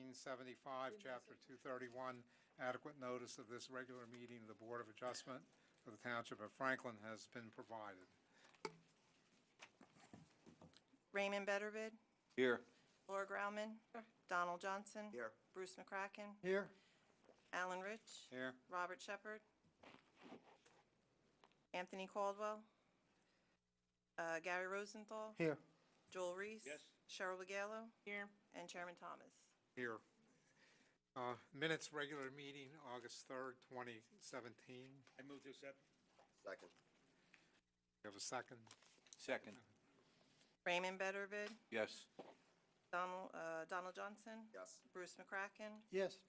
1975, Chapter 231, adequate notice of this regular meeting of the Board of Adjustment for the Township of Franklin has been provided. Raymond Betterbid, Here. Laura Grauman, Donald Johnson. Here. Bruce McCracken, Here. Alan Rich, Here. Robert Shepherd, Anthony Caldwell, Gary Rosenthal, Here. Joel Reese. Yes. Cheryl Legallo. Here. And Chairman Thomas. Here. Minutes, regular meeting, August 3rd, 2017. I move to accept. Second. You have a second? Second. Raymond Betterbid, Yes. Donald Johnson, Yes. Bruce McCracken, Yes.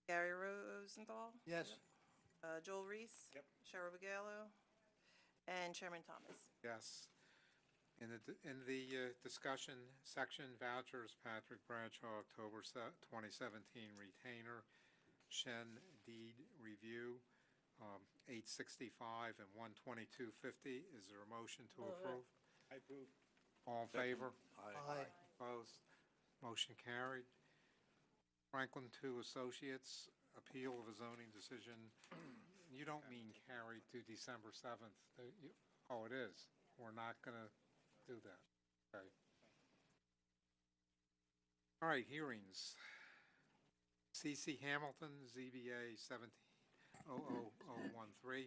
Gary Rosenthal, Yes. Joel Reese. Yep. Cheryl Legallo, and Chairman Thomas. Yes. In the discussion section, vouchers, Patrick Bradshaw, October 2017 retainer, Shen deed review, 865 and 12250. Is there a motion to approve? I approve. All in favor? Aye. Opposed? Motion carried. Franklin 2 Associates, appeal of a zoning decision. You don't mean carried to December 7th. Oh, it is. We're not going to do that. Okay. All right, hearings. C.C. Hamilton, ZBA 170013.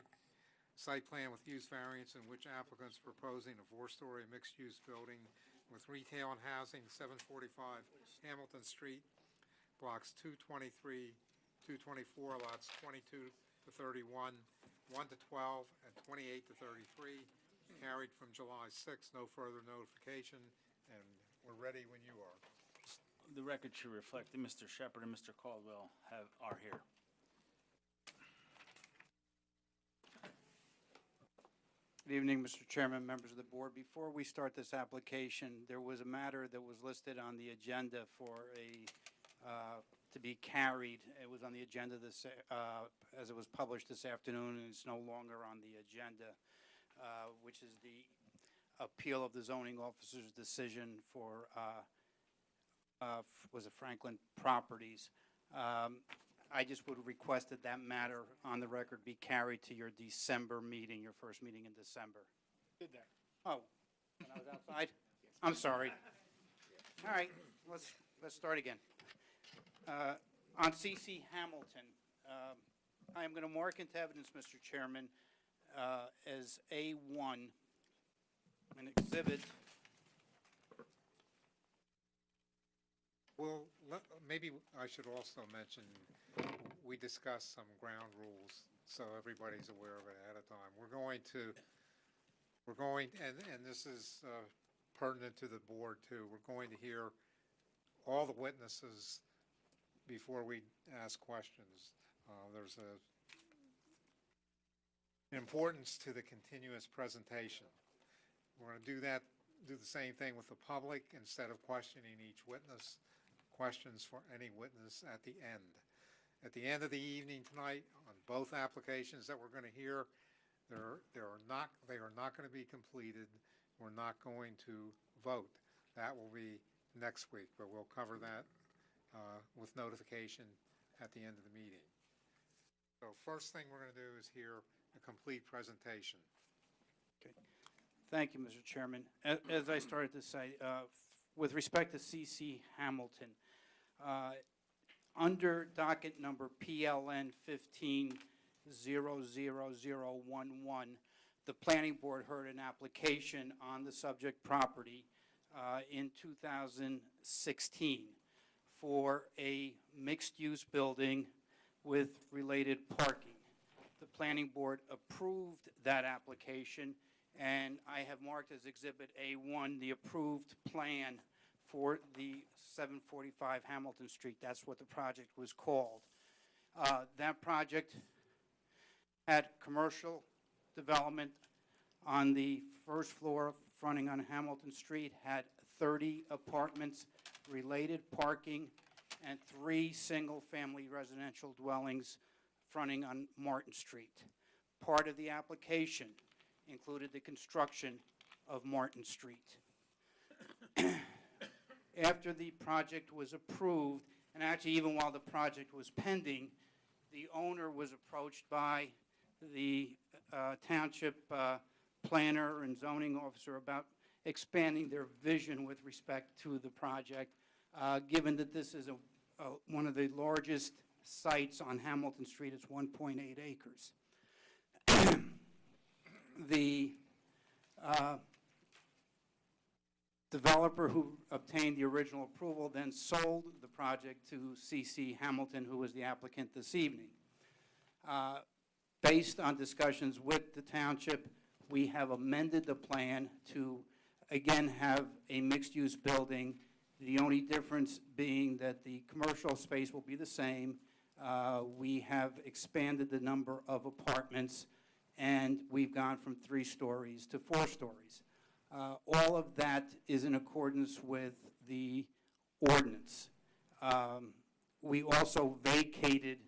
Site plan with use variance in which applicant's proposing a 4-story mixed-use building with retail and housing, 745 Hamilton Street, blocks 223, 224, lots 22 to 31, 1 to 12, and 28 to 33, carried from July 6th. No further notification, and we're ready when you are. The record should reflect that Mr. Shepherd and Mr. Caldwell are here. Good evening, Mr. Chairman, members of the board. Before we start this application, there was a matter that was listed on the agenda for to be carried. It was on the agenda as it was published this afternoon, and it's no longer on the agenda, which is the appeal of the zoning officer's decision for was it Franklin Properties. I just would request that that matter on the record be carried to your December meeting, your first meeting in December. Did that. Oh, when I was outside? I'm sorry. All right, let's start again. On C.C. Hamilton, I am going to mark into evidence, Mr. Chairman, as A1, an exhibit. Well, maybe I should also mention, we discussed some ground rules, so everybody's aware of it ahead of time. And this is pertinent to the board too. We're going to hear all the witnesses before we ask questions. There's an importance to the continuous presentation. We're going to do the same thing with the public. Instead of questioning each witness, questions for any witness at the end. At the end of the evening tonight, on both applications that we're going to hear, they are not going to be completed. We're not going to vote. That will be next week, but we'll cover that with notification at the end of the meeting. So first thing we're going to do is hear a complete presentation. Okay. Thank you, Mr. Chairman. As I started to say, with respect to C.C. Hamilton, under docket number PLN 15-00011, the planning board heard an application on the subject property in 2016 for a mixed-use building with related parking. The planning board approved that application, and I have marked as Exhibit A1 the approved plan for the 745 Hamilton Street. That's what the project was called. That project had commercial development on the first floor fronting on Hamilton Street, had 30 apartments, related parking, and 3 single-family residential dwellings fronting on Martin Street. Part of the application included the construction of Martin Street. after the project was approved, and actually even while the project was pending, the owner was approached by the township planner and zoning officer about expanding their vision with respect to the project, given that this is one of the largest sites on Hamilton Street. It's 1.8 acres. The developer who obtained the original approval then sold the project to C.C. Hamilton, who was the applicant this evening. Based on discussions with the township, we have amended the plan to, again, have a mixed-use building, the only difference being that the commercial space will be the same. We have expanded the number of apartments, and we've gone from 3 stories to 4 stories. All of that is in accordance with the ordinance. We also vacated,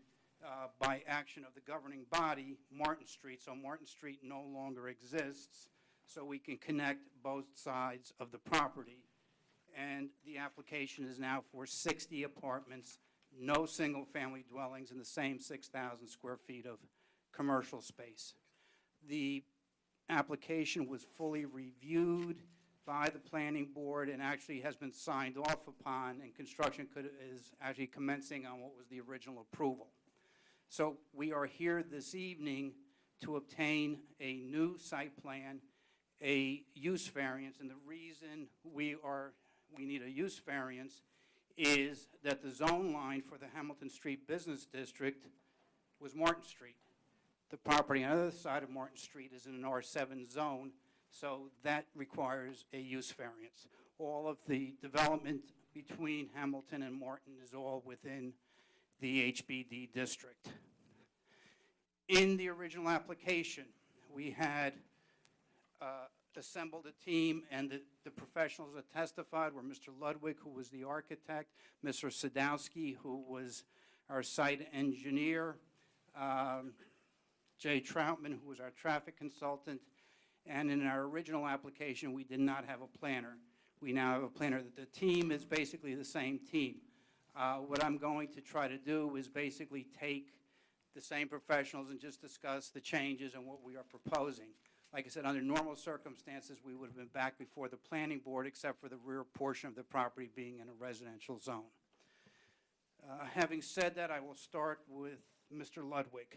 by action of the governing body, Martin Street, so Martin Street no longer exists, so we can connect both sides of the property. And the application is now for 60 apartments, no single-family dwellings, and the same 6,000 square feet of commercial space. The application was fully reviewed by the planning board and actually has been signed off upon, and construction is actually commencing on what was the original approval. So we are here this evening to obtain a new site plan, a use variance, and the reason we need a use variance is that the zone line for the Hamilton Street Business District was Martin Street. The property on the other side of Martin Street is in an R7 zone, so that requires a use variance. All of the development between Hamilton and Martin is all within the HBD district. In the original application, we had assembled a team, and the professionals that testified were Mr. Ludwig, who was the architect, Mr. Sadowski, who was our site engineer, Jay Troutman, who was our traffic consultant, and in our original application, we did not have a planner. We now have a planner. The team is basically the same team. What I'm going to try to do is basically take the same professionals and just discuss the changes and what we are proposing. Like I said, under normal circumstances, we would have been back before the planning board, except for the rear portion of the property being in a residential zone. Having said that, I will start with Mr. Ludwig.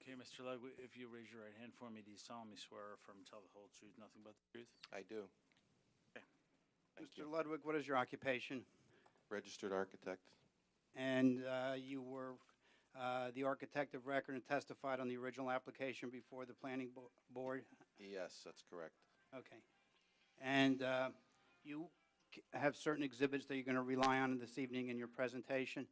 Okay, Mr. Ludwig, if you raise your right hand for me, do you solemnly swear or affirm to tell the whole truth, nothing but the truth? I do. Okay. Thank Mr. you. Ludwig, what is your occupation? Registered architect. And you were the architect of record and testified on the original application before the planning board? Yes, that's correct. Okay. And you have certain exhibits that you're going to rely on this evening in your presentation?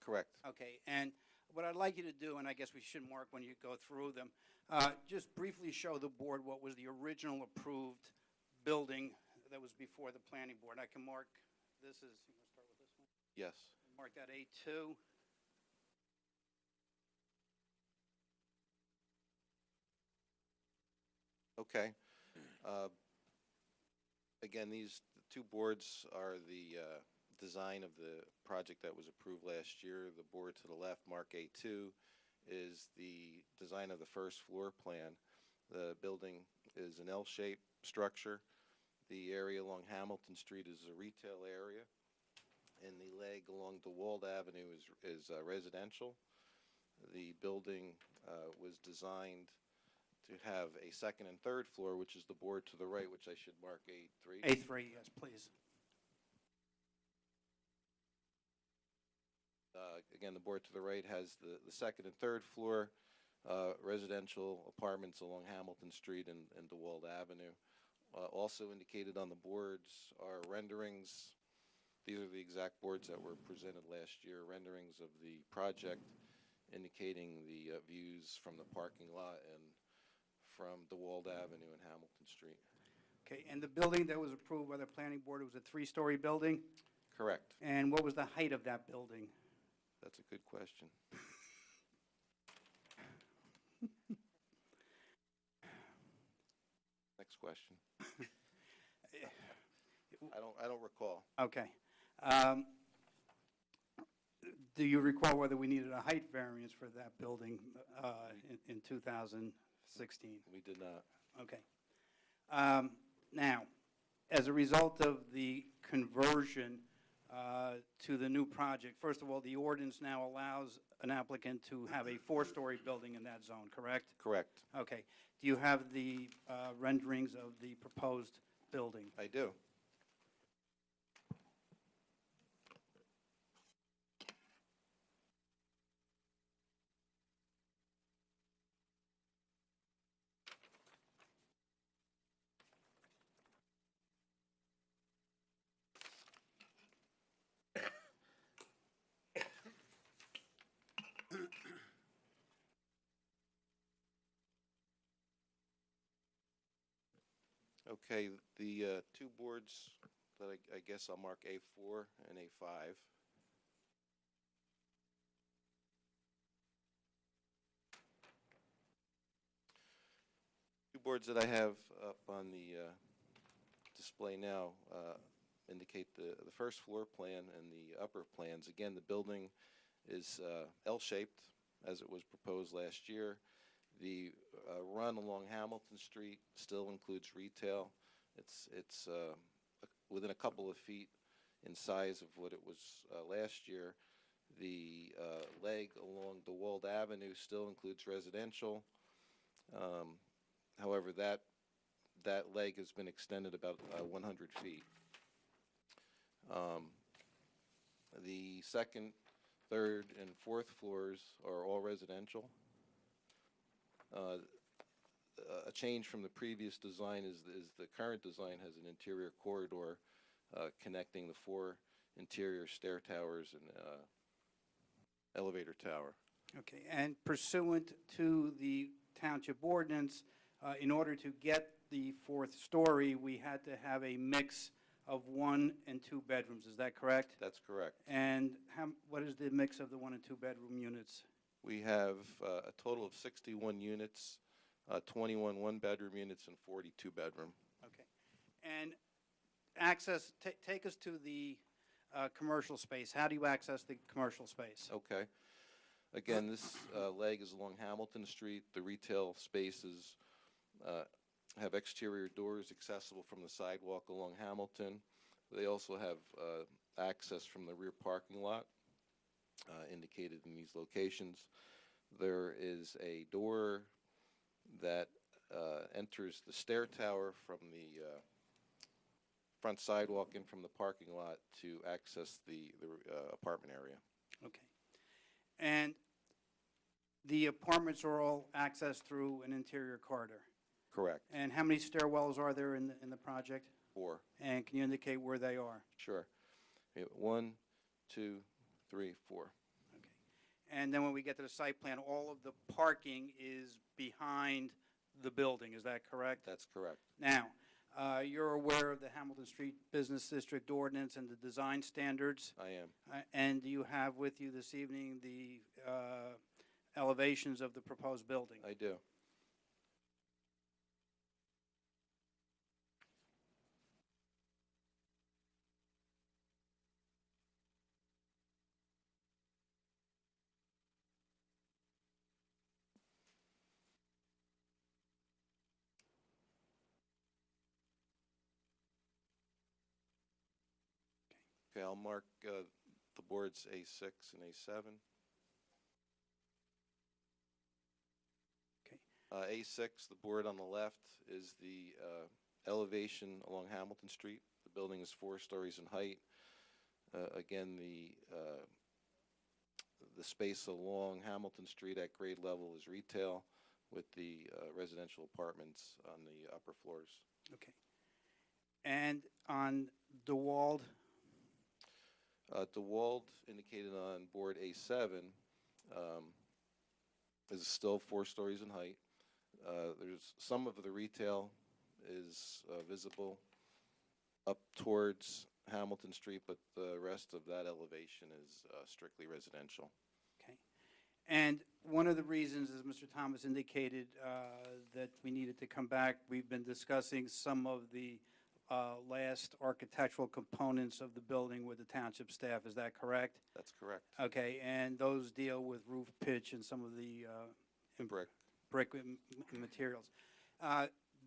Correct. Okay. And what I'd like you to do, and I guess we should mark when you go through them, just briefly show the board what was the original approved building that was before the planning board. I can mark, this is, you want to start with this one? Yes. Mark that A2. Okay. Again, these two boards are the design of the project that was approved last year. The board to the left, Mark A2, is the design of the first floor plan. The building is an L-shaped structure. The area along Hamilton Street is a retail area, and the leg along DeWald Avenue is residential. the building was designed to have a second and third floor, which is the board to the right, which I should mark A3. A3, yes, please. Again, the board to the right has the second and third floor residential apartments along Hamilton Street and DeWald Avenue. Also indicated on the boards are renderings. These are the exact boards that were presented last year, renderings of the project indicating the views from the parking lot and from DeWald Avenue and Hamilton Street. Okay, and the building that was approved by the planning board, it was a 3-story building? Correct. And what was the height of that building? That's a good question. Next question. I don't recall. Okay. Do you recall whether we needed a height variance for that building in 2016? We did not. Okay. Now, as a result of the conversion to the new project, first of all, the ordinance now allows an applicant to have a 4-story building in that zone, correct? Correct. Okay. Do you have the renderings of the proposed building? I do. Okay, the two boards that I guess I'll mark A4 and A5. Two boards that I have up on the display now indicate the first floor plan and the upper plans. Again, the building is L-shaped as it was proposed last year. The run along Hamilton Street still includes retail. It's within a couple of feet in size of what it was last year. The leg along DeWald Avenue still includes residential. However, that leg has been extended about 100 feet. The second, third, and fourth floors are all residential. A change from the previous design is the current design has an interior corridor connecting the 4 interior stair towers and elevator tower. Okay, and pursuant to the township ordinance, in order to get the 4th story, we had to have a mix of 1 and 2 bedrooms. Is that correct? That's correct. And what is the mix of the 1 and 2 bedroom units? We have a total of 61 units, 21 one-bedroom units, and 42 bedroom. Okay. And access, take us to the commercial space. How do you access the commercial space? Okay. Again, this leg is along Hamilton Street. The retail spaces have exterior doors accessible from the sidewalk along Hamilton. They also have access from the rear parking lot indicated in these locations. There is a door that enters the stair tower from the front sidewalk and from the parking lot to access the apartment area. Okay. And the apartments are all accessed through an interior corridor? Correct. And how many stairwells are there in the project? 4. And can you indicate where they are? Sure. We have 1, 2, 3, 4. Okay. And then when we get to the site plan, all of the parking is behind the building, is that correct? That's correct. Now, you're aware of the Hamilton Street Business District Ordinance and the design standards? I am. And do you have with you this evening the elevations of the proposed building? I do. Okay, I'll mark the boards A6 and A7. A6, the board on the left, is the elevation along Hamilton Street. The building is 4 stories in height. Again, the space along Hamilton Street at grade level is retail, with the residential apartments on the upper floors. Okay. And on DeWald, DeWald, indicated on board A7, is still 4 stories in height. There's some of the retail is visible up towards Hamilton Street, but the rest of that elevation is strictly residential. okay. And one of the reasons, as Mr. Thomas indicated, that we needed to come back, we've been discussing some of the last architectural components of the building with the township staff. Is that correct? That's correct. Okay, and those deal with roof pitch and some of the Brick. materials.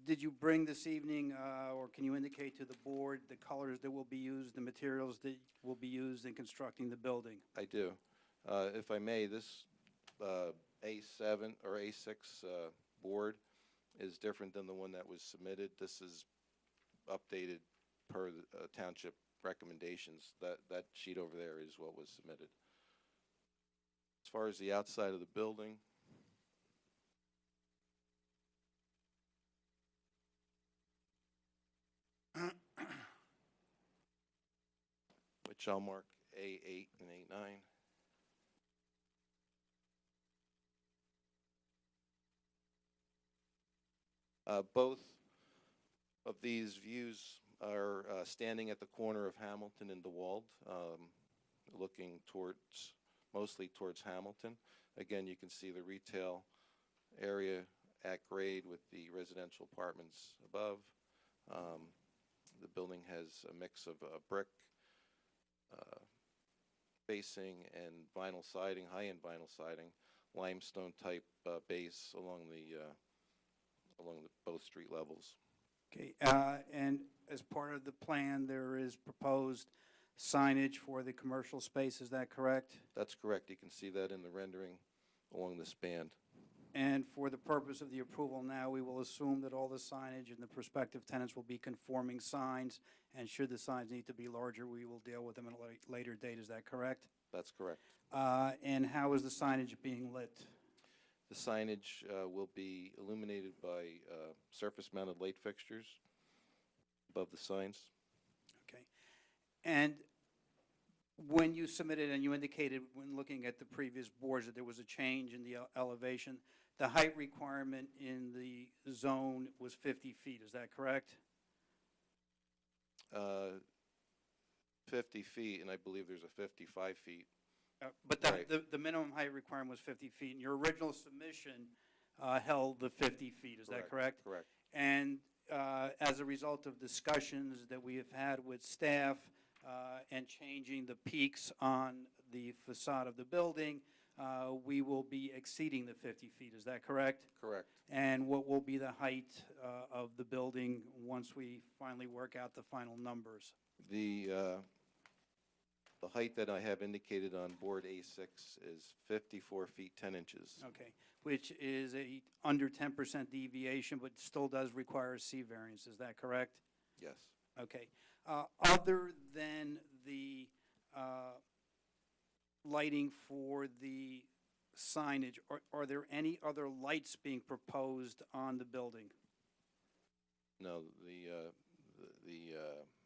Did you bring this evening, or can you indicate to the board the colors that will be used, the materials that will be used in constructing the building? I do. If I may, this A7 or A6 board is different than the one that was submitted. This is updated per the township recommendations. That sheet over there is what was submitted. As far as the outside of the building, which I'll mark A8 and A9. Both of these views are standing at the corner of Hamilton and DeWald, looking mostly towards Hamilton. Again, you can see the retail area at grade with the residential apartments above. The building has a mix of brick facing and vinyl siding, high-end vinyl siding, limestone type base along both street levels. Okay, and as part of the plan, there is proposed signage for the commercial space, is that correct? That's correct. You can see that in the rendering along the span. And for the purpose of the approval now, we will assume that all the signage and the prospective tenants will be conforming signs, and should the signs need to be larger, we will deal with them at a later date, is that correct? That's correct. And how is the signage being lit? The signage will be illuminated by surface-mounted light fixtures above the signs. Okay. And when you submitted, and you indicated when looking at the previous boards that there was a change in the elevation, the height requirement in the zone was 50 feet, is that correct? 50 feet, and I believe there's a 55 feet. But Right. the minimum height requirement was 50 feet, and your original submission held the 50 feet, is that correct? Correct. And as a result of discussions that we have had with staff and changing the peaks on the facade of the building, we will be exceeding the 50 feet, is that correct? Correct. And what will be the height of the building once we finally work out the final numbers? The height that I have indicated on board A6 is 54 feet 10 inches. Okay, which is a under 10% deviation, but still does require a C variance, is that correct? Yes. Okay. Other than the lighting for the signage, are there any other lights being proposed on the building? No, the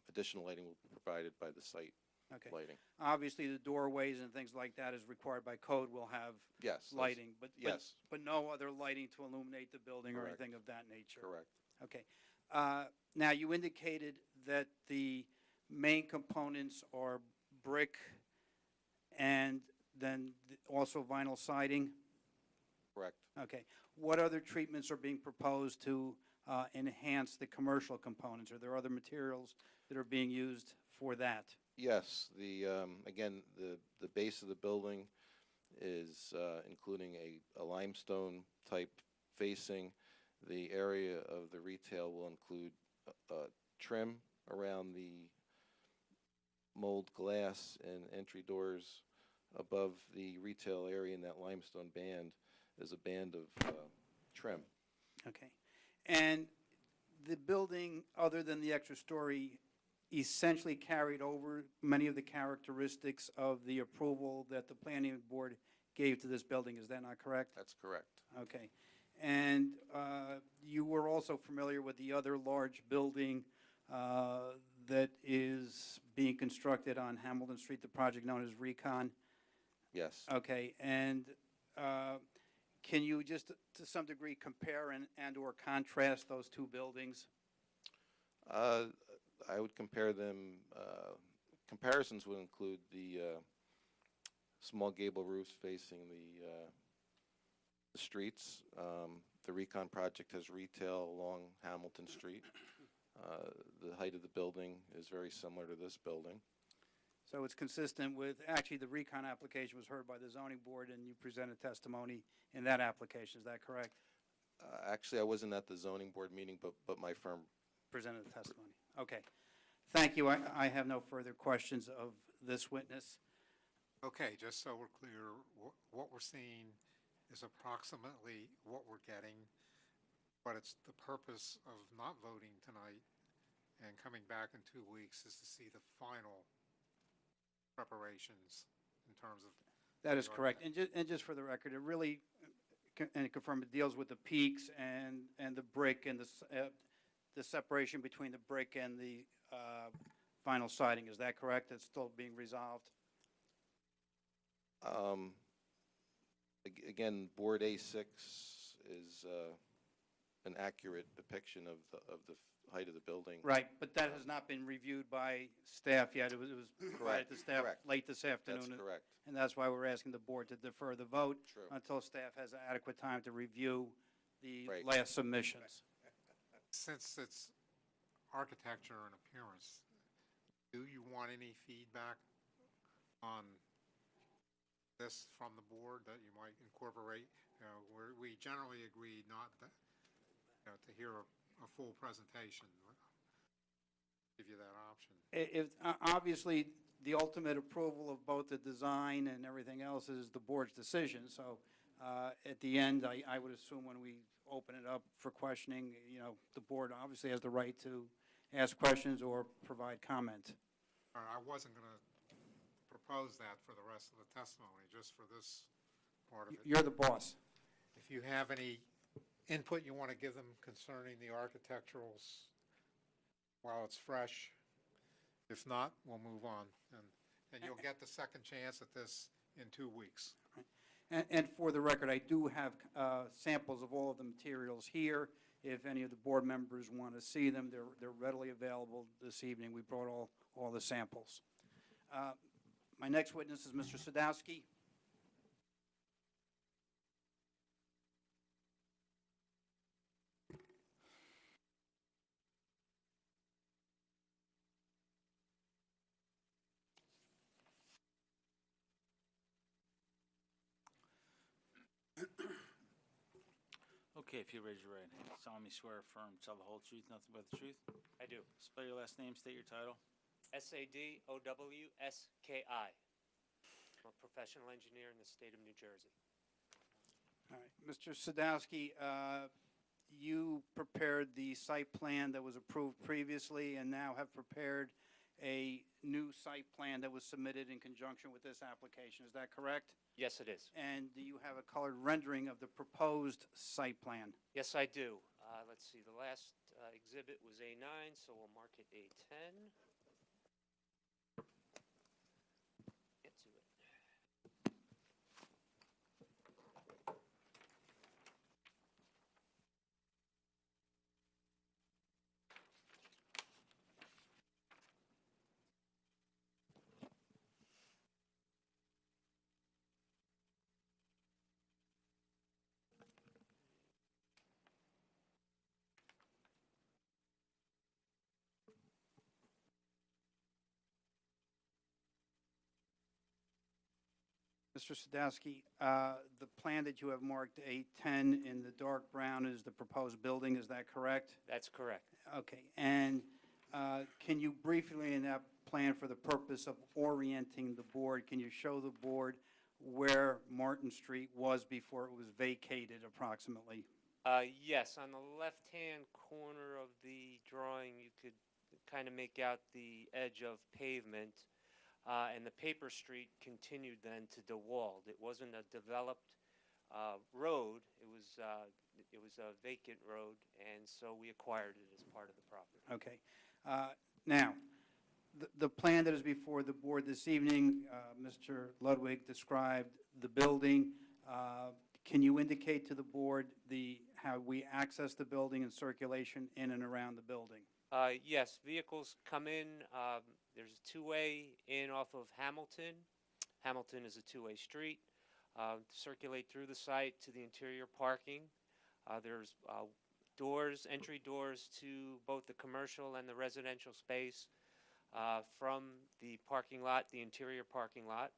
additional lighting will be provided by the site Okay. lighting. Obviously, the doorways and things like that is required by code will have Yes. those- lighting, Yes. but no other lighting to illuminate the building or Correct. anything of that nature? Correct. Okay. Now, you indicated that the main components are brick and then also vinyl siding? Correct. Okay. What other treatments are being proposed to enhance the commercial components? Are there other materials that are being used for that? Yes, again, the base of the building is including a limestone type facing. The area of the retail will include trim around the mold glass and entry doors. Above the retail area in that limestone band is a band of trim. Okay. And the building, other than the extra story, essentially carried over many of the characteristics of the approval that the planning board gave to this building. Is that not correct? That's correct. Okay. And you were also familiar with the other large building that is being constructed on Hamilton Street, the project known as Recon? Yes. Okay. And can you just, to some degree, compare and/or contrast those two buildings? I would compare them, comparisons would include the small gable roofs facing the streets. The Recon project has retail along Hamilton Street. The height of the building is very similar to this building. So it's consistent with, actually, the Recon application was heard by the zoning board, and you presented testimony in that application. Is that correct? Actually, I wasn't at the zoning board meeting, but my firm. Presented the testimony. Okay. Thank you. I have no further questions of this witness. Okay, just so we're clear, what we're seeing is approximately what we're getting, but it's the purpose of not voting tonight and coming back in 2 weeks is to see the final preparations in terms of. That is correct. And just for the record, it really, and confirm, it deals with the peaks and the brick and the separation between the brick and the final siding. Is that correct? It's still being resolved? Again, Board A6 is an accurate depiction of the height of the building. Right, but that has not been reviewed by staff yet. It was provided to staff correct. late this afternoon. That's correct. And that's why we're asking the board to defer the vote True. until staff has adequate time to review the Right. last submissions. Since it's architecture and appearance, do you want any feedback on this from the board that you might incorporate? We generally agree not to hear a full presentation. Give you that option. Obviously, the ultimate approval of both the design and everything else is the board's decision. So at the end, I would assume when we open it up for questioning, the board obviously has the right to ask questions or provide comment. All right, I wasn't going to propose that for the rest of the testimony, just for this part of it. You're the boss. If you have any input you want to give them concerning the architecturals while it's fresh, if not, we'll move on. And you'll get the second chance at this in 2 weeks. And for the record, I do have samples of all of the materials here. If any of the board members want to see them, they're readily available this evening. We brought all the samples. My next witness is Mr. Sadowski. Okay, if you raise your right hand, solemnly swear affirm, tell the whole truth, nothing but the truth. I do. Spell your last name, state your title. Sadowski. I'm a professional engineer in the state of New Jersey. All right, Mr. Sadowski, you prepared the site plan that was approved previously and now have prepared a new site plan that was submitted in conjunction with this application. Is that correct? Yes, it is. And do you have a colored rendering of the proposed site plan? Yes, I do. Let's see, the last exhibit was A9, so we'll mark it A10. Get to it. Mr. Sadowski, the plan that you have marked A10 in the dark brown is the proposed building, is that correct? That's correct. Okay, and can you briefly in that plan, for the purpose of orienting the board, can you show the board where Martin Street was before it was vacated approximately? Yes, on the left-hand corner of the drawing, you could kind of make out the edge of pavement, and the paper street continued then to DeWald. It wasn't a developed road. It was a vacant road, and so we acquired it as part of the property. Okay. Now, the plan that is before the board this evening, Mr. Ludwig described the building. Can you indicate to the board how we access the building and circulation in and around the building? Yes, vehicles come in. There's a two-way in off of Hamilton. Hamilton is a two-way street. Circulate through the site to the interior parking. There's entry doors to both the commercial and the residential space from the parking lot, the interior parking lot.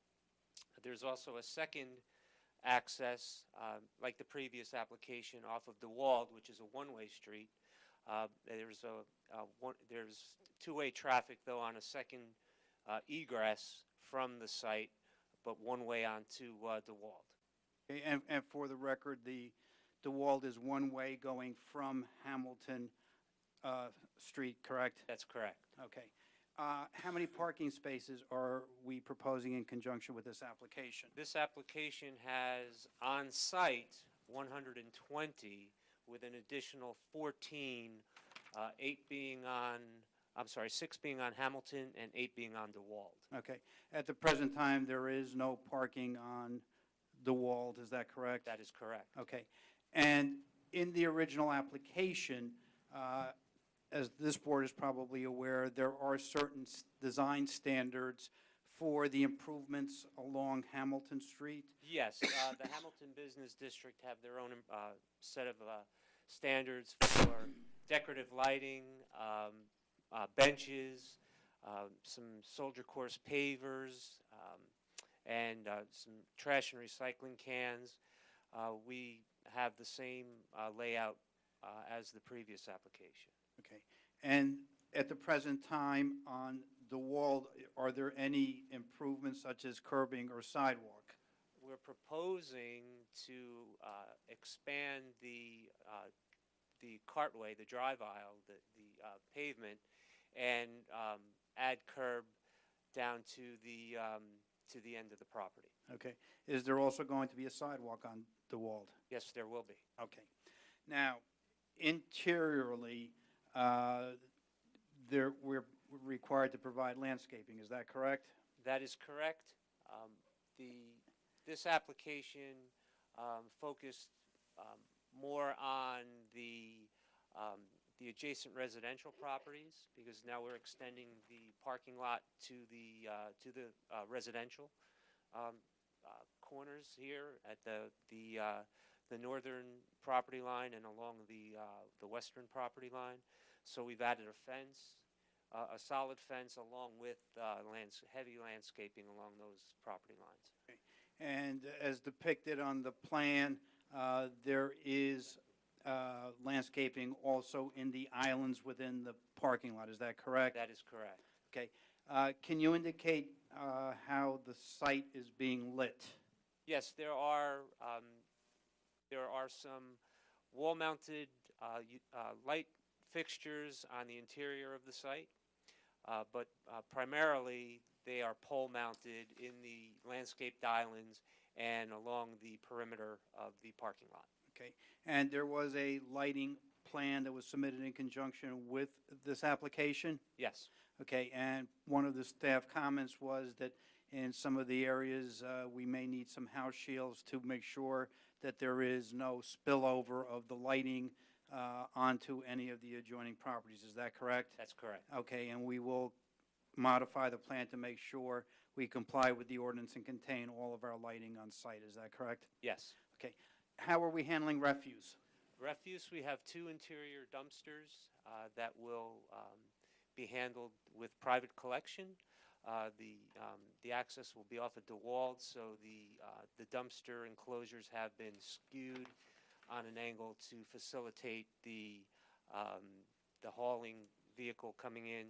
There's also a second access, like the previous application, off of DeWald, which is a one-way street. There's two-way traffic, though, on a second egress from the site, but one way onto DeWald. Okay, and for the record, the DeWald is one way going from Hamilton Street, correct? That's correct. Okay. How many parking spaces are we proposing in conjunction with this application? This application has on-site 120 with an additional 14, 6 being on Hamilton and 8 being on DeWald. Okay. At the present time, there is no parking on DeWald, is that correct? That is correct. Okay. And in the original application, as this board is probably aware, there are certain design standards for the improvements along Hamilton Street. Yes, the Hamilton Business District have their own set of standards for decorative lighting, benches, some soldier course pavers, and some trash and recycling cans. We have the same layout as the previous application. Okay. And at the present time on DeWald, are there any improvements such as curbing or sidewalk? We're proposing to expand the cartway, the drive aisle, the pavement, and add curb down to the end of the property. Okay. Is there also going to be a sidewalk on DeWald? Yes, there will be. Okay. Now, interiorly, we're required to provide landscaping. Is that correct? That is correct. This application focused more on the adjacent residential properties, because now we're extending the parking lot to the residential corners here at the northern property line and along the western property line. So we've added a fence, a solid fence, along with heavy landscaping along those property lines. Okay. And as depicted on the plan, there is landscaping also in the islands within the parking lot. Is that correct? That is correct. Okay. Can you indicate how the site is being lit? Yes, there are some wall-mounted light fixtures on the interior of the site, but primarily they are pole-mounted in the landscaped islands and along the perimeter of the parking lot. Okay. And there was a lighting plan that was submitted in conjunction with this application? Yes. Okay. And one of the staff comments was that in some of the areas, we may need some house shields to make sure that there is no spillover of the lighting onto any of the adjoining properties. Is that correct? That's correct. Okay, and we will modify the plan to make sure we comply with the ordinance and contain all of our lighting on site. Is that correct? Yes. Okay. How are we handling refuse? Refuse, we have 2 interior dumpsters that will be handled with private collection. The access will be off at DeWald, so the dumpster enclosures have been skewed on an angle to facilitate the hauling vehicle coming in,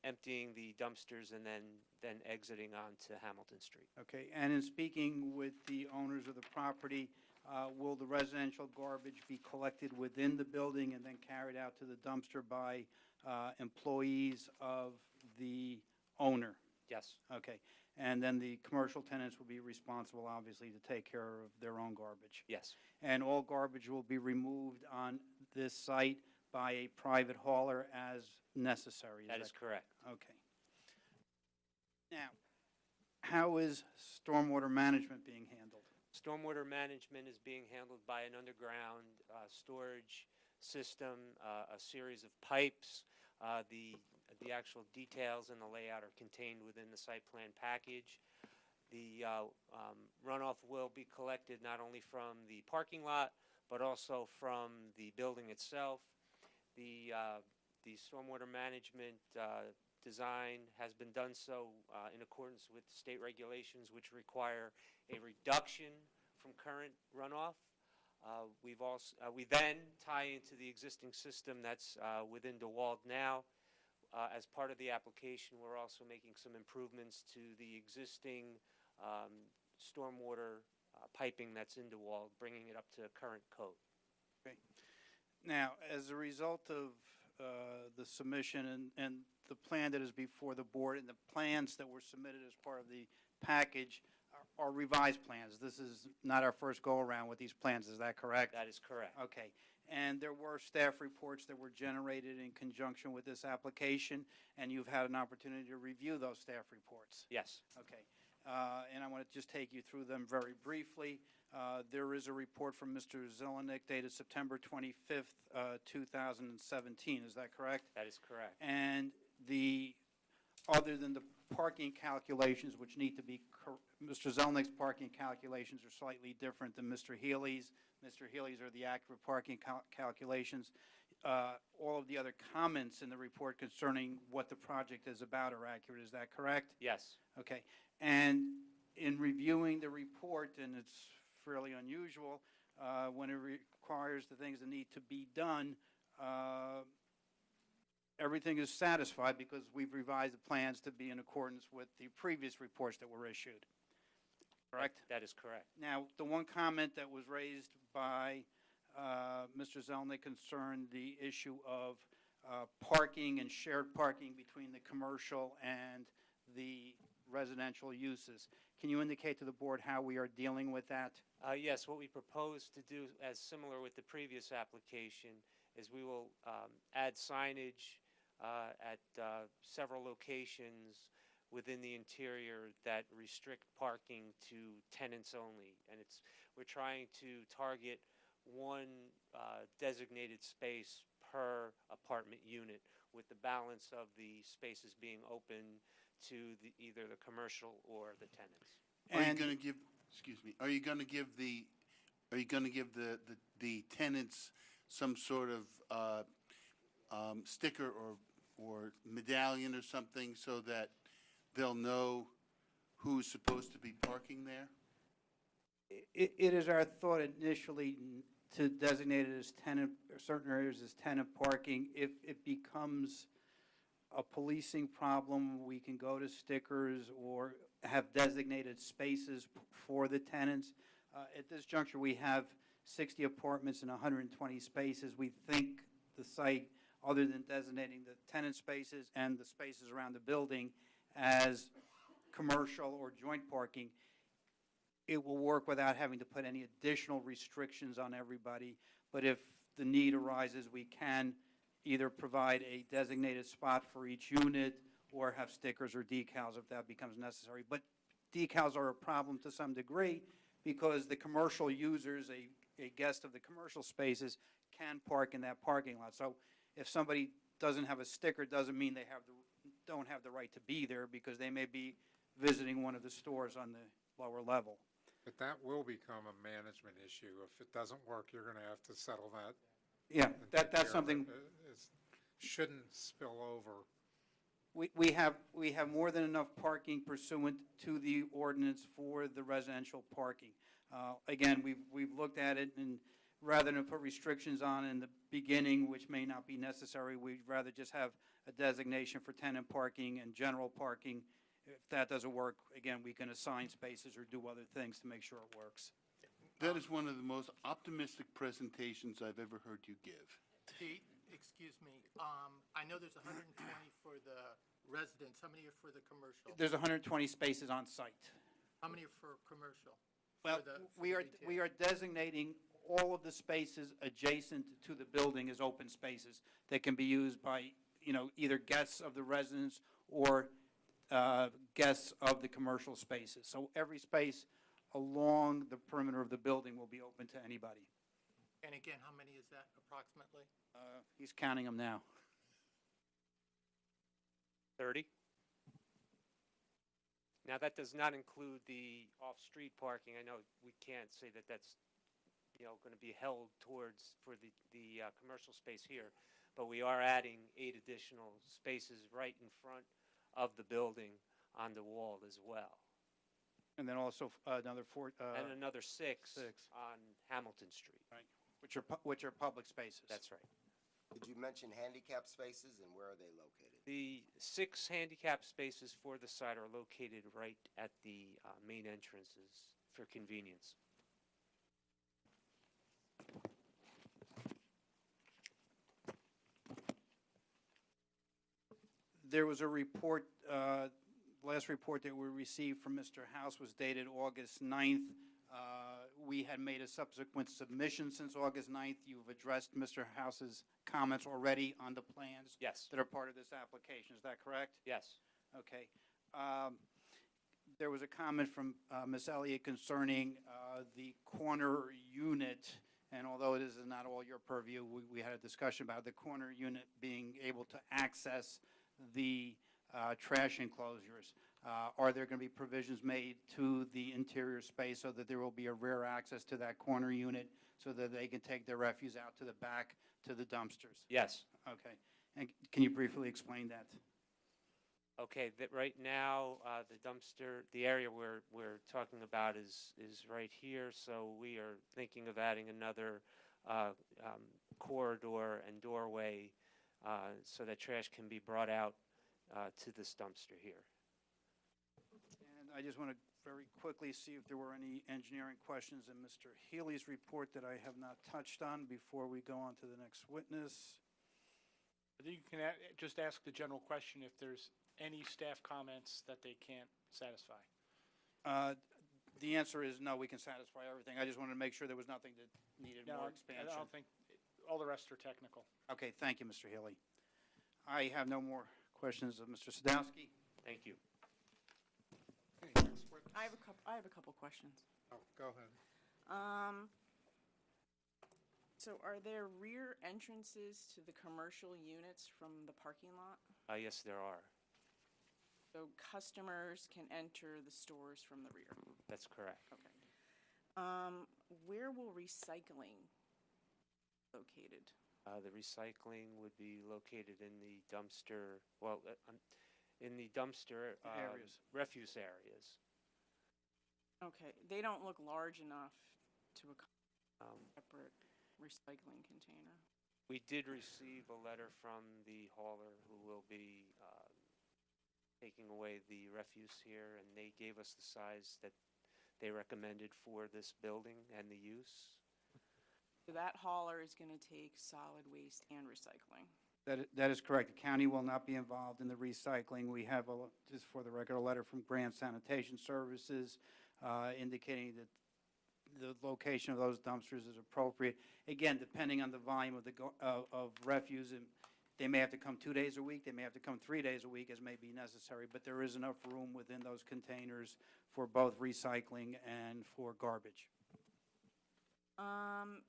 emptying the dumpsters, and then exiting onto Hamilton Street. Okay, and in speaking with the owners of the property, Will the residential garbage be collected within the building and then carried out to the dumpster by employees of the owner? Yes, Okay. And then the commercial tenants will be responsible, obviously, to take care of their own garbage. yes, And all garbage will be removed on this site by a private hauler as necessary? that is correct. Okay. Now, how is stormwater management being handled? Stormwater management is being handled by an underground storage system, a series of pipes. The actual details and the layout are contained within the site plan package. The runoff will be collected not only from the parking lot, but also from the building itself. The stormwater management design has been done so in accordance with state regulations, which require a reduction from current runoff. We then tie into the existing system that's within DeWald now. As part of the application, we're also making some improvements to the existing stormwater piping that's in DeWald, bringing it up to current code. Okay. Now, as a result of the submission and the plan that is before the board and the plans that were submitted as part of the package are revised plans. This is not our first go-around with these plans, is that correct? That is correct. Okay. And there were staff reports that were generated in conjunction with this application, and you've had an opportunity to review those staff reports? Yes. Okay. And I want to just take you through them very briefly. There is a report from Mr. Zelenik dated September 25th, 2017. Is that correct? That is correct. And other than the parking calculations, which need to be, Mr. Zelenik's parking calculations are slightly different than Mr. Healy's. Mr. Healy's are the accurate parking calculations. All of the other comments in the report concerning what the project is about are accurate. Is that correct? Yes. Okay. And in reviewing the report, and it's fairly unusual, when it requires the things that need to be done, everything is satisfied because we've revised the plans to be in accordance with the previous reports that were issued. Correct? That is correct. Now, the one comment that was raised by Mr. Zelenik concerned the issue of parking and shared parking between the commercial and the residential uses. Can you indicate to the board how we are dealing with that? Yes, what we propose to do, as similar with the previous application, is we will add signage at several locations within the interior that restrict parking to tenants only. And we're trying to target one designated space per apartment unit, with the balance of the spaces being open to either the commercial or the tenants. Are you going to give, excuse me, are you going to give the tenants some sort of sticker or medallion or something so that they'll know who's supposed to be parking there? It is our thought initially to designate it as tenant, or certain areas as tenant parking. If it becomes a policing problem, we can go to stickers or have designated spaces for the tenants. At this juncture, we have 60 apartments and 120 spaces. We think the site, other than designating the tenant spaces and the spaces around the building as commercial or joint parking, it will work without having to put any additional restrictions on everybody. But if the need arises, we can either provide a designated spot for each unit or have stickers or decals if that becomes necessary. But decals are a problem to some degree because the commercial users, a guest of the commercial spaces, can park in that parking lot. So if somebody doesn't have a sticker, doesn't mean they don't have the right to be there, because they may be visiting one of the stores on the lower level. But that will become a management issue. If it doesn't work, you're going to have to settle that. Yeah, and take care that's of something. it. Shouldn't spill over. We have more than enough parking pursuant to the ordinance for the residential parking. Again, we've looked at it, and rather than put restrictions on in the beginning, which may not be necessary, we'd rather just have a designation for tenant parking and general parking. If that doesn't work, again, we can assign spaces or do other things to make sure it works. That is one of the most optimistic presentations I've ever heard you give. Pete, excuse me, I know there's 120 for the residents, how many are for the commercial? There's 120 spaces on site. How many are for commercial? Well, For the we retail? are designating all of the spaces adjacent to the building as open spaces that can be used by, either guests of the residents or guests of the commercial spaces. So every space along the perimeter of the building will be open to anybody. And again, how many is that approximately? He's counting them now. 30. Now, that does not include the off-street parking. I know we can't say that that's, going to be held towards for the commercial space here, but we are adding 8 additional spaces right in front of the building on the wall as well. And then also another 4. And another 6 6. on Hamilton Street. Right, which are public spaces. That's right. Did you mention handicap spaces, and where are they located? The 6 handicap spaces for the site are located right at the main entrances for convenience. There was a report, last report that we received from Mr. House was dated August 9th. We had made a subsequent submission since August 9th. You've addressed Mr. House's comments already on the plans Yes. that are part of this application. Is that correct? Yes. Okay. There was a comment from Ms. Elliott concerning the corner unit, and although it is not all your purview, we had a discussion about the corner unit being able to access the trash enclosures. Are there going to be provisions made to the interior space so that there will be a rear access to that corner unit so that they can take their refuse out to the back to the dumpsters? Yes. Okay. And can you briefly explain that? Okay, that right now, the dumpster, the area we're talking about is right here, so we are thinking of adding another corridor and doorway so that trash can be brought out to this dumpster here. And I just want to very quickly see if there were any engineering questions in Mr. Healy's report that I have not touched on before we go on to the next witness. I think you can just ask the general question if there's any staff comments that they can't satisfy. The answer is no, we can satisfy everything. I just wanted to make sure there was nothing that needed No, more I expansion. don't think, all the rest are technical. Okay, thank you, Mr. Healy. I have no more questions of Mr. Sadowski. Thank you. Okay, next witness. I have a couple questions. Oh, go ahead. So are there rear entrances to the commercial units from the parking lot? Yes, there are. So customers can enter the stores from the rear? That's correct. Okay. Where will recycling be located? The recycling would be located in the dumpster, well, in the dumpster Areas. refuse areas. Okay, they don't look large enough to accommodate Um, a separate recycling container? We did receive a letter from the hauler who will be taking away the refuse here, and they gave us the size that they recommended for this building and the use. So that hauler is going to take solid waste and recycling? That is correct. The county will not be involved in the recycling. We have, just for the record, a letter from Grant Sanitation Services indicating that the location of those dumpsters is appropriate. Again, depending on the volume of refuse, and they may have to come 2 days a week, they may have to come 3 days a week as may be necessary, but there is enough room within those containers for both recycling and for garbage.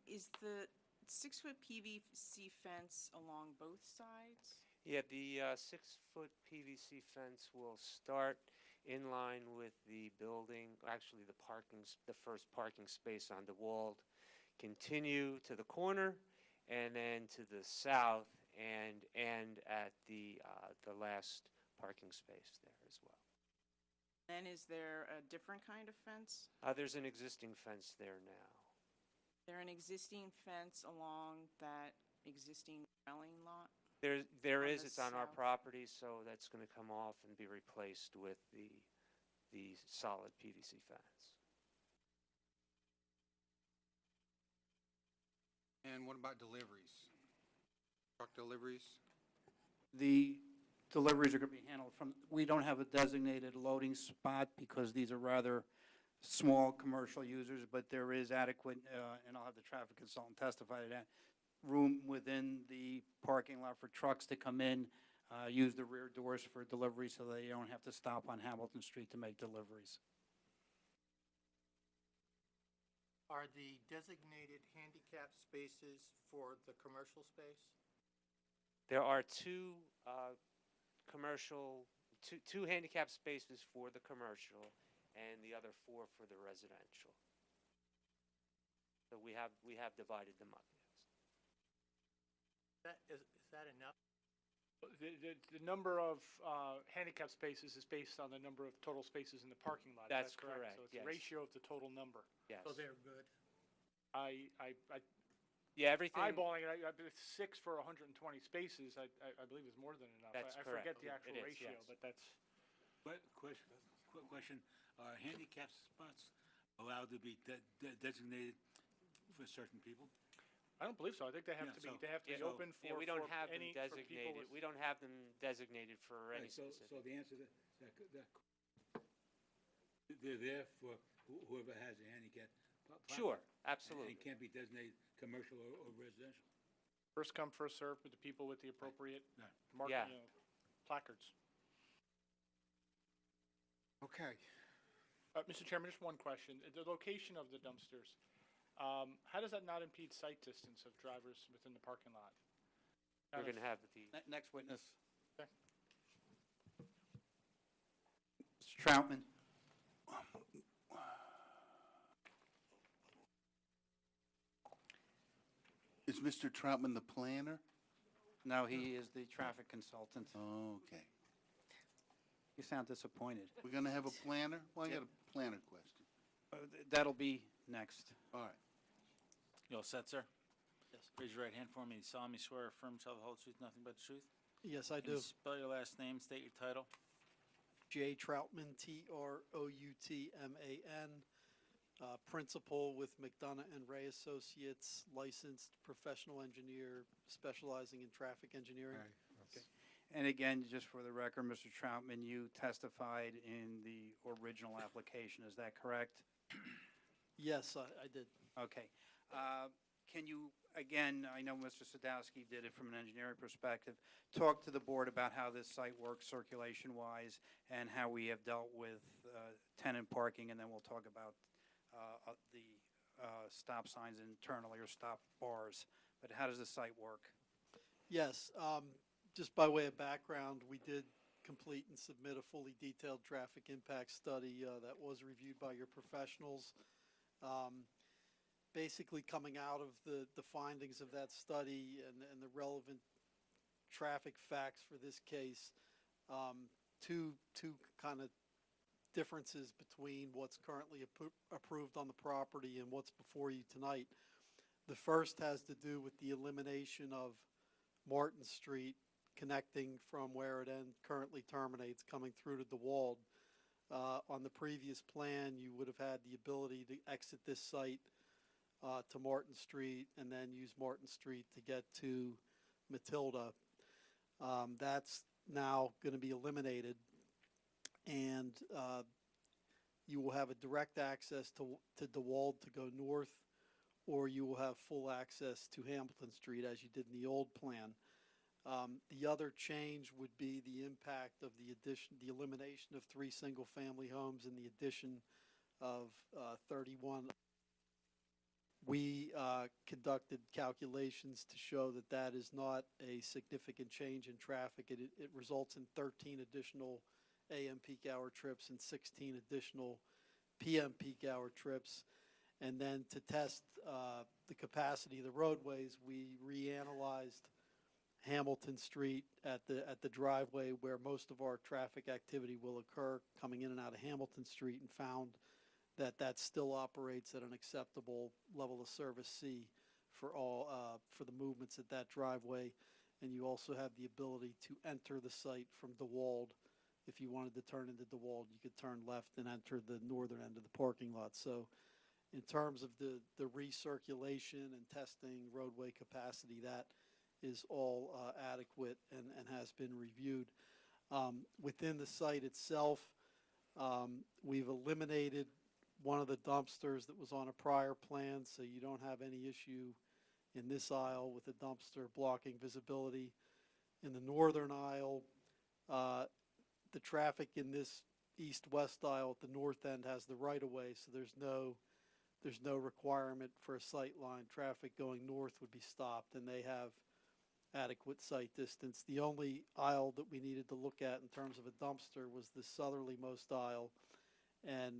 Is the 6-foot PVC fence along both sides? Yeah, the 6-foot PVC fence will start in line with the building, actually the first parking space on the wall, continue to the corner, and then to the south, and end at the last parking space there as well. Then is there a different kind of fence? There's an existing fence there now. Is there an existing fence along that existing dwelling lot? There On is, the it's on our south. property, so that's going to come off and be replaced with the solid PVC fence. then what about deliveries? Truck deliveries? The deliveries are going to be handled from, we don't have a designated loading spot because these are rather small commercial users, but there is adequate, and I'll have the traffic consultant testify to that, room within the parking lot for trucks to come in, use the rear doors for delivery so they don't have to stop on Hamilton Street to make deliveries. Are the designated handicap spaces for the commercial space? There are two two handicap spaces for the commercial, and the other 4 for the residential. So we have divided them up. Yes. Is that enough? The number of handicap spaces is based on the number of total spaces in the parking lot. Is That's that correct? correct, So it's yes. a ratio of the total number. Yes. So they're good? Yeah, everything. Eyeballing it, 6 for 120 spaces, I believe is more than enough. That's I correct. forget the actual It is, ratio, yes. but that's, Quick question, are handicap spots allowed to be designated for certain people? I don't believe so. I think they have Yeah, to be, so- they have to be Yeah, open for yeah, we don't have them any, for people designated. with. We don't have them designated for any So specific. the answer to that, they're there for whoever has a handicap. Sure, And absolutely. it can't be designated commercial or residential. First come, first served with the people with the appropriate Right. Yeah. placards. Okay. Mr. Chairman, just one question. The location of the dumpsters, how does that not impede sight distance of drivers within the parking lot? We're going to have the. Next witness. Okay. Mr. Troutman. Is Mr. Troutman the planner? No, he is the traffic consultant. Okay. You sound disappointed. We're going to have a planner? Well, I got a planner question. That'll be next. All right. You all set, sir? Yes. Raise your right hand for me. You solemnly swear or affirm to tell the whole truth, nothing but the truth? Yes, I Can you do. spell your last name, state your title? J. Troutman, Troutman, principal with McDonough and Ray Associates, licensed professional engineer specializing in traffic engineering. Okay. And again, just for the record, Mr. Troutman, you testified in the original application, is that correct? Yes, I did. Okay. Can you, again, I know Mr. Sadowski did it from an engineering perspective, talk to the board about how this site works circulation-wise and how we have dealt with tenant parking, and then we'll talk about the stop signs internally or stop bars. But how does the site work? Yes, just by way of background, we did complete and submit a fully detailed traffic impact study that was reviewed by your professionals. Basically coming out of the findings of that study and the relevant traffic facts for this case, two kind of differences between what's currently approved on the property and what's before you tonight. The first has to do with the elimination of Martin Street connecting from where it currently terminates, coming through to DeWald. On the previous plan, you would have had the ability to exit this site to Martin Street and then use Martin Street to get to Matilda. That's now going to be eliminated, and you will have a direct access to DeWald to go north, or you will have full access to Hamilton Street as you did in the old plan. The other change would be the impact of the elimination of 3 single-family homes and the addition of 31. We conducted calculations to show that that is not a significant change in traffic. It results in 13 additional AM peak hour trips and 16 additional PM peak hour trips. And then to test the capacity of the roadways, we reanalyzed Hamilton Street at the driveway where most of our traffic activity will occur coming in and out of Hamilton Street, and found that still operates at an acceptable level of service C for the movements at that driveway. And you also have the ability to enter the site from DeWald. If you wanted to turn into DeWald, you could turn left and enter the northern end of the parking lot. So In terms of the recirculation and testing roadway capacity, that is all adequate and has been reviewed. Within the site itself, we've eliminated one of the dumpsters that was on a prior plan, so you don't have any issue in this aisle with the dumpster blocking visibility. In the northern aisle, the traffic in this east-west aisle at the north end has the right-of-way, so there's no requirement for a sight line. Traffic going north would be stopped, and they have adequate sight distance. The only aisle that we needed to look at in terms of a dumpster was the southerlymost aisle, and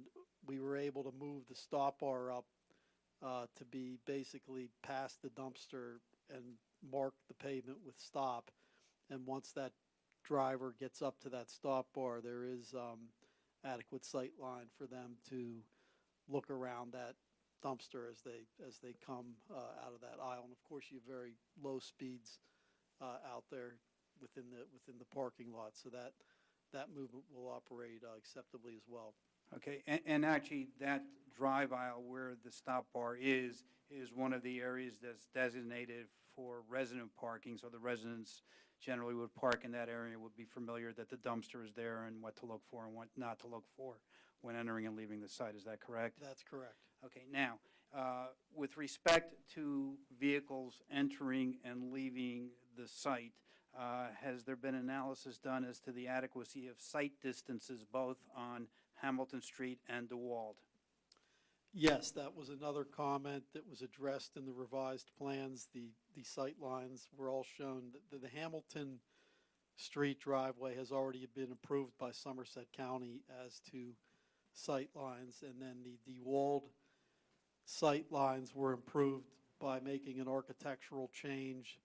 we were able to move the stop bar up to be basically past the dumpster and mark the pavement with stop. And once that driver gets up to that stop bar, there is adequate sight line for them to look around that dumpster as they come out of that aisle. And of course, you have very low speeds out there within the parking lot, so that movement will operate acceptably as well. Okay, and actually, that drive aisle where the stop bar is one of the areas that's designated for resident parking, so the residents generally would park in that area, would be familiar that the dumpster is there and what to look for and what not to look for when entering and leaving the site. Is that correct? That's correct. Okay, now, with respect to vehicles entering and leaving the site, has there been analysis done as to the adequacy of sight distances both on Hamilton Street and DeWald? Yes, that was another comment that was addressed in the revised plans. The sight lines were all shown. The Hamilton Street driveway has already been approved by Somerset County as to sight lines, and then the DeWald sight lines were improved by making an architectural change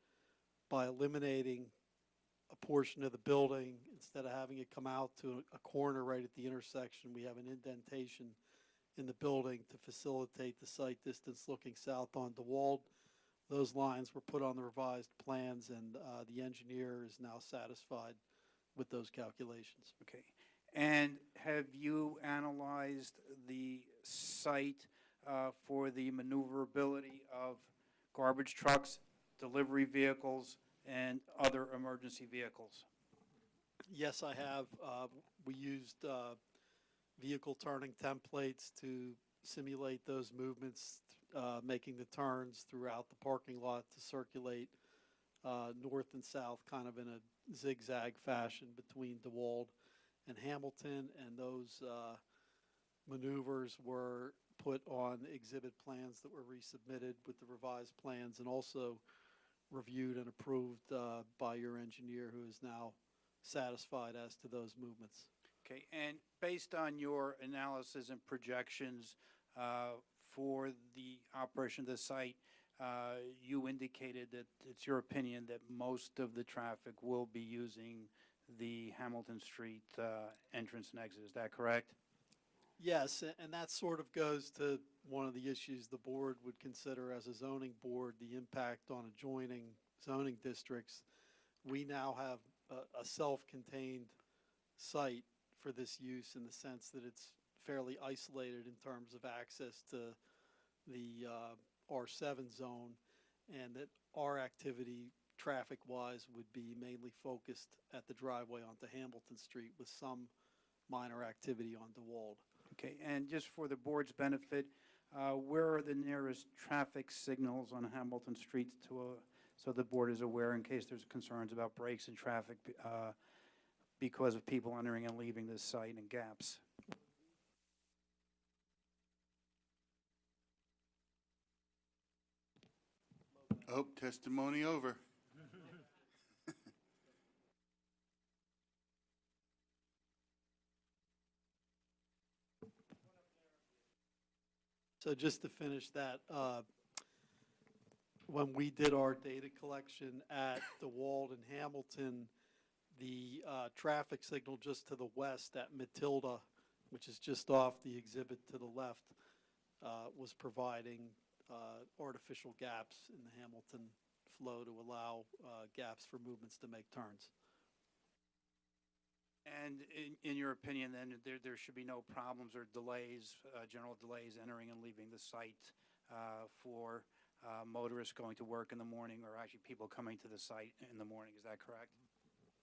by eliminating a portion of the building. Instead of having it come out to a corner right at the intersection, we have an indentation in the building to facilitate the sight distance looking south on DeWald. Those lines were put on the revised plans, and the engineer is now satisfied with those calculations. Okay. And have you analyzed the site for the maneuverability of garbage trucks, delivery vehicles, and other emergency vehicles? Yes, I have. We used vehicle turning templates to simulate those movements, making the turns throughout the parking lot to circulate north and south kind of in a zigzag fashion between DeWald and Hamilton, and those maneuvers were put on exhibit plans that were resubmitted with the revised plans and also reviewed and approved by your engineer, who is now satisfied as to those movements. Okay, and based on your analysis and projections for the operation of the site, you indicated that it's your opinion that most of the traffic will be using the Hamilton Street entrance and exit. Is that correct? Yes, and that sort of goes to one of the issues the board would consider as a zoning board, the impact on adjoining zoning districts. We now have a self-contained site for this use in the sense that it's fairly isolated in terms of access to the R7 zone, and that our activity traffic-wise would be mainly focused at the driveway onto Hamilton Street with some minor activity on DeWald. Okay, and just for the board's benefit, where are the nearest traffic signals on Hamilton Street so the board is aware in case there's concerns about breaks in traffic because of people entering and leaving this site and gaps? Oh, testimony over. So just to finish that, when we did our data collection at DeWald and Hamilton, the traffic signal just to the west at Matilda, which is just off the exhibit to the left, was providing artificial gaps in the Hamilton flow to allow gaps for movements to make turns. And in your opinion, then, there should be no problems or delays, general delays entering and leaving the site for motorists going to work in the morning or actually people coming to the site in the morning. Is that correct?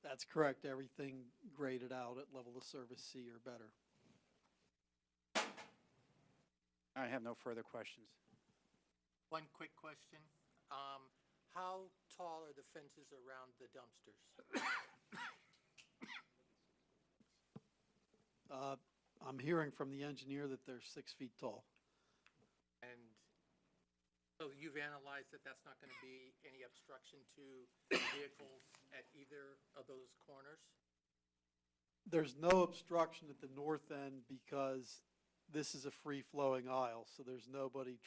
That's correct. Everything graded out at level of service C or better. I have no further questions. One quick question. How tall are the fences around the dumpsters? I'm hearing from the engineer that they're 6 feet tall. And so you've analyzed that that's not going to be any obstruction to vehicles at either of those corners? There's no obstruction at the north end because this is a free-flowing aisle, so there's nobody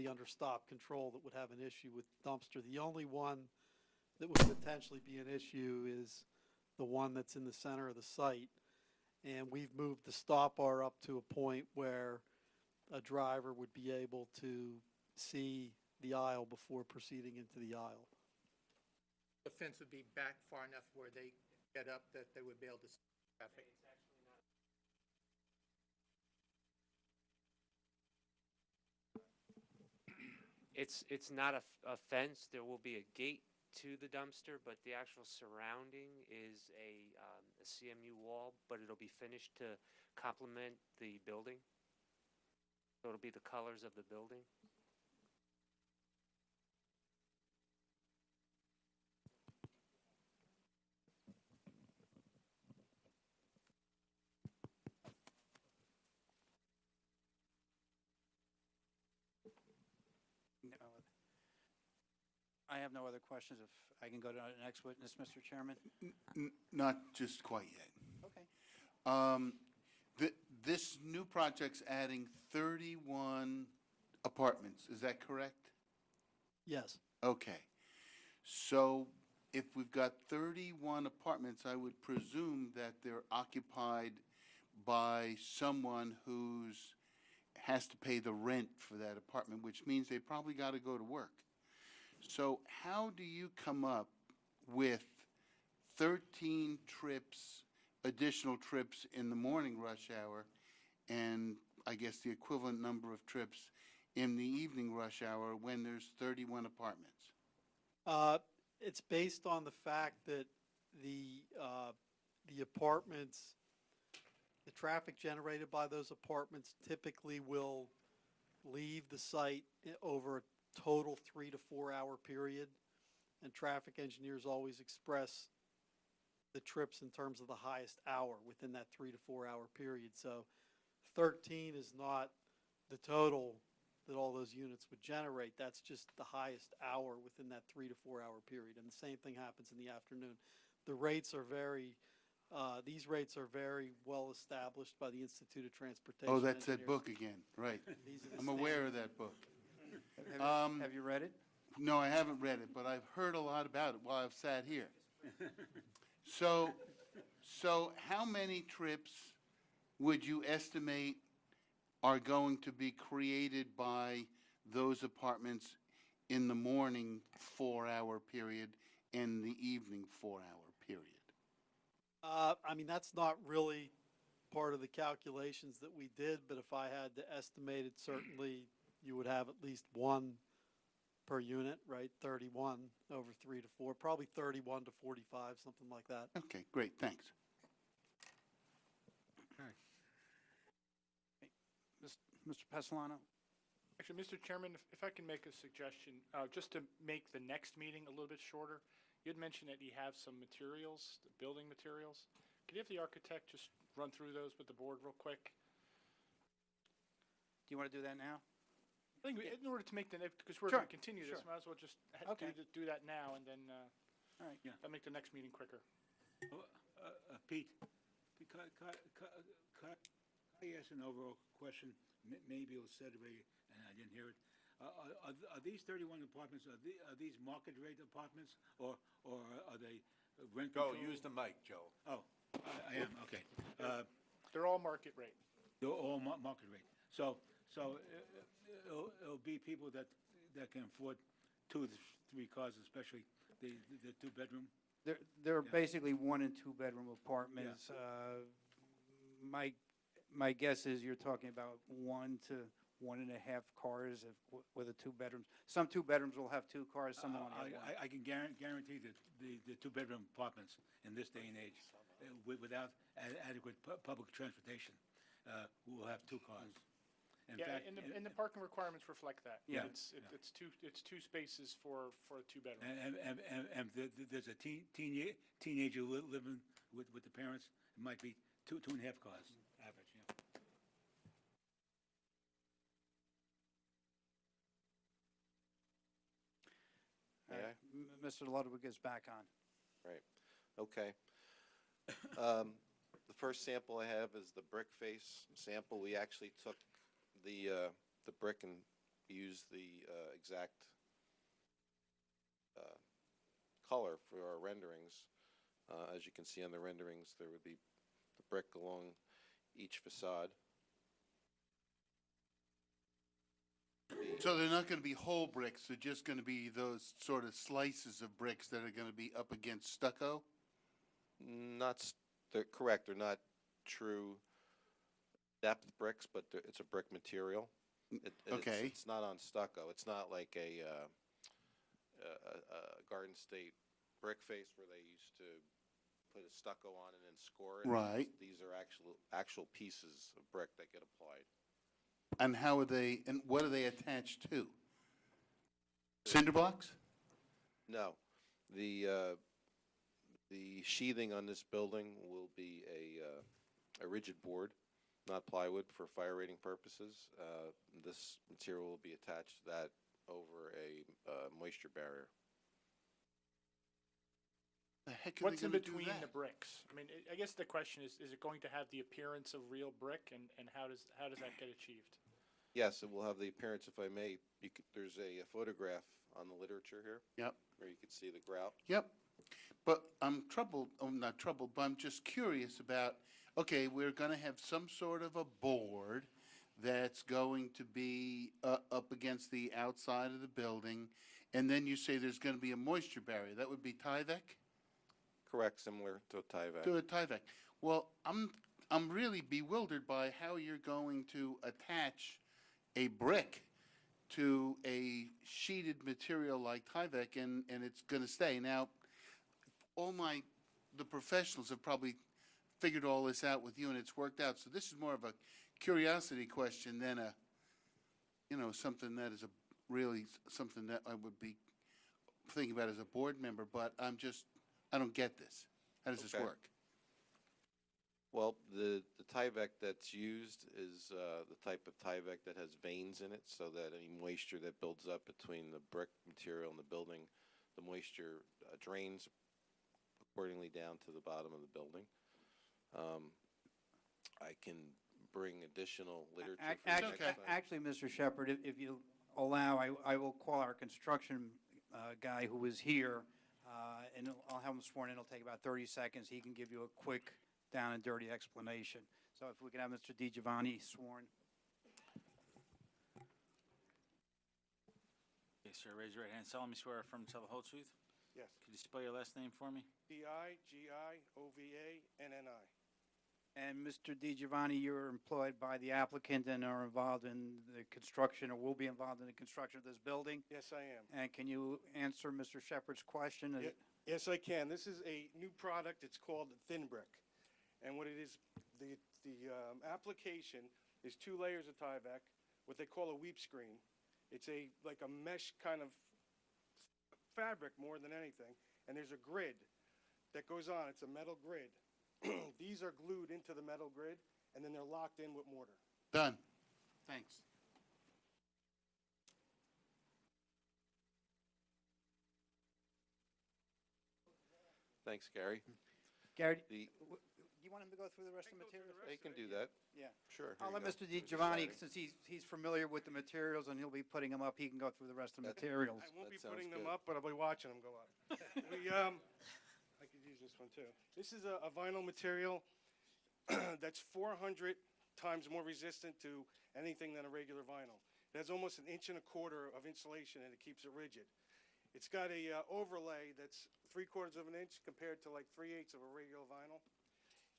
under stop control that would have an issue with the dumpster. The only one that would potentially be an issue is the one that's in the center of the site. And we've moved the stop bar up to a point where a driver would be able to see the aisle before proceeding into the aisle. The fence would be back far enough where they get up that they would be able to see traffic? It's not a fence. There will be a gate to the dumpster, but the actual surrounding is a CMU wall, but it'll be finished to complement the building. So it'll be the colors of the building. No. I have no other questions. If I can go to the next witness, Mr. Chairman? Not just quite yet. Okay. This new project's adding 31 apartments, is that correct? Yes. Okay. So if we've got 31 apartments, I would presume that they're occupied by someone who's has to pay the rent for that apartment, which means they probably got to go to work. So how do you come up with 13 trips, additional trips in the morning rush hour, and I guess the equivalent number of trips in the evening rush hour when there's 31 apartments? It's based on the fact that the apartments, the traffic generated by those apartments typically will leave the site over a total 3 to 4 hour period, and traffic engineers always express the trips in terms of the highest hour within that 3 to 4 hour period. So 13 is not the total that all those units would generate. That's just the highest hour within that 3 to 4 hour period. And the same thing happens in the afternoon. The rates are these rates are very well established by the Institute of Transportation. Oh, that's that Engineers. book again, right. These are the I'm aware of that book. Have you read it? No, I haven't read it, but I've heard a lot about it while I've sat here. So how many trips would you estimate are going to be created by those apartments in the morning 4 hour period and the evening 4 hour period? I mean, that's not really part of the calculations that we did, but if I had to estimate it, certainly you would have at least one per unit, right? 31 over 3 to 4, probably 31 to 45, something like that. Okay, great, thanks. Mr. Pasolano? Actually, Mr. Chairman, if I can make a suggestion, just to make the next meeting a little bit shorter, you had mentioned that you have some materials, the building materials. Could you have the architect just run through those with the board real quick? Do you want to do that now? I think in order to make because we're Sure, going to continue this, sure. might as well just Okay. do that now, and then All right. that'll make the next meeting quicker. Pete, could I ask an overall question? Maybe it was said already, and I didn't hear it. Are these 31 apartments, are these market rate apartments, or are they rent control? Joe, use the mic, Joe. Oh, I am, okay. They're all market rate. They're all market rate. So it'll be people that can afford 2 to 3 cars, especially the 2-bedroom? They're basically 1 and 2 bedroom apartments. My guess is you're talking about 1 to 1.5 cars with a 2 bedrooms. Some 2 bedrooms will have 2 cars, some won't have one. I can guarantee that the two-bedroom apartments in this day and age, without adequate public transportation, will have 2 cars. In Yeah, fact, and the parking requirements reflect that. Yeah. It's two spaces for a two-bedroom. and there's a teenager living with the parents, it might be 2.5 cars average, yeah. May I? Mr. Ludwig is back on. Right, okay. The first sample I have is the brick face sample. We actually took the brick and used the exact color for our renderings. As you can see on the renderings, there would be the brick along each facade. So they're not going to be whole bricks, they're just going to be those sort of slices of bricks that are going to be up against stucco? They're correct, they're not true depth bricks, but it's a brick material. Okay. It's not on stucco. It's not like a Garden State brick face where they used to put a stucco on it and score it. Right. These are actual pieces of brick that get applied. And how are they, and what are they attached to? Cinder blocks? No, the sheathing on this building will be a rigid board, not plywood, for fire rating purposes. This material will be attached to that over a moisture barrier. The heck are What's they in going to do between that? the bricks? I mean, I guess the question is it going to have the appearance of real brick, and how does that get achieved? Yes, it will have the appearance, if I may, there's a photograph on the literature here. Yep. Where you can see the grout. Yep. But I'm troubled, I'm not troubled, but I'm just curious about, okay, we're going to have some sort of a board that's going to be up against the outside of the building, and then you say there's going to be a moisture barrier. That would be Tyvek? Correct, similar to a Tyvek. To a Tyvek. Well, I'm really bewildered by how you're going to attach a brick to a sheeted material like Tyvek, and it's going to stay. Now, the professionals have probably figured all this out with you, and it's worked out. So this is more of a curiosity question than something that is really something that I would be thinking about as a board member. But I don't get this. How does this Okay. work? Well, the Tyvek that's used is the type of Tyvek that has veins in it, so that any moisture that builds up between the brick material and the building, the moisture drains accordingly down to the bottom of the building. I can bring additional literature for you next time. Actually, Mr. Shepherd, if you allow, I will call our construction guy who is here, and I'll have him sworn in. It'll take about 30 seconds. He can give you a quick down and dirty explanation. So if we can have Mr. DiGiovanni sworn. Okay, sir, raise your right hand. Solemnly swear or affirm to tell the whole truth? Yes. Could you spell your last name for me? D-I-G-I-O-V-A-N-N-I. And Mr. DiGiovanni, you're employed by the applicant and are involved in the construction, or will be involved in the construction of this building? Yes, I am. And can you answer Mr. Shepherd's question? Yes, I can. This is a new product. It's called Thin Brick. And what it is, the application is 2 layers of Tyvek, what they call a weep screen. It's like a mesh kind of fabric more than anything. And there's a grid that goes on. It's a metal grid. These are glued into the metal grid, and then they're locked in with mortar. Done. Thanks. Thanks, Gary. Gary, The- you want him to go through the rest of the materials? They can do that. Yeah. Sure. I'll here let you go. Mr. DiGiovanni, since he's familiar with the materials and he'll be putting them up, he can go through the rest of the materials. I won't be That sounds putting them good. up, but I'll be watching them go up. I could use this one too. This is a vinyl material that's 400 times more resistant to anything than a regular vinyl. It has almost 1.25 inches of insulation, and it keeps it rigid. It's got a overlay that's 3/4 of an inch compared to like 3/8 of a regular vinyl.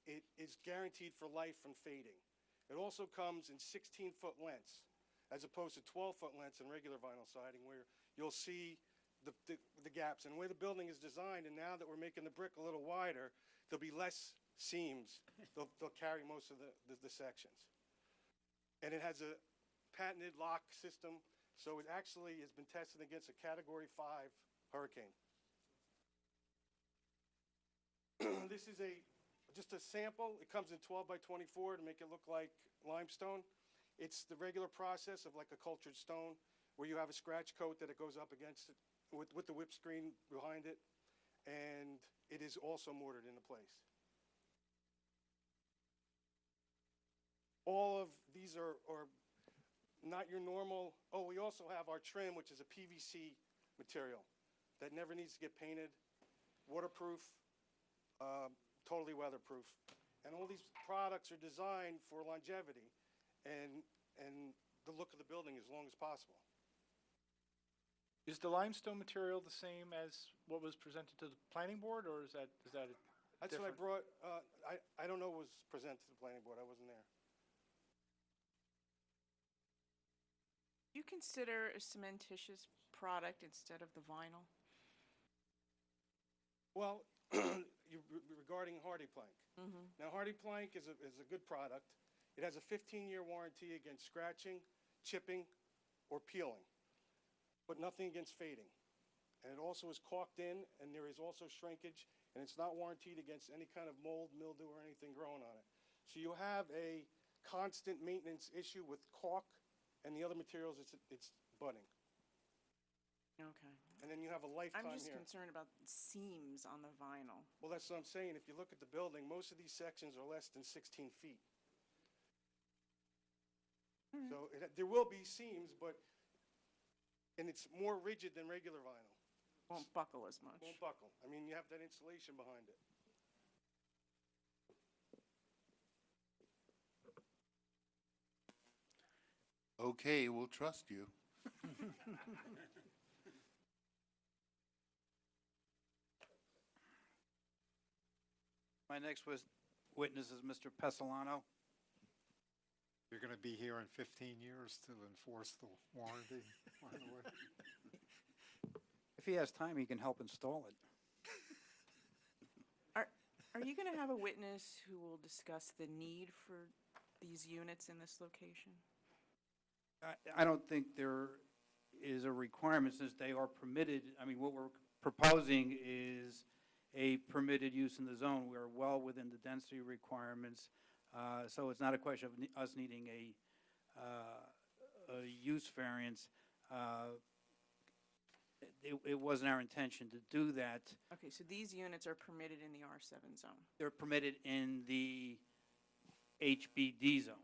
It is guaranteed for life from fading. It also comes in 16-foot lengths, as opposed to 12-foot lengths in regular vinyl siding, where you'll see the gaps. And the way the building is designed, and now that we're making the brick a little wider, there'll be less seams. They'll carry most of the sections. And it has a patented lock system, so it actually has been tested against a Category 5 hurricane. This is just a sample. It comes in 12 by 24 to make it look like limestone. It's the regular process of like a cultured stone, where you have a scratch coat that it goes up against it with the whip screen behind it, and it is also mortared into place. All of these are not your normal. Oh, we also have our trim, which is a PVC material that never needs to get painted, waterproof, totally weatherproof. And all these products are designed for longevity and the look of the building as long as possible. Is the limestone material the same as what was presented to the planning board, or is that That's what I different? brought. I don't know what was presented to the planning board. I wasn't there. Do you consider a cementitious product instead of the vinyl? Well, regarding Hardy Plank. Now, Hardy Plank is a good product. It has a 15-year warranty against scratching, chipping, or peeling, but nothing against fading. And it also is caulked in, and there is also shrinkage, and it's not warranted against any kind of mold, mildew, or anything growing on it. So you have a constant maintenance issue with caulk and the other materials. It's budding. Okay. And then you have a lifetime I'm just here. concerned about seams on the vinyl. Well, that's what I'm saying. If you look at the building, most of these sections are less than 16 feet. So there will be seams, and it's more rigid than regular vinyl. Won't buckle as much. Won't buckle. I mean, you have that insulation behind it. Okay, we'll trust you. My next witness is Mr. Pesolano. You're going to be here in 15 years to enforce the warranty, by the way. If he has time, he can help install it. Are you going to have a witness who will discuss the need for these units in this location? I don't think there is a requirement since they are permitted. I mean, what we're proposing is a permitted use in the zone. We're well within the density requirements. So it's not a question of us needing a use variance. It wasn't our intention to do that. Okay, so these units are permitted in the R7 zone. They're permitted in the HBD zone.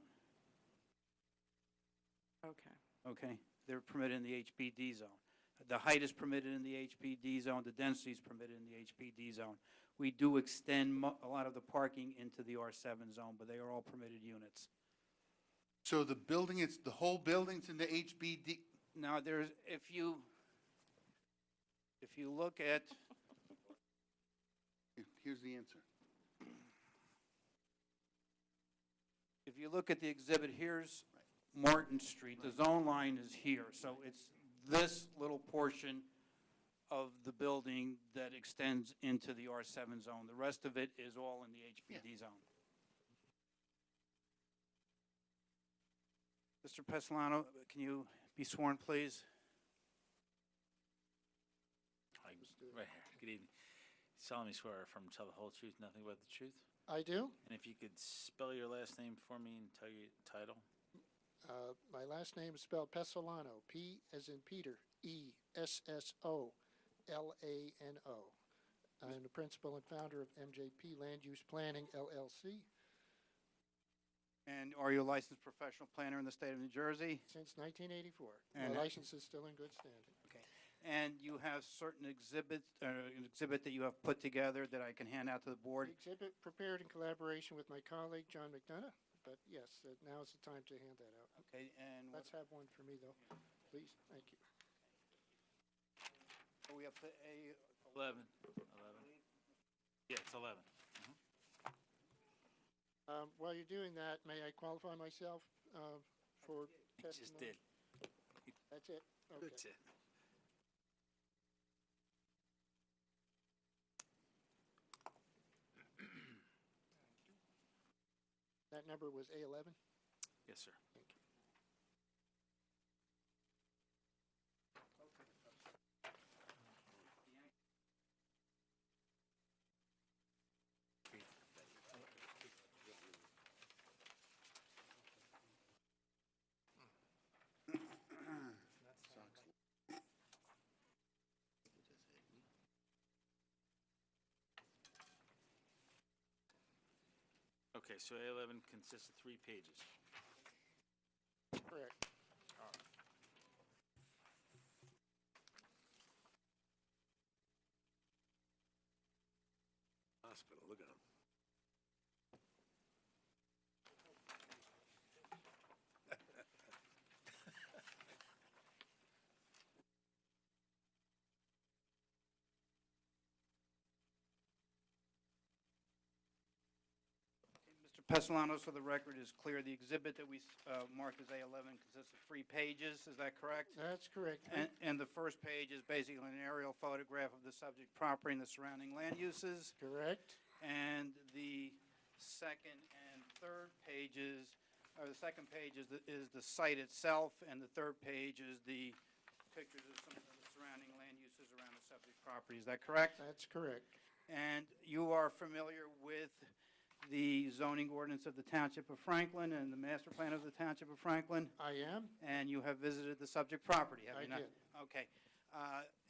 Okay. Okay, they're permitted in the HBD zone. The height is permitted in the HBD zone, the density is permitted in the HBD zone. We do extend a lot of the parking into the R7 zone, but they are all permitted units. So the whole building's in the HBD? Now, if you look at, Here's the answer. if you look at the exhibit, here's Martin Street. The zone line is here, so it's this little portion of the building that extends into the R7 zone. The rest of it is all in the HBD zone. Mr. Pesolano, can you be sworn, please? Hi, right here. Good evening. Solemnly swear I affirm to tell the whole truth, nothing but the truth. I do. And if you could spell your last name for me and tell your title. My last name is spelled Pesolano, P as in Peter, E-S-S-O-L-A-N-O. I'm the principal and founder of MJP Land Use Planning, LLC. And are you a licensed professional planner in the state of New Jersey? Since 1984. And- My license is still in good standing. Okay. And you have certain exhibits, an exhibit that you have put together that I can hand out to the board? The exhibit prepared in collaboration with my colleague, John McDonough, but yes, now is the time to hand that out. Okay, and Let's have one for me, though, please. Thank you. we have up to A. 11. Yeah, it's 11. While you're doing that, may I qualify myself for testimony? Just did. That's it? Okay. That's it. That number was A11? Yes, sir. Thank you. Okay, so A11 consists of 3 pages. Correct. Hospital, look at him. Mr. Pesolanos, for the record, is clear. The exhibit that we marked as A11 consists of 3 pages. Is that correct? That's correct. And the first page is basically an aerial photograph of the subject property and the surrounding land uses. Correct. And the second and third pages, or the second page is the site itself, and the third page is the pictures of some of the surrounding land uses around the subject property. Is that correct? That's correct. And you are familiar with the zoning ordinance of the Township of Franklin and the master plan of the Township of Franklin? I am. And you have visited the subject property, have I you not? did. Okay.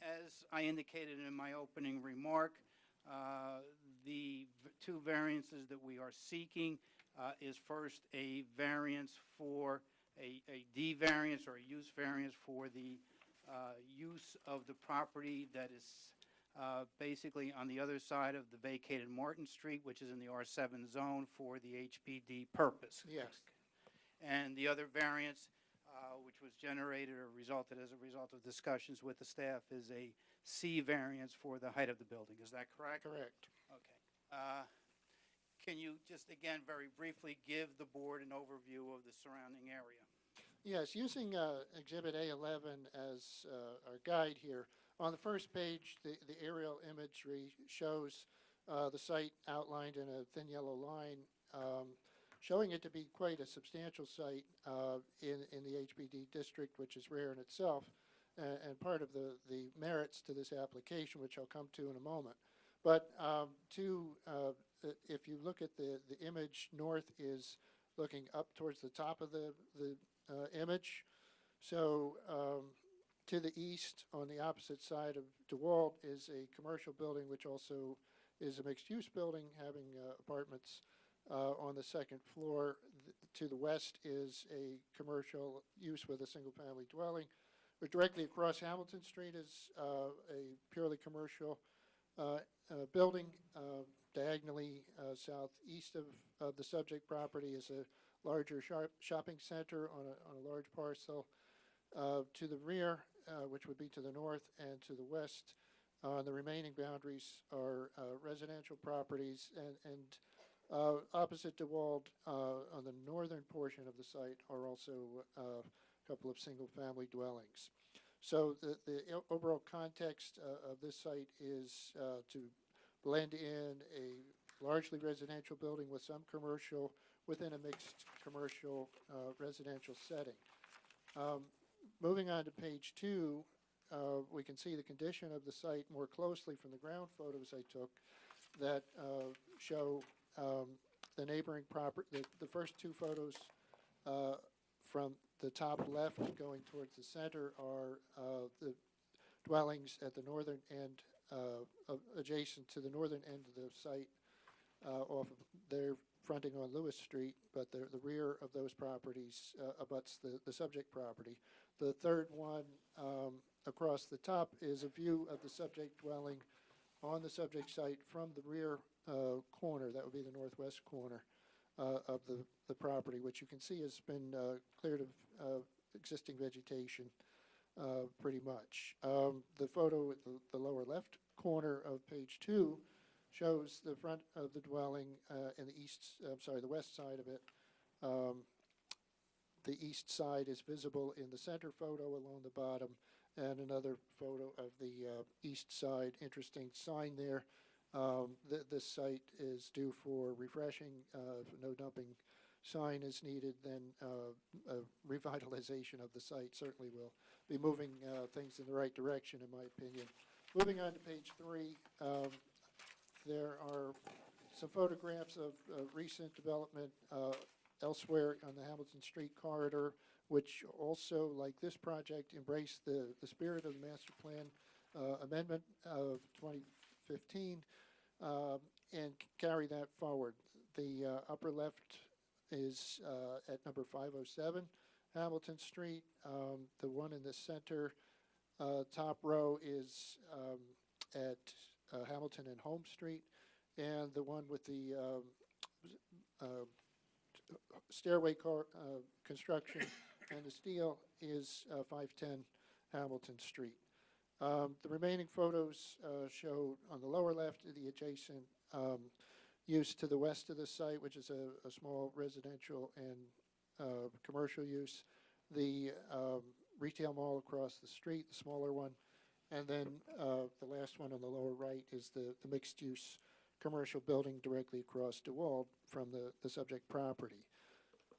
As I indicated in my opening remark, the 2 variances that we are seeking is first a variance for a D variance or a use variance for the use of the property that is basically on the other side of the vacated Martin Street, which is in the R7 zone for the HPD purpose. Yes. And the other variance, which was generated or resulted as a result of discussions with the staff, is a C variance for the height of the building. Is that correct? Correct. Okay. Can you just, again, very briefly give the board an overview of the surrounding area? Yes, using Exhibit A11 as our guide here, on the first page, the aerial imagery shows the site outlined in a thin yellow line, showing it to be quite a substantial site in the HPD district, which is rare in itself, and part of the merits to this application, which I'll come to in a moment. But if you look at the image, north is looking up towards the top of the image. So to the east, on the opposite side of DeWalt, is a commercial building, which also is a mixed-use building, having apartments on the second floor. To the west is a commercial use with a single-family dwelling. But directly across Hamilton Street is a purely commercial building. Diagonally southeast of the subject property is a larger shopping center on a large parcel. To the rear, which would be to the north and to the west, the remaining boundaries are residential properties, and opposite DeWalt, on the northern portion of the site, are also a couple of single-family dwellings. So the overall context of this site is to blend in a largely residential building with some commercial within a mixed commercial residential setting. Moving on to page 2, we can see the condition of the site more closely from the ground photos I took that show the neighboring property. The first 2 photos from the top left going towards the center are the dwellings at the northern end, adjacent to the northern end of the site. Off of their fronting on Lewis Street, but the rear of those properties abuts the subject property. The third one across the top is a view of the subject dwelling on the subject site from the rear corner. That would be the northwest corner of the property, which you can see has been cleared of existing vegetation pretty much. The photo at the lower left corner of page 2 shows the front of the dwelling and the west side of it. The east side is visible in the center photo along the bottom, and another photo of the east side. Interesting sign there. This site is due for refreshing. If no dumping sign is needed, then a revitalization of the site certainly will be moving things in the right direction, in my opinion. Moving on to page 3, there are some photographs of recent development elsewhere on the Hamilton Street corridor, which also, like this project, embrace the spirit of the master plan amendment of 2015 and carry that forward. The upper left is at number 507 Hamilton Street. The one in the center top row is at Hamilton and Home Street, and the one with the stairway construction and the steel is 510 Hamilton Street. The remaining photos show on the lower left the adjacent use to the west of the site, which is a small residential and commercial use. The retail mall across the street, the smaller one, and then the last one on the lower right is the mixed-use commercial building directly across DeWald from the subject property.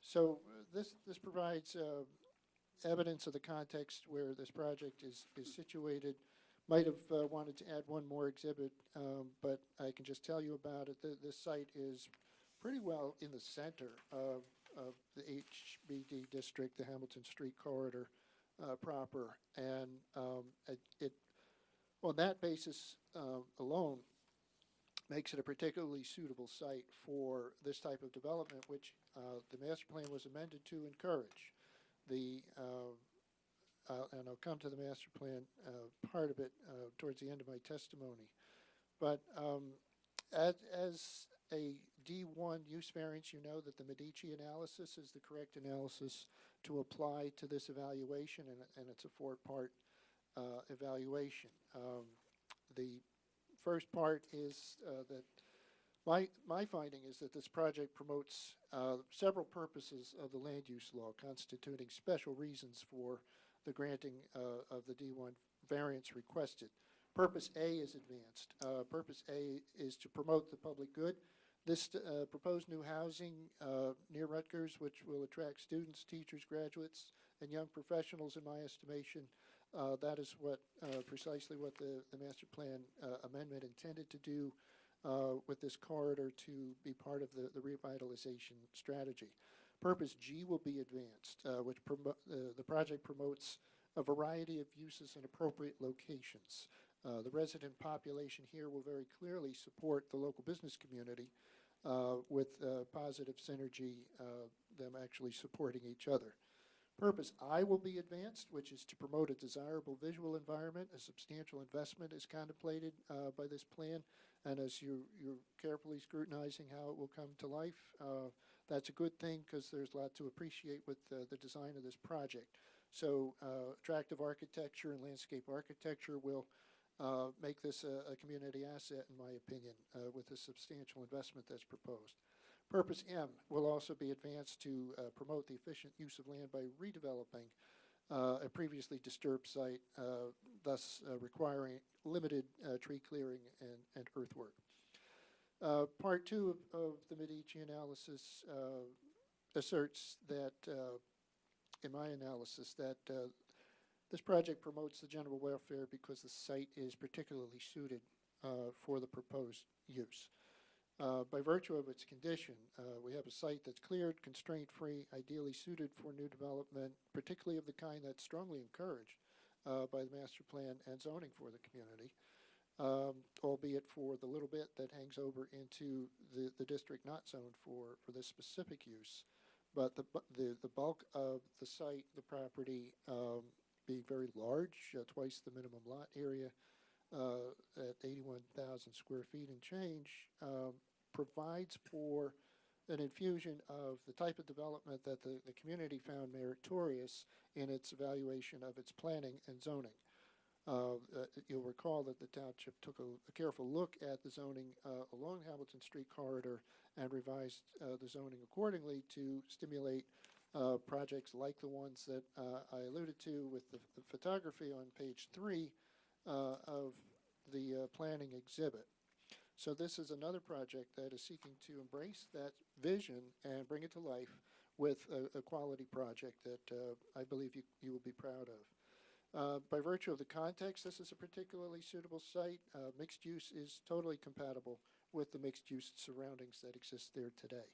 So this provides evidence of the context where this project is situated. Might have wanted to add one more exhibit, but I can just tell you about it. This site is pretty well in the center of the HBD district, the Hamilton Street corridor proper, and it on that basis alone makes it a particularly suitable site for this type of development, which the master plan was amended to encourage. And I'll come to the master plan part of it towards the end of my testimony. But as a D1 use variance, you know that the Medici analysis is the correct analysis to apply to this evaluation, and it's a 4-part evaluation. The first part is that my finding is that this project promotes several purposes of the land use law, constituting special reasons for the granting of the D1 variance requested. Purpose A is advanced. Purpose A is to promote the public good. This proposed new housing near Rutgers, which will attract students, teachers, graduates, and young professionals, in my estimation, that is precisely what the master plan amendment intended to do with this corridor to be part of the revitalization strategy. Purpose G will be advanced, which the project promotes a variety of uses in appropriate locations. The resident population here will very clearly support the local business community with positive synergy, them actually supporting each other. Purpose I will be advanced, which is to promote a desirable visual environment. A substantial investment is contemplated by this plan, and as you're carefully scrutinizing how it will come to life, that's a good thing because there's a lot to appreciate with the design of this project. So attractive architecture and landscape architecture will make this a community asset, in my opinion, with the substantial investment that's proposed. Purpose M will also be advanced to promote the efficient use of land by redeveloping a previously disturbed site, thus requiring limited tree clearing and earthwork. Part 2 of the Medici analysis asserts that, in my analysis, that this project promotes the general welfare because the site is particularly suited for the proposed use. By virtue of its condition, we have a site that's cleared, constraint-free, ideally suited for new development, particularly of the kind that's strongly encouraged by the master plan and zoning for the community, albeit for the little bit that hangs over into the district not zoned for this specific use. But the bulk of the site, the property, being very large, twice the minimum lot area, at 81,000 square feet and change, provides for an infusion of the type of development that the community found meritorious in its evaluation of its planning and zoning. You'll recall that the township took a careful look at the zoning along Hamilton Street corridor and revised the zoning accordingly to stimulate projects like the ones that I alluded to with the photography on page 3 of the planning exhibit. So this is another project that is seeking to embrace that vision and bring it to life with a quality project that I believe you will be proud of. By virtue of the context, this is a particularly suitable site. Mixed use is totally compatible with the mixed use surroundings that exist there today.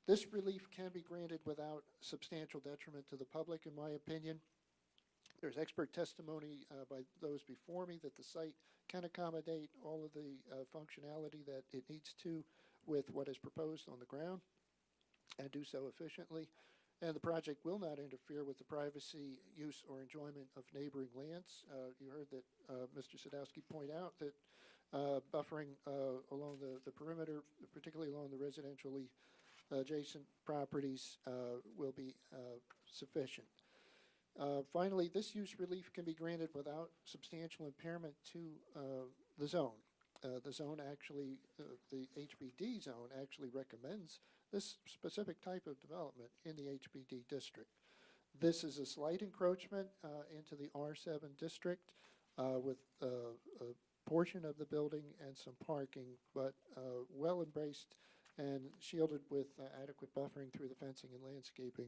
This relief can be granted without substantial detriment to the public, in my opinion. There's expert testimony by those before me that the site can accommodate all of the functionality that it needs to with what is proposed on the ground and do so efficiently. And the project will not interfere with the privacy, use, or enjoyment of neighboring lands. You heard that Mr. Sadowski point out that buffering along the perimeter, particularly along the residentially adjacent properties, will be sufficient. Finally, this use relief can be granted without substantial impairment to the zone. The zone actually, the HBD zone actually recommends this specific type of development in the HBD district. This is a slight encroachment into the R7 district with a portion of the building and some parking, but well embraced and shielded with adequate buffering through the fencing and landscaping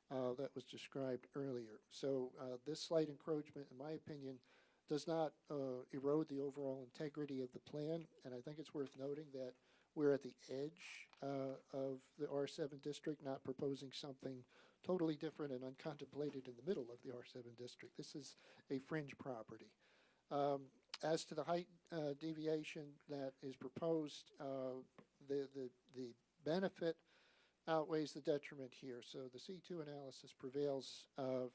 that was described earlier. So this slight encroachment, in my opinion, does not erode the overall integrity of the plan, and I think it's worth noting that we're at the edge of the R7 district, not proposing something totally different and uncontemplated in the middle of the R7 district. This is a fringe property. As to the height deviation that is proposed, the benefit outweighs the detriment here. So the C2 analysis prevails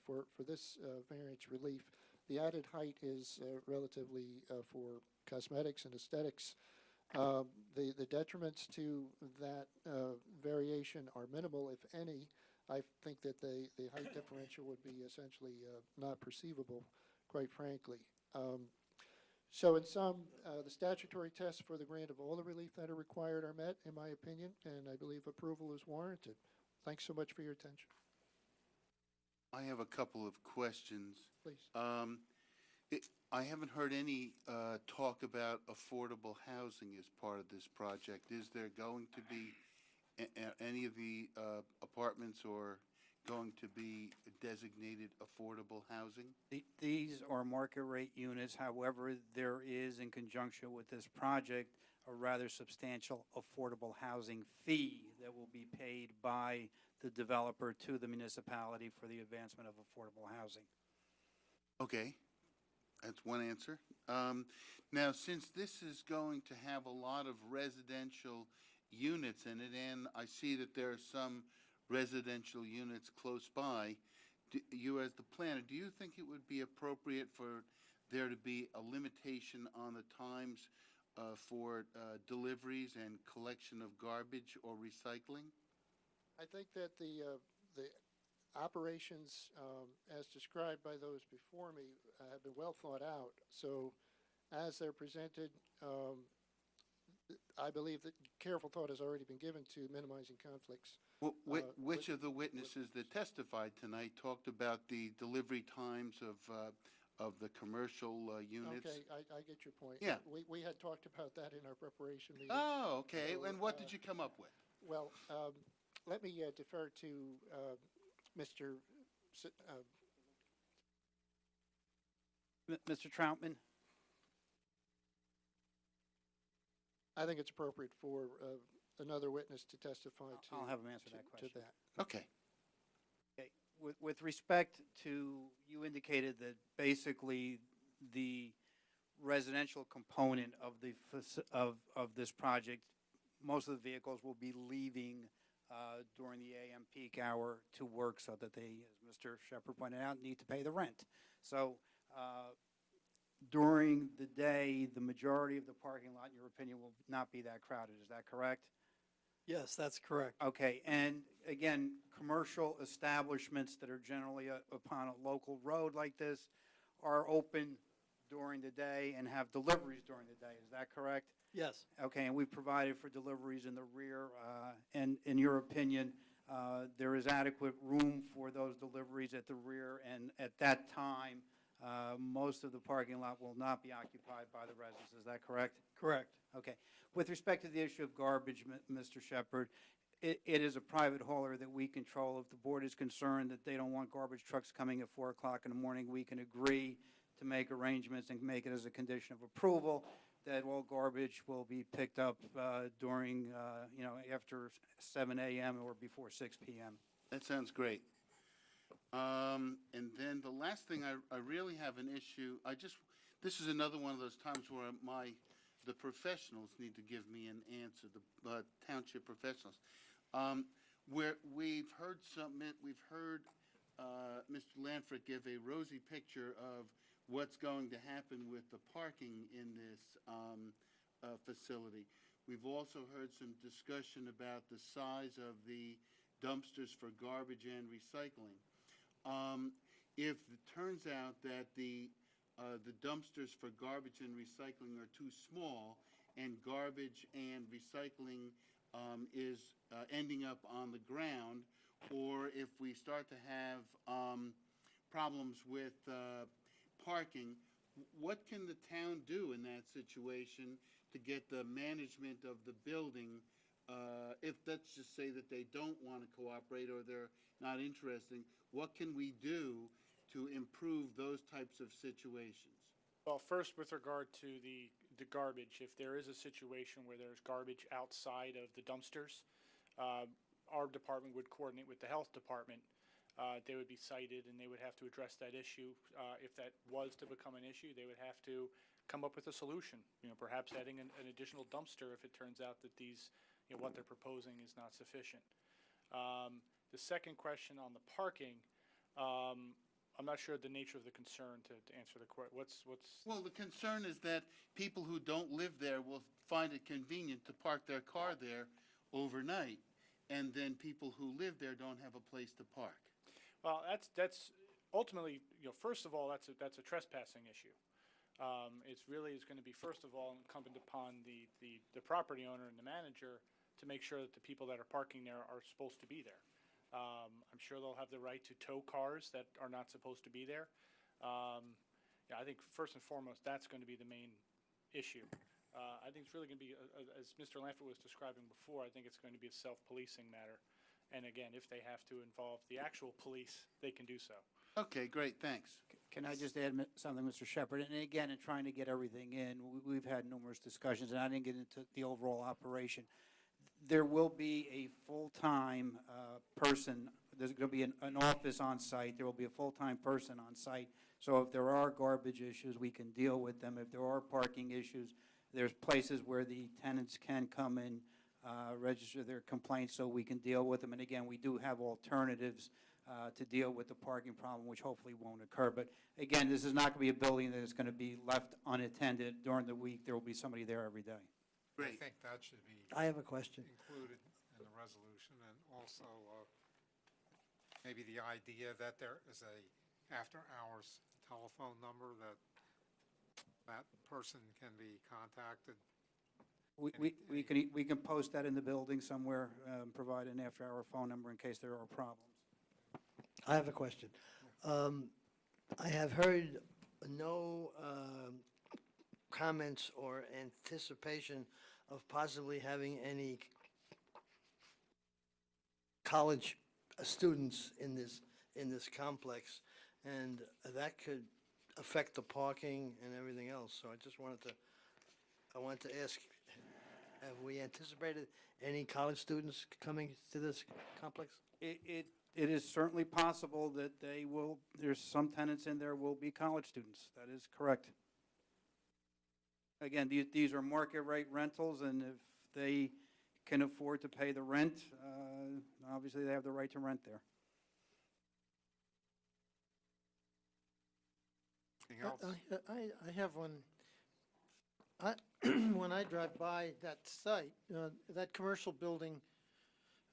for this variance relief. The added height is relatively for cosmetics and aesthetics. The detriments to that variation are minimal, if any. I think that the height differential would be essentially not perceivable, quite frankly. So in sum, the statutory tests for the grant of all the relief that are required are met, in my opinion, and I believe approval is warranted. Thanks so much for your attention. I have a couple of questions. Please. I haven't heard any talk about affordable housing as part of this project. Is there going to be any of the apartments or going to be designated affordable housing? These are market rate units. However, there is, in conjunction with this project, a rather substantial affordable housing fee that will be paid by the developer to the municipality for the advancement of affordable housing. Okay, that's one answer. Now, since this is going to have a lot of residential units in it, and I see that there are some residential units close by, you as the planner, do you think it would be appropriate for there to be a limitation on the times for deliveries and collection of garbage or recycling? I think that the operations, as described by those before me, have been well thought out. So as they're presented, I believe that careful thought has already been given to minimizing conflicts. Well, which of the witnesses that testified tonight talked about the delivery times of the commercial units? Okay, I get your point. Yeah. We had talked about that in our preparation meeting. Oh, okay. So, And what did you come up with? Well, let me defer to Mr. Mr. Troutman? I think it's appropriate for another witness to testify to. I'll have him answer that question. To that. Okay. Okay. With respect to, you indicated that basically the residential component of of this project, most of the vehicles will be leaving during the AM peak hour to work so that they, as Mr. Shepherd pointed out, need to pay the rent. So during the day, the majority of the parking lot, in your opinion, will not be that crowded. Is that correct? Yes, that's correct. Okay, and again, commercial establishments that are generally upon a local road like this are open during the day and have deliveries during the day, is that correct? Yes. Okay, and we've provided for deliveries in the rear, and in your opinion, there is adequate room for those deliveries at the rear, and at that time, most of the parking lot will not be occupied by the residents, is that correct? Correct. Okay. With respect to the issue of garbage, Mr. Shepherd, it is a private hauler that we control. If the board is concerned that they don't want garbage trucks coming at 4 o'clock in the morning, we can agree to make arrangements and make it as a condition of approval that all garbage will be picked up during, after 7 a.m. or before 6 p.m. That sounds great. And then the last thing, I really have an issue. This is another one of those times where the professionals need to give me an answer, the township professionals. Where we've heard Mr. Lanfrick give a rosy picture of what's going to happen with the parking in this facility. We've also heard some discussion about the size of the dumpsters for garbage and recycling. If it turns out that the dumpsters for garbage and recycling are too small, and garbage and recycling is ending up on the ground, or if we start to have problems with parking, what can the town do in that situation to get the management of the building, if let's just say that they don't want to cooperate or they're not interested, what can we do to improve those types of situations? Well, first, with regard to the garbage, if there is a situation where there's garbage outside of the dumpsters, our department would coordinate with the health department. They would be cited, and they would have to address that issue. If that was to become an issue, they would have to come up with a solution. Perhaps adding an additional dumpster if it turns out that what they're proposing is not sufficient. The second question on the parking, I'm not sure the nature of the concern to answer the question. Well, the concern is that people who don't live there will find it convenient to park their car there overnight, and then people who live there don't have a place to park. Well, that's ultimately, first of all, that's a trespassing issue. It's going to be, first of all, incumbent upon the property owner and the manager to make sure that the people that are parking there are supposed to be there. I'm sure they'll have the right to tow cars that are not supposed to be there. I think first and foremost, that's going to be the main issue. I think it's really going to be, as Mr. Lanford was describing before, I think it's going to be a self-policing matter. And again, if they have to involve the actual police, they can do so. Okay, great, thanks. Can I just add something, Mr. Shepherd? And again, in trying to get everything in, we've had numerous discussions, and I didn't get into the overall operation. There will be a full-time person. There's going to be an office on site. There will be a full-time person on site. So if there are garbage issues, we can deal with them. If there are parking issues, there's places where the tenants can come and register their complaints so we can deal with them. And again, we do have alternatives to deal with the parking problem, which hopefully won't occur. But again, this is not going to be a building that is going to be left unattended during the week. There will be somebody there every day. Great. I think that should be I have a question. included in the resolution, and also maybe the idea that there is a after-hours telephone number that person can be contacted. We can post that in the building somewhere, provide an after-hour phone number in case there are problems. I have a question. I have heard no comments or anticipation of possibly having any college students in this complex, and that could affect the parking and everything else. So I wanted to ask, have we anticipated any college students coming to this complex? It is certainly possible that there's some tenants in there will be college students. That is correct. Again, these are market rate rentals, and if they can afford to pay the rent, obviously they have the right to rent there. Anything else? I have one. When I drive by that site, that commercial building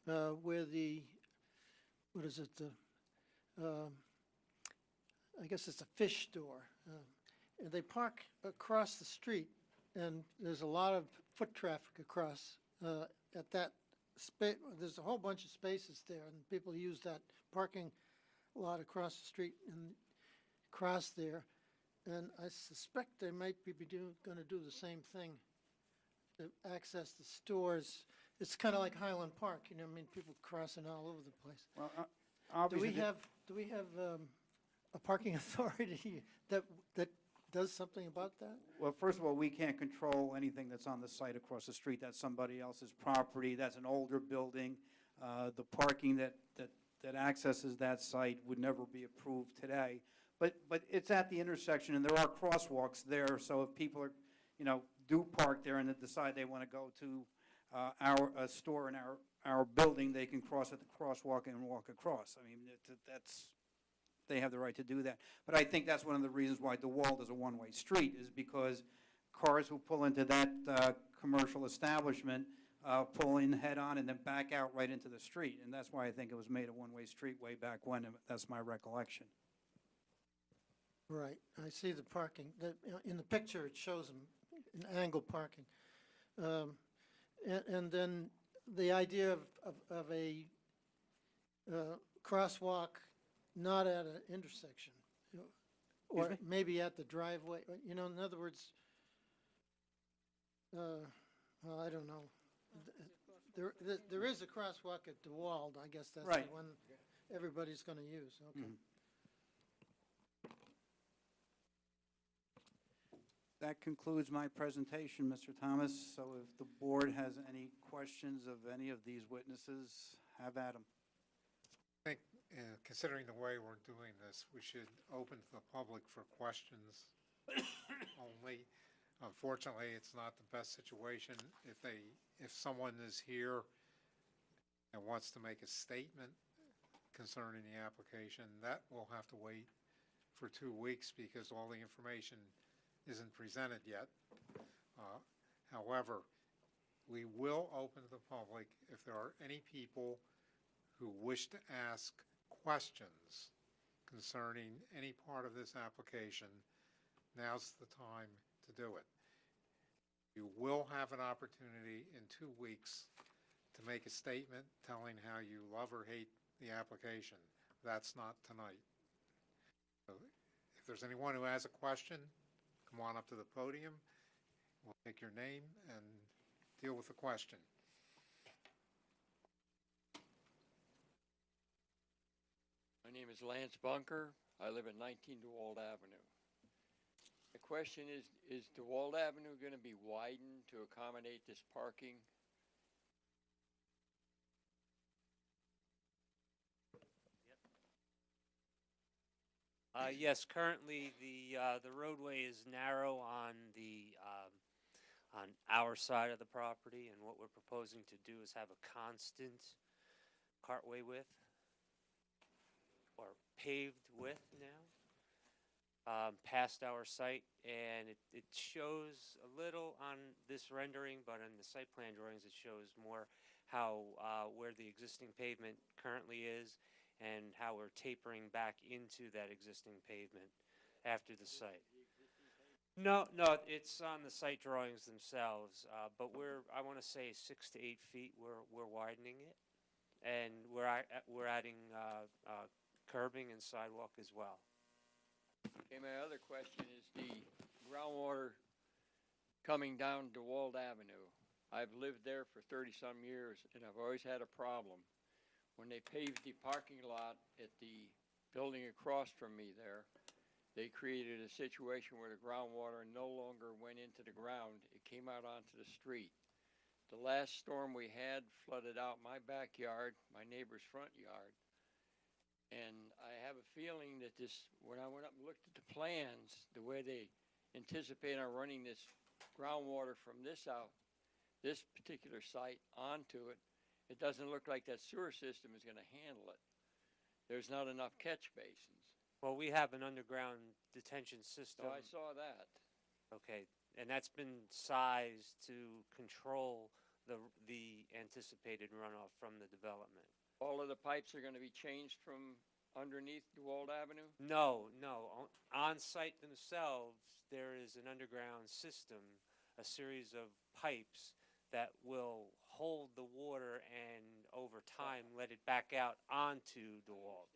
where the, what is it, I guess it's a fish store. And they park across the street, and there's a lot of foot traffic across at that space. There's a whole bunch of spaces there, and people use that parking lot across the street and cross there. And I suspect they might be going to do the same thing to access the stores. It's kind of like Highland Park, you know, I mean, people crossing all over the place. Well, Do obviously, we have a parking authority that does something about that? well, first of all, we can't control anything that's on the site across the street. That's somebody else's property. That's an older building. The parking that accesses that site would never be approved today. But it's at the intersection, and there are crosswalks there, so if people are, do park there and they decide they want to go to a store in our building, they can cross at the crosswalk and walk across. I mean, they have the right to do that. But I think that's one of the reasons why DeWalt is a one-way street, is because cars who pull into that commercial establishment pull in head-on and then back out right into the street. And that's why I think it was made a one-way street way back when. And that's my recollection. Right, I see the parking. In the picture, it shows them an angle parking. And then the idea of a crosswalk not at an intersection, or maybe at the driveway, in other words, well, I don't know. There is a crosswalk at DeWalt, I guess that's Right. the one everybody's going to use, okay. Mhm. That concludes my presentation, Mr. Thomas. So if the board has any questions of any of these witnesses, have at them. I think, considering the way we're doing this, we should open to the public for questions only. Unfortunately, it's not the best situation. If someone is here and wants to make a statement concerning the application, that will have to wait for 2 weeks because all the information isn't presented yet. However, we will open to the public if there are any people who wish to ask questions concerning any part of this application. Now's the time to do it. You will have an opportunity in 2 weeks to make a statement telling how you love or hate the application. That's not tonight. So if there's anyone who has a question, come on up to the podium. We'll take your name and deal with the question. My name is Lance Bunker. I live at 19 DeWalt Avenue. The question is DeWalt Avenue going to be widened to accommodate this parking? Yes, currently the roadway is narrow on our side of the property, and what we're proposing to do is have a constant cartway width, or paved width now, past our site, and it shows a little on this rendering, but on the site plan drawings it shows more how where the existing pavement currently is and how we're tapering back into that existing pavement after the site. No, it's on the site drawings themselves, but I want to say 6 to 8 feet. We're widening it, and we're adding curbing and sidewalk as well. Okay, my other question is the groundwater coming down DeWalt Avenue. I've lived there for 30-some years, and I've always had a problem. When they paved the parking lot at the building across from me there, they created a situation where the groundwater no longer went into the ground. It came out onto the street. The last storm we had flooded out my backyard, my neighbor's front yard. And I have a feeling that when I went up and looked at the plans, the way they anticipate on running this groundwater from this particular site onto it, it doesn't look like that sewer system is going to handle it. There's not enough catch basins. Well, we have an underground detention system. So I saw that. Okay, and that's been sized to control the anticipated runoff from the development. All of the pipes are going to be changed from underneath DeWalt Avenue? No, no. On site themselves, there is an underground system, a series of pipes that will hold the water and over time let it back out onto DeWalt.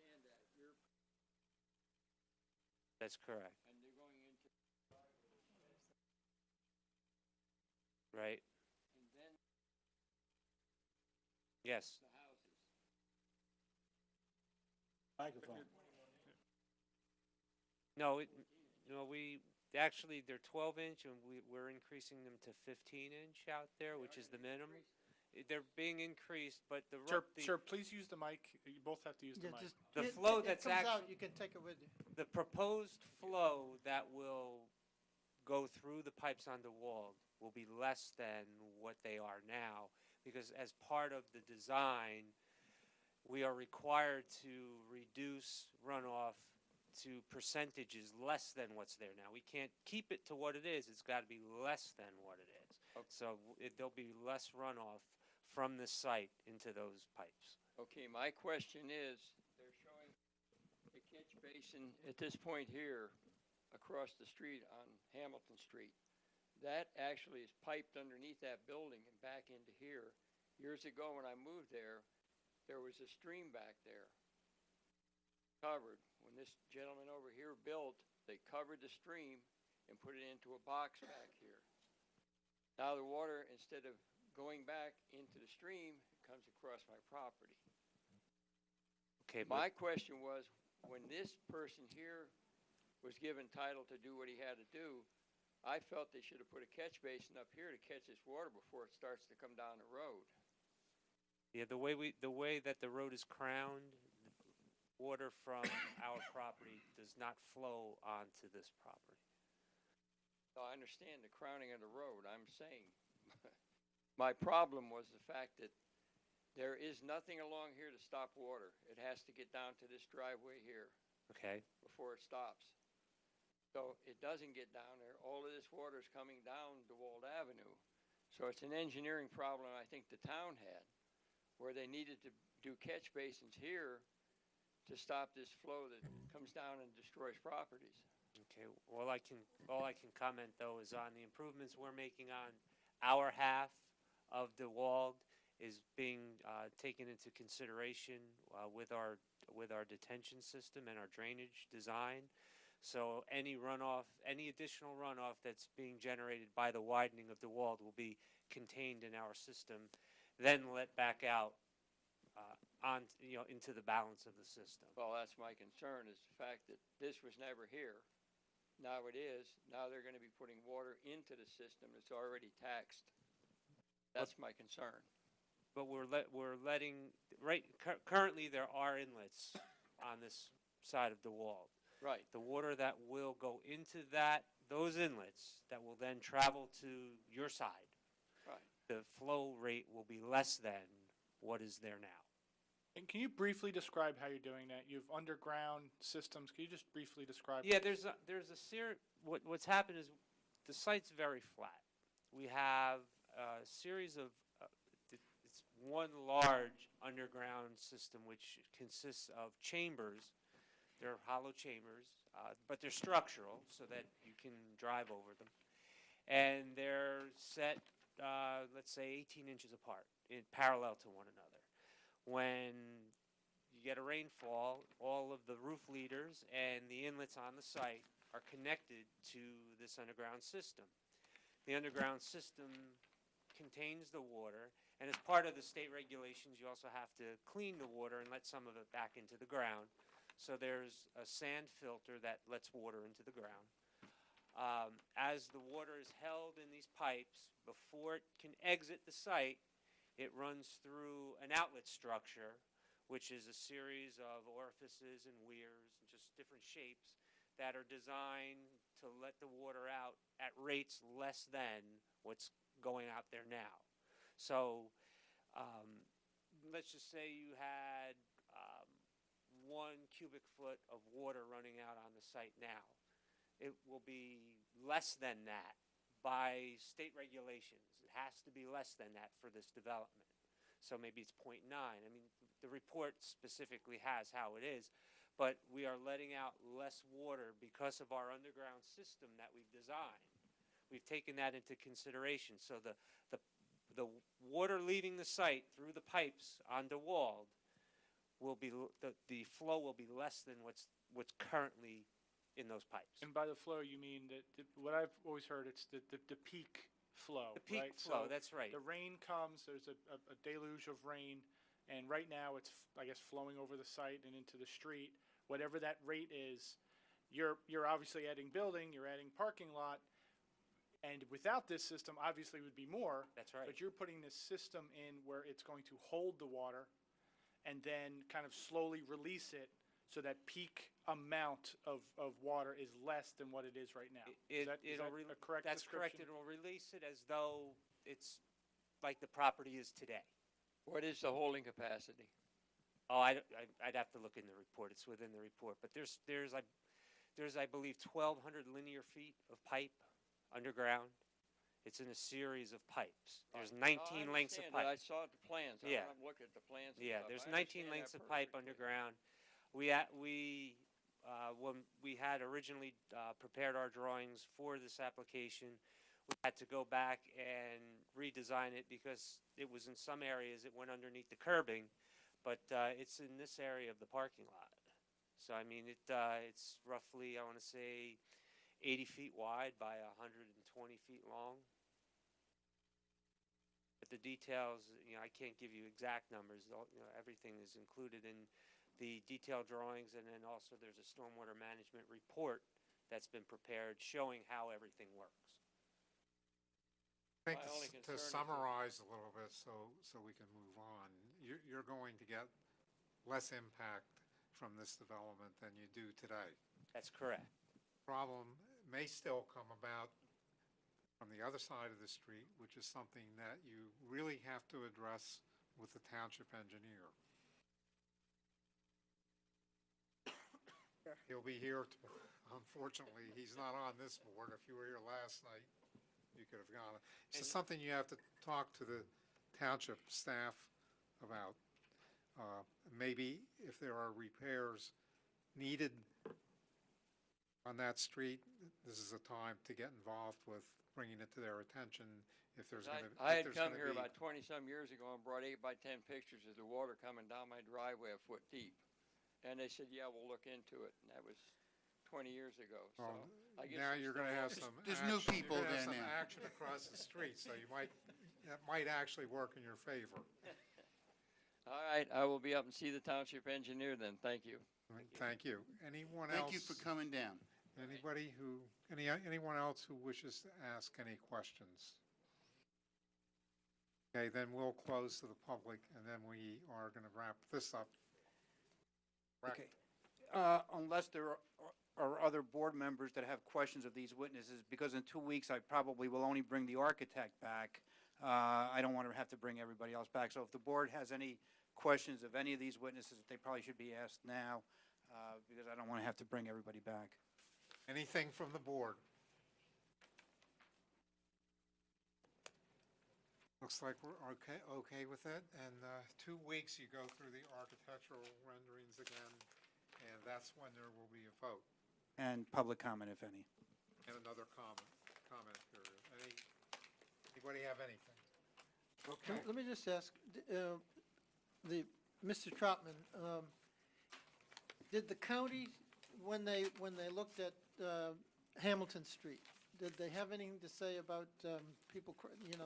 That's correct. And they're going into Right? and then Yes. the houses. Microphone. No, actually, they're 12-inch, and we're increasing them to 15-inch out there, which is the minimum. They're being increased, but Sir, please use the mic. You both have to use the Yeah, mic. just, The it- flow it that's comes actu- out, you can take it with you. the proposed flow that will go through the pipes on the wall will be less than what they are now, because as part of the design, we are required to reduce runoff to percentages less than what's there now. We can't keep it to what it is. It's got to be less than what it is. Okay. So there'll be less runoff from the site into those pipes. Okay, my question is, they're showing a catch basin at this point here across the street on Hamilton Street. That actually is piped underneath that building and back into here. Years ago when I moved there was a stream back there covered. When this gentleman over here built, they covered the stream and put it into a box back here. Now the water, instead of going back into the stream, comes across my property. Okay, My question was, when this person here was given title to do what he had to do, I felt they should have put a catch basin up here to catch this water before it starts to come down the road. Yeah, the way that the road is crowned, water from our property does not flow onto this property. So I understand the crowning of the road. I'm saying my problem was the fact that there is nothing along here to stop water. It has to get down to this driveway here Okay. before it stops. So it doesn't get down there. All of this water is coming down DeWalt Avenue. So it's an engineering problem I think the town had, where they needed to do catch basins here to stop this flow that comes down and destroys properties. Okay. All I can comment though is on the improvements we're making on our half of the wall is being taken into consideration with our detention system and our drainage design. So any additional runoff that's being generated by the widening of the wall will be contained in our system, then let back out into the balance of the system. Well, that's my concern, is the fact that this was never here. Now it is. Now they're going to be putting water into the system that's already taxed. That's my concern. But currently there are inlets on this side of the wall. Right. The water that will go into those inlets that will then travel to your side, Right. the flow rate will be less than what is there now. And can you briefly describe how you're doing that? You have underground systems. Can you just briefly describe? Yeah, there's a series. What's happened is the site's very flat. We have a series of it's one large underground system which consists of chambers. They're hollow chambers, but they're structural so that you can drive over them, and they're set, let's say, 18 inches apart, parallel to one another. When you get a rainfall, all of the roof leaders and the inlets on the site are connected to this underground system. The underground system contains the water, and as part of the state regulations, you also have to clean the water and let some of it back into the ground. So there's a sand filter that lets water into the ground. As the water is held in these pipes, before it can exit the site, it runs through an outlet structure, which is a series of orifices and weirs, and just different shapes that are designed to let the water out at rates less than what's going out there now. So let's just say you had 1 cubic foot of water running out on the site now. It will be less than that by state regulations. It has to be less than that for this development. So maybe it's 0.9. I mean, the report specifically has how it is, but we are letting out less water because of our underground system that we've designed. We've taken that into consideration. So the water leaving the site through the pipes on DeWald will be, the flow will be less than what's currently in those pipes. And by the flow, you mean that, what I've always heard, it's the peak flow, The peak right? flow, So that's right. the rain comes, there's a deluge of rain, and right now it's, I guess, flowing over the site and into the street. Whatever that rate is, you're obviously adding building, you're adding parking lot, and without this system, obviously it would be more. That's right. But you're putting this system in where it's going to hold the water and then kind of slowly release it so that peak amount of water is less than what it is right now. Is that a correct That's correct. description? It'll release it as though it's like the property is today. What is the holding capacity? Oh, I'd have to look in the report. It's within the report. But there's I believe 1,200 linear feet of pipe underground. It's in a series of pipes. There's 19 lengths of pipe. I saw the plans. Yeah. I looked at the plans. and Yeah, stuff. there's I 19 understand lengths that of pipe perfectly. underground. When we had originally prepared our drawings for this application, we had to go back and redesign it because it was in some areas it went underneath the curbing, but it's in this area of the parking lot. So I mean, it's roughly, I want to say, 80 feet wide by 120 feet long. But the details, I can't give you exact numbers. Everything is included in the detailed drawings, and then also there's a stormwater management report that's been prepared showing how everything works. I think My only to concern is summarize a little bit so we can move on, you're going to get less impact from this development than you do today. That's correct. Problem may still come about from the other side of the street, which is something that you really have to address with the township engineer. He'll be here, unfortunately, he's not on this board. If you were here last night, you could have gone. It's just something you have to talk to the township staff about. Maybe if there are repairs needed on that street, this is a time to get involved with bringing it to their attention if there's going to be. I had come here about 20-some years ago and brought 8x10 pictures of the water coming down my driveway a foot deep. And they said, yeah, we'll look into it. And that was 20 years ago. So I guess Now it's you're going to still have open. some. There's new action. people You're gonna there have some now. action across the street, so that might actually work in your favor. All right, I will be up and see the township engineer then. Thank you. Thank you. Anyone else? Thank you for coming down. Anyone else who wishes to ask any questions? Okay, then we'll close to the public, and then we are going to wrap this up. Okay. Unless there are other board members that have questions of these witnesses, because in 2 weeks I probably will only bring the architect back. I don't want to have to bring everybody else back. So if the board has any questions of any of these witnesses, they probably should be asked now, because I don't want to have to bring everybody back. Anything from the board? Looks like we're okay with it. And 2 weeks, you go through the architectural renderings again, and that's when there will be a vote And public comment, if any. and another comment period. Anybody have anything? Okay. Let me just ask, Mr. Trotman, did the county, when they looked at Hamilton Street, did they have anything to say about people,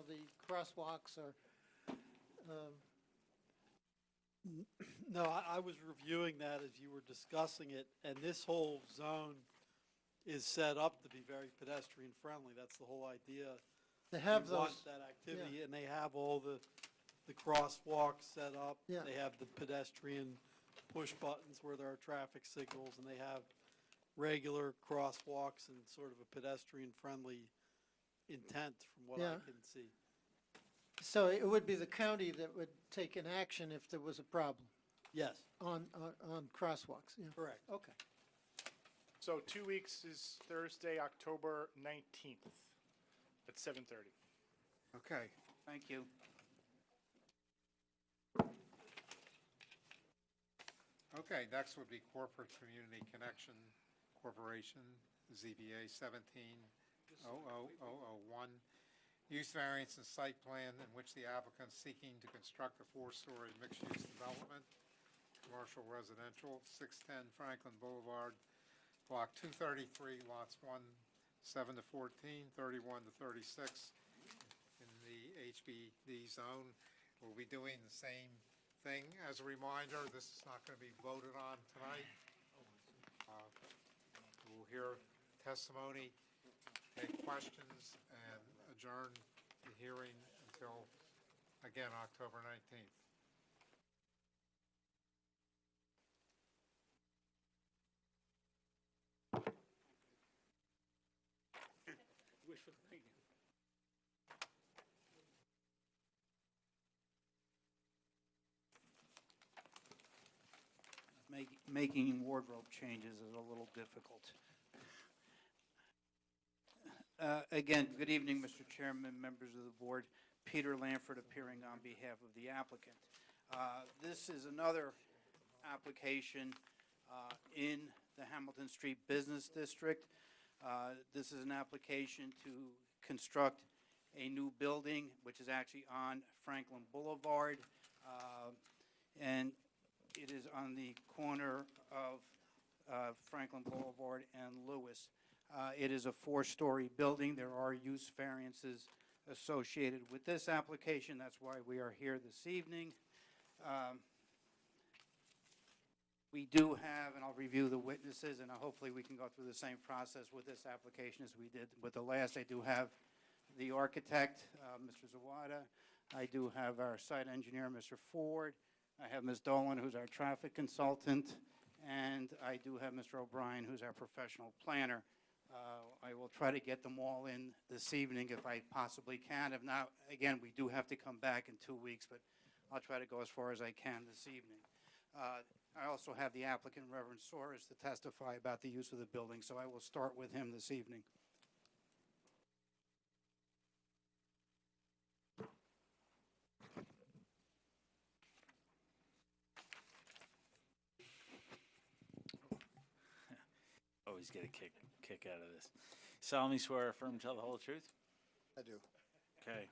the crosswalks or? No, I was reviewing that as you were discussing it, and this whole zone is set up to be very pedestrian friendly. That's the whole idea. They have You want those- that activity, and they have all the crosswalks set up. Yeah. They have the pedestrian push buttons where there are traffic signals, and they have regular crosswalks and sort of a pedestrian-friendly intent from what I Yeah. can see. So it would be the county that would take an action if there was a problem Yes, on crosswalks, yeah. correct. Okay. So 2 weeks is Thursday, October 19th. at 7:30. Okay. Thank you. Okay, next would be Corporate Community Connection Corporation, ZBA 17-00001. Use variance and site plan in which the applicant seeking to construct a 4-story mixed-use development, commercial residential, 610 Franklin Boulevard, Block 233, lots 7 to 14, 31 to 36, in the HBD zone. We'll be doing the same thing. As a reminder, this is not going to be voted on tonight. We'll hear testimony, take questions, and adjourn the hearing until, again, October 19th. Wishful thinking. Making wardrobe changes is a little difficult. Again, good evening, Mr. Chairman, members of the board. Peter Lanford appearing on behalf of the applicant. This is another application in the Hamilton Street Business District. This is an application to construct a new building, which is actually on Franklin Boulevard, and it is on the corner of Franklin Boulevard and Lewis. It is a 4-story building. There are use variances associated with this application. That's why we are here this evening. We do have, and I'll review the witnesses, and hopefully we can go through the same process with this application as we did with the last. I do have the architect, Mr. Zawada. I do have our site engineer, Mr. Ford. I have Ms. Dolan, who's our traffic consultant, and I do have Mr. O'Brien, who's our professional planner. I will try to get them all in this evening if I possibly can. If not, again, we do have to come back in 2 weeks, but I'll try to go as far as I can this evening. I also have the applicant, Reverend Soros, to testify about the use of the building, so I will start with him this evening. Always get a kick out of this. Solemnly swear or affirm to tell the whole truth? I do. Okay.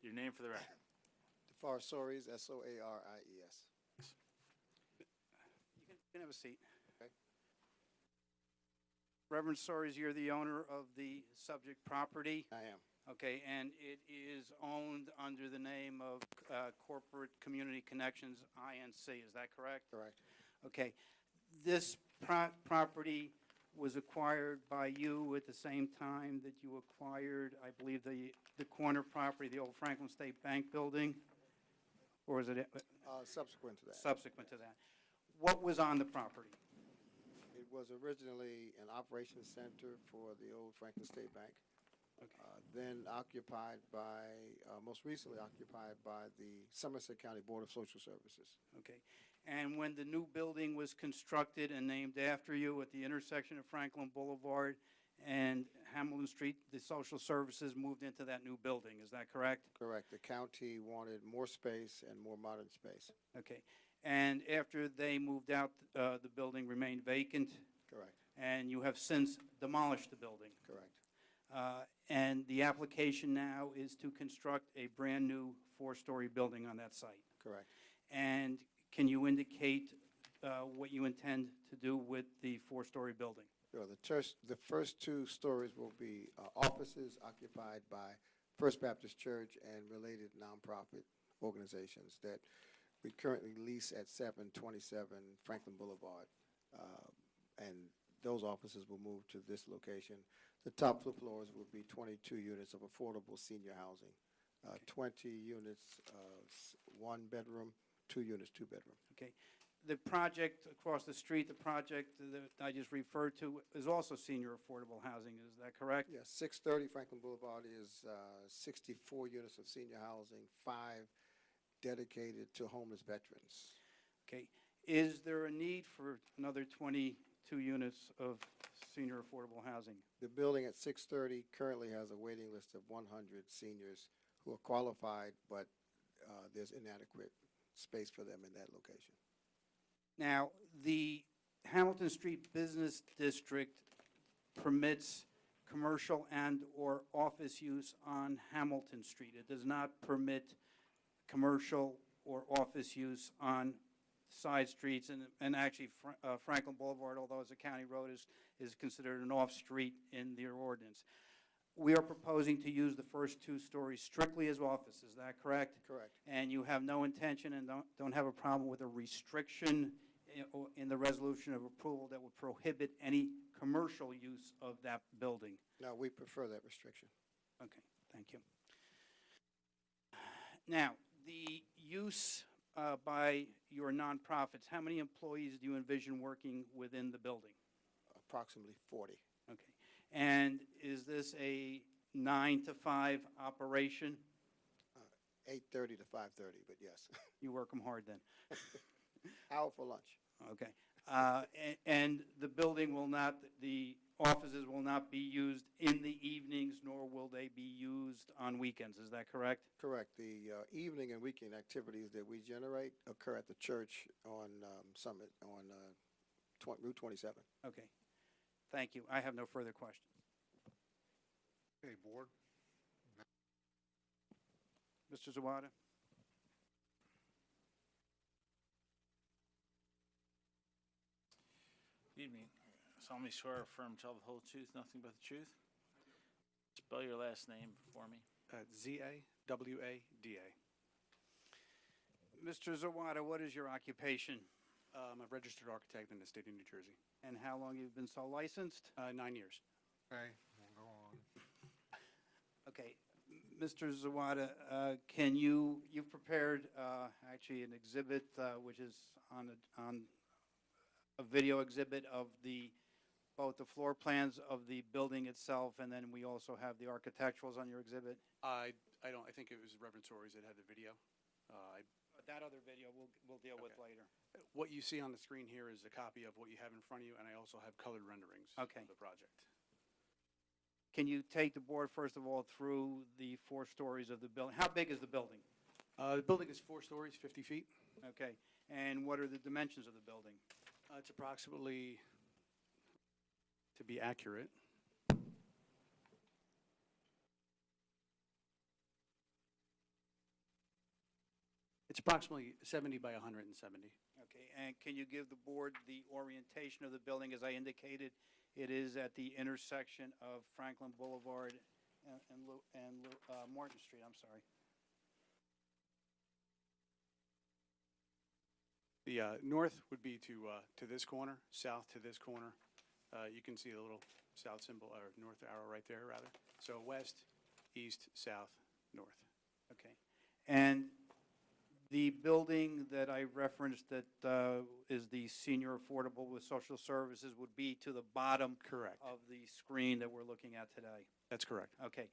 Your name for the record. DeFar Soares, S-O-A-R-I-E-S. You can have a seat. Okay. Reverend Soares, you're the owner of the subject property? I am. Okay, and it is owned under the name of Corporate Community Connections, INC, is that correct? Correct. Okay. This property was acquired by you at the same time that you acquired, I believe, the corner property, the old Franklin State Bank building? Or is it? Subsequent to that. Subsequent to that. What was on the property? It was originally an operations center for the old Franklin State Bank. Okay. Then occupied by, most recently occupied by the Somerset County Board of Social Services. Okay. And when the new building was constructed and named after you at the intersection of Franklin Boulevard and Hamilton Street, the social services moved into that new building, is that correct? Correct. The county wanted more space and more modern space. Okay. And after they moved out, the building remained vacant? Correct. And you have since demolished the building? Correct. And the application now is to construct a brand-new 4-story building on that site? Correct. And can you indicate what you intend to do with the 4-story building? Sure. The first 2 stories will be offices occupied by First Baptist Church and related nonprofit organizations that we currently lease at 727 Franklin Boulevard. And those offices will move to this location. The top floors will be 22 units of affordable senior housing, 20 units, 1 bedroom, 2 units, 2 bedroom. Okay. The project across the street, the project that I just referred to, is also senior affordable housing, is that correct? Yes, 630 Franklin Boulevard is 64 units of senior housing, 5 dedicated to homeless veterans. Okay. Is there a need for another 22 units of senior affordable housing? The building at 630 currently has a waiting list of 100 seniors who are qualified, but there's inadequate space for them in that location. Now, the Hamilton Street Business District permits commercial and/or office use on Hamilton Street. It does not permit commercial or office use on side streets, and actually Franklin Boulevard, although it's a county road, is considered an off-street in their ordinance. We are proposing to use the first 2 stories strictly as office, is that correct? Correct. And you have no intention and don't have a problem with a restriction in the resolution of approval that would prohibit any commercial use of that building? No, we prefer that restriction. Okay, thank you. Now, the use by your nonprofits, how many employees do you envision working within the building? Approximately 40. Okay. And is this a 9 to 5 operation? 8:30 to 5:30, but yes. You work them hard then. Hour for lunch. Okay. And the building will not, the offices will not be used in the evenings, nor will they be used on weekends, is that correct? Correct. The evening and weekend activities that we generate occur at the church on Summit, on Route 27. Okay. Thank you. I have no further questions. Okay, board. Mr. Zawada? Good evening. Solemnly swear or affirm to tell the whole truth, nothing but the truth. Spell your last name for me. Z-A-W-A-D-A. Mr. Zawada, what is your occupation? I'm a registered architect in the state of New Jersey. And how long you've been so licensed? 9 years. Okay, we'll go on. Okay. Mr. Zawada, you've prepared actually an exhibit which is on a video exhibit of both the floor plans of the building itself, and then we also have the architecturals on your exhibit. I think it was Reverend Torres that had the video. That other video we'll deal with later. What you see on the screen here is a copy of what you have in front of you, and I also have colored renderings of the project. Can you take the board, first of all, through the 4 stories of the building? How big is the building? The building is 4 stories, 50 feet. Okay. And what are the dimensions of the building? It's approximately, to be accurate, it's approximately 70 by 170. Okay, and can you give the board the orientation of the building? As I indicated, it is at the intersection of Franklin Boulevard and Martin Street, I'm sorry. The north would be to this corner, south to this corner. You can see the little south symbol, or north arrow right there, rather. So west, east, south, north. Okay. And the building that I referenced that is the senior affordable with social services would be to the bottom of the screen that we're looking at today? That's correct. Okay.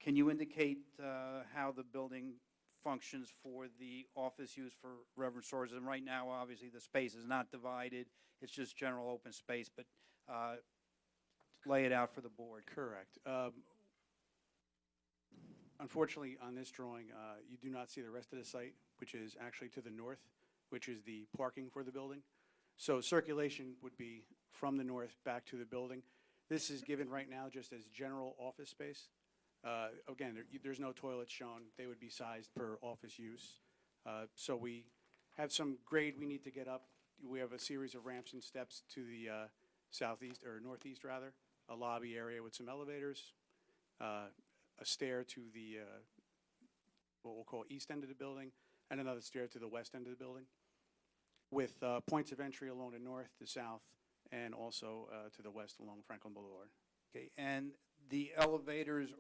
Can you indicate how the building functions for the office use for Reverend Soares? And right now, obviously, the space is not divided. It's just general open space, but lay it out for the board. Correct. Unfortunately, on this drawing, you do not see the rest of the site, which is actually to the north, which is the parking for the building. So circulation would be from the north back to the building. This is given right now just as general office space. Again, there's no toilets shown. They would be sized per office use. So we have some grade we need to get up. We have a series of ramps and steps to the southeast, or northeast rather, a lobby area with some elevators, a stair to the, what we'll call east end of the building, and another stair to the west end of the building, with points of entry along the north, the south, and also to the west along Franklin Boulevard. Okay, and the elevators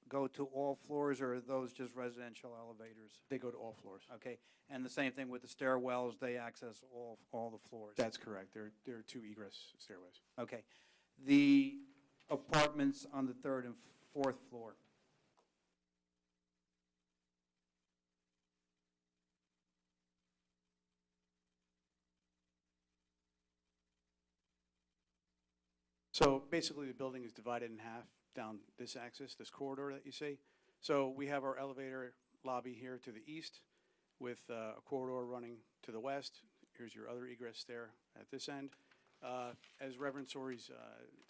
go to all floors, or are those just residential elevators? They go to all floors. Okay, and the same thing with the stairwells, they access all the floors? That's correct. There are 2 egress stairways. Okay. The apartments on the 3rd and 4th floor? So basically, the building is divided in half down this axis, this corridor that you see. So we have our elevator lobby here to the east with a corridor running to the west. Here's your other egress stair at this end. As Reverend Sori's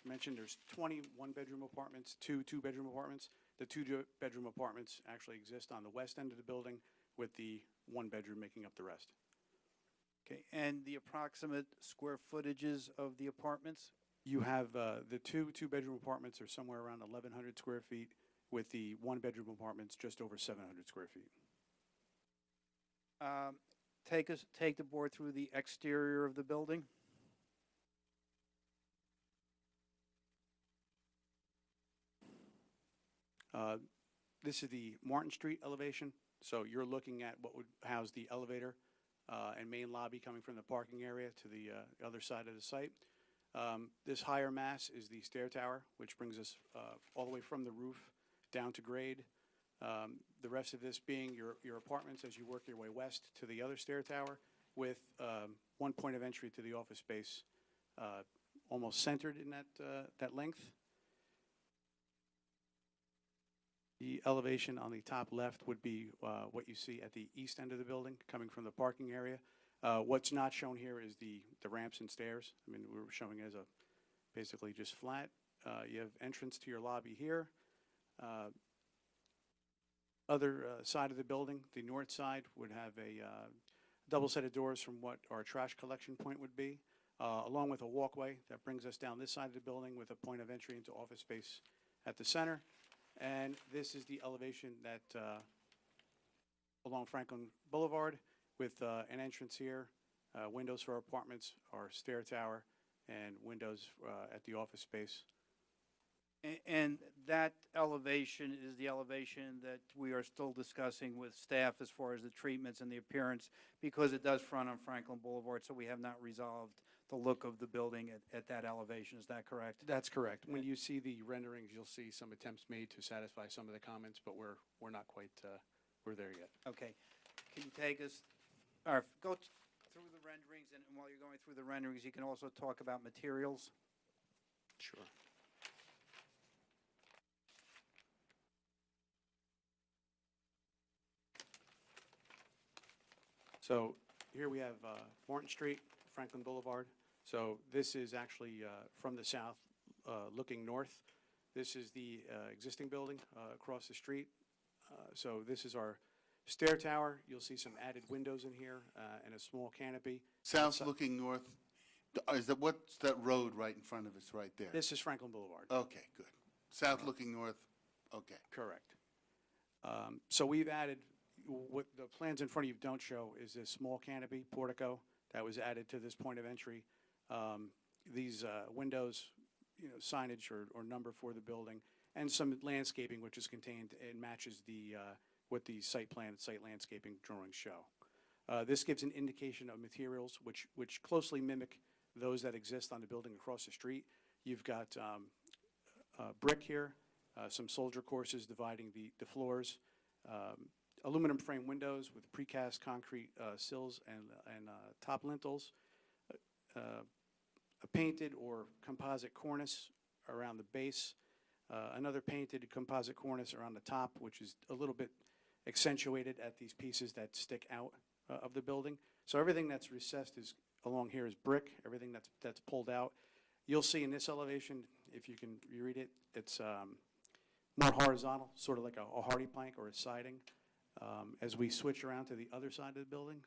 mentioned, there's 20 one-bedroom apartments, two two-bedroom apartments. The two-bedroom apartments actually exist on the west end of the building with the one bedroom making up the rest. Okay, and the approximate square footages of the apartments? You have the two-bedroom apartments are somewhere around 1,100 square feet, with the one-bedroom apartments just over 700 square feet. Take the board through the exterior of the building. This is the Martin Street elevation. So you're looking at what would house the elevator and main lobby coming from the parking area to the other side of the site. This higher mass is the stair tower, which brings us all the way from the roof down to grade. The rest of this being your apartments as you work your way west to the other stair tower, with one point of entry to the office space almost centered in that length. The elevation on the top left would be what you see at the east end of the building coming from the parking area. What's not shown here is the ramps and stairs. I mean, we're showing it as basically just flat. You have entrance to your lobby here. Other side of the building, the north side, would have a double set of doors from what our trash collection point would be, along with a walkway that brings us down this side of the building with a point of entry into office space at the center. And this is the elevation that along Franklin Boulevard with an entrance here, windows for our apartments, our stair tower, and windows at the office space. And that elevation is the elevation that we are still discussing with staff as far as the treatments and the appearance, because it does front on Franklin Boulevard, so we have not resolved the look of the building at that elevation. Is that correct? That's correct. When you see the renderings, you'll see some attempts made to satisfy some of the comments, but we're not quite we're there yet. Okay. Can you take us, or go through the renderings, and while you're going through the renderings, you can also talk about materials? Sure. So here we have Martin Street, Franklin Boulevard. So this is actually from the south looking north. This is the existing building across the street. So this is our stair tower. You'll see some added windows in here and a small canopy. South looking north, what's that road right in front of us right there? This is Franklin Boulevard. Okay, good. South looking north, okay. Correct. So we've added, what the plans in front of you don't show is this small canopy portico that was added to this point of entry. These windows, signage or number for the building, and some landscaping which is contained and matches what the site landscaping drawings show. This gives an indication of materials which closely mimic those that exist on the building across the street. You've got brick here, some soldier courses dividing the floors, aluminum frame windows with precast concrete sills and top lintels, a painted or composite cornice around the base, another painted composite cornice around the top, which is a little bit accentuated at these pieces that stick out of the building. So everything that's recessed along here is brick. Everything that's pulled out. You'll see in this elevation, if you can read it, it's more horizontal, sort of like a hardy plank or a siding. As we switch around to the other side of the building,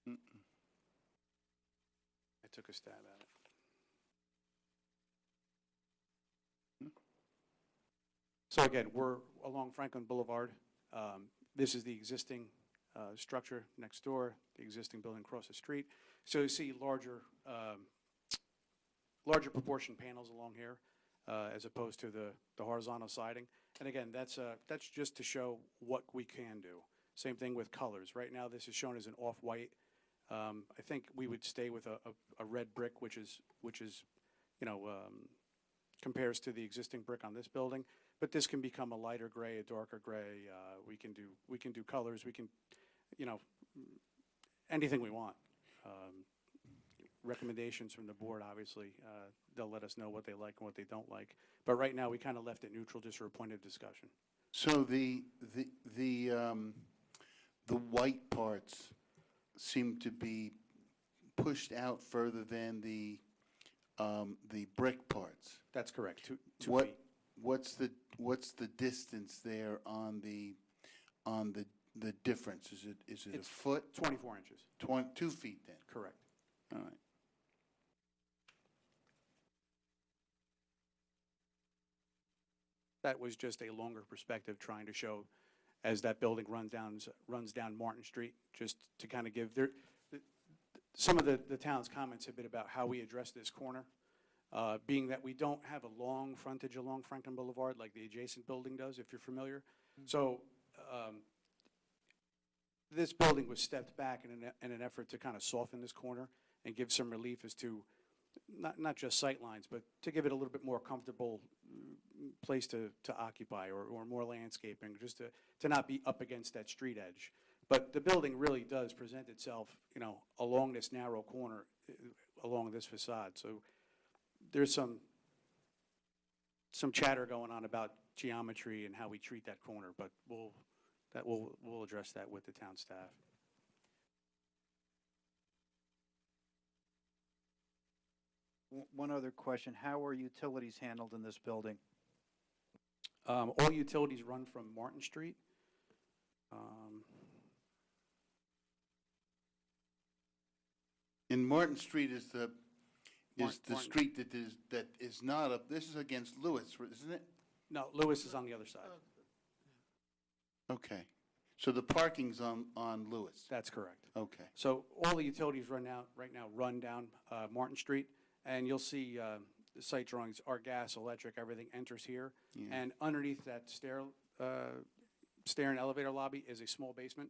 I took a stab at it. So again, we're along Franklin Boulevard. This is the existing structure next door, the existing building across the street. So you see larger proportion panels along here as opposed to the horizontal siding. And again, that's just to show what we can do. Same thing with colors. Right now, this is shown as an off-white. I think we would stay with a red brick, which is compares to the existing brick on this building. But this can become a lighter gray, a darker gray. We can do colors. We can, anything we want. Recommendations from the board, obviously, they'll let us know what they like and what they don't like. But right now, we kind of left it neutral just for a point of discussion. So the white parts seem to be pushed out further than the brick parts. That's correct. Two feet. What's the distance there on the difference? Is it a foot? 24 inches. 2 feet then? Correct. All right. That was just a longer perspective, trying to show as that building runs down Martin Street, just to kind of give some of the town's comments have been about how we address this corner, being that we don't have a long frontage along Franklin Boulevard like the adjacent building does, if you're familiar. So this building was stepped back in an effort to kind of soften this corner and give some relief as to not just sight lines, but to give it a little bit more comfortable place to occupy, or more landscaping, just to not be up against that street edge. But the building really does present itself, along this narrow corner, along this facade. So there's some chatter going on about geometry and how we treat that corner, but we'll address that with the town staff. One other question, how are utilities handled in this building? All utilities run from Martin Street. In Martin Street is the Martin. street that is not up. This is against Lewis, isn't it? No, Lewis is on the other side. Okay. So the parking's on Lewis. That's correct. Okay. So all the utilities right now run down Martin Street, and you'll see the site drawings, our gas, electric, everything enters here. Yeah. And underneath that stair and elevator lobby is a small basement,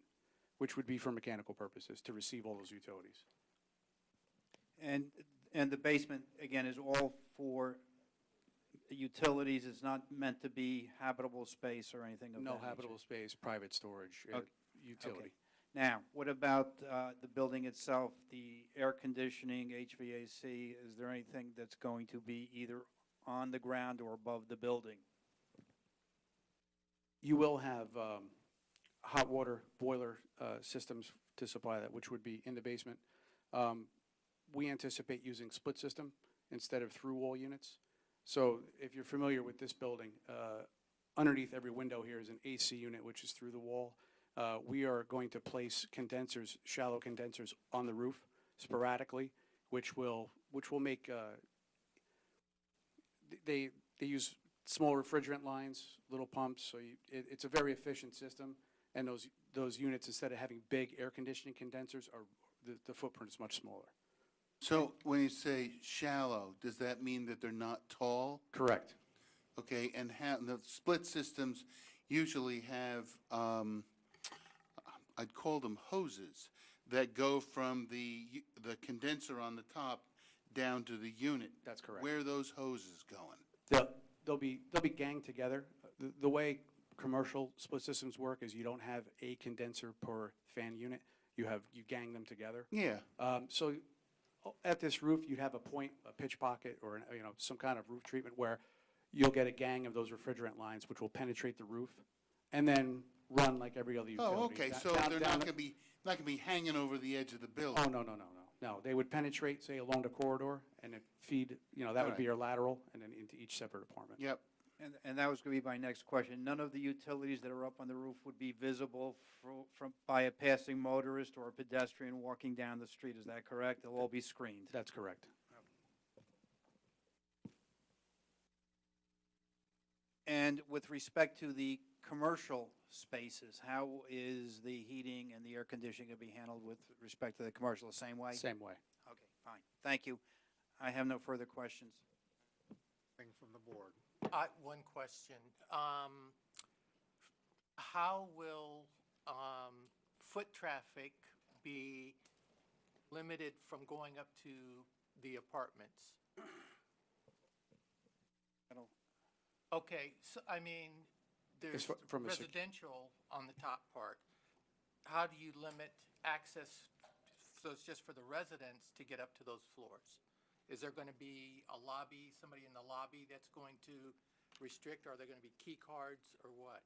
which would be for mechanical purposes to receive all those utilities. And the basement, again, is all for utilities, it's not meant to be habitable space or anything of No that habitable nature? space, private storage, Okay. utility. Okay. Now, what about the building itself, the air conditioning, HVAC? Is there anything that's going to be either on the ground or above the building? You will have hot water boiler systems to supply that, which would be in the basement. We anticipate using split system instead of through wall units. So if you're familiar with this building, underneath every window here is an AC unit, which is through the wall. We are going to place condensers, shallow condensers, on the roof sporadically, which will make they use small refrigerant lines, little pumps. So it's a very efficient system, and those units, instead of having big air conditioning condensers, the footprint is much smaller. So when you say shallow, does that mean that they're not tall? Correct. Okay, and the split systems usually have, I'd call them hoses, that go from the condenser on the top down to the unit. That's correct. Where are those hoses going? They'll be ganged together. The way commercial split systems work is you don't have a condenser per fan unit. You gang them together. Yeah. So at this roof, you'd have a pitch pocket, or some kind of roof treatment where you'll get a gang of those refrigerant lines, which will penetrate the roof, and then run like every other utility. Oh, okay. So they're not going to be hanging over the edge of the building. Oh, no. No, they would penetrate, say, along the corridor, and it feed. That would be your lateral, and then into each separate apartment. Yep. And that was going to be my next question. None of the utilities that are up on the roof would be visible by a passing motorist or a pedestrian walking down the street. Is that correct? They'll all be screened. That's correct. And with respect to the commercial spaces, how is the heating and the air conditioning going to be handled with respect to the commercial? The same way? Same way. Okay, fine. Thank you. I have no further questions. Thing from the board. One question. How will foot traffic be limited from going up to the apartments? Okay, so, I mean, there's from a residential on the top part. How do you limit access, so it's just for the residents to get up to those floors? Is there going to be a lobby, somebody in the lobby that's going to restrict? Are there going to be key cards or what?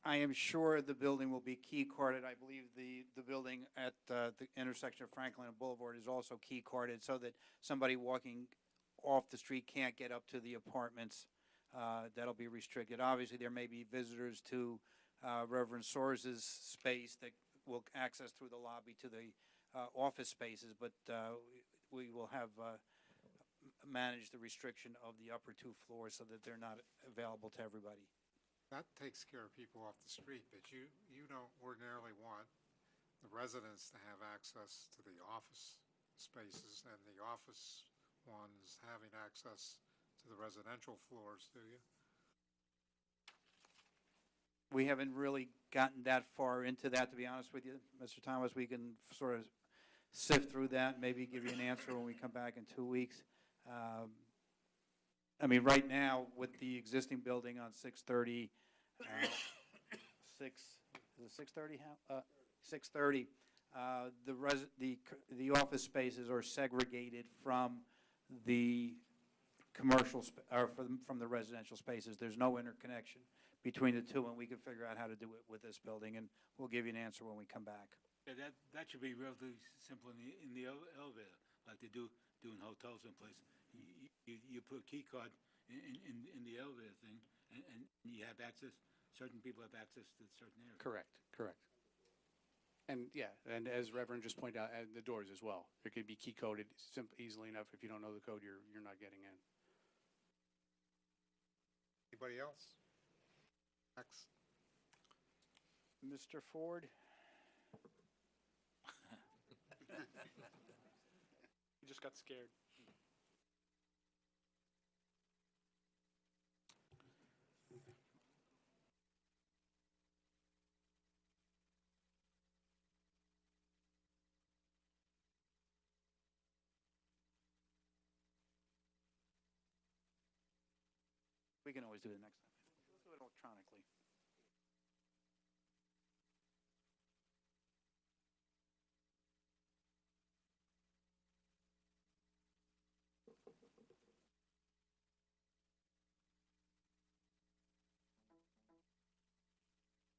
I am sure the building will be key carded. I believe the building at the intersection of Franklin and Boulevard is also key carded so that somebody walking off the street can't get up to the apartments. That'll be restricted. Obviously, there may be visitors to Reverend Soares's space that will access through the lobby to the office spaces, but we will have managed the restriction of the upper two floors so that they're not available to everybody. That takes care of people off the street, but you don't ordinarily want the residents to have access to the office spaces and the office ones having access to the residential floors, do you? We haven't really gotten that far into that, to be honest with you, Mr. Thomas. We can sort of sift through that, maybe give you an answer when we come back in 2 weeks. I mean, right now, with the existing building on 630, 630, 630, the office spaces are segregated from the commercial, or from the residential spaces. There's no interconnection between the two, and we can figure out how to do it with this building, and we'll give you an answer when we come back. Yeah, that should be relatively simple in the elevator, like they do in hotels and places. You put a key card in the elevator thing, and you have access, certain people have access to certain areas. Correct. And yeah, and as Reverend just pointed out, and the doors as well. It could be key coded easily enough. If you don't know the code, you're not getting in. Anybody else? Next. Mr. Ford? You just got scared. We can always do it next time. Let's do it electronically.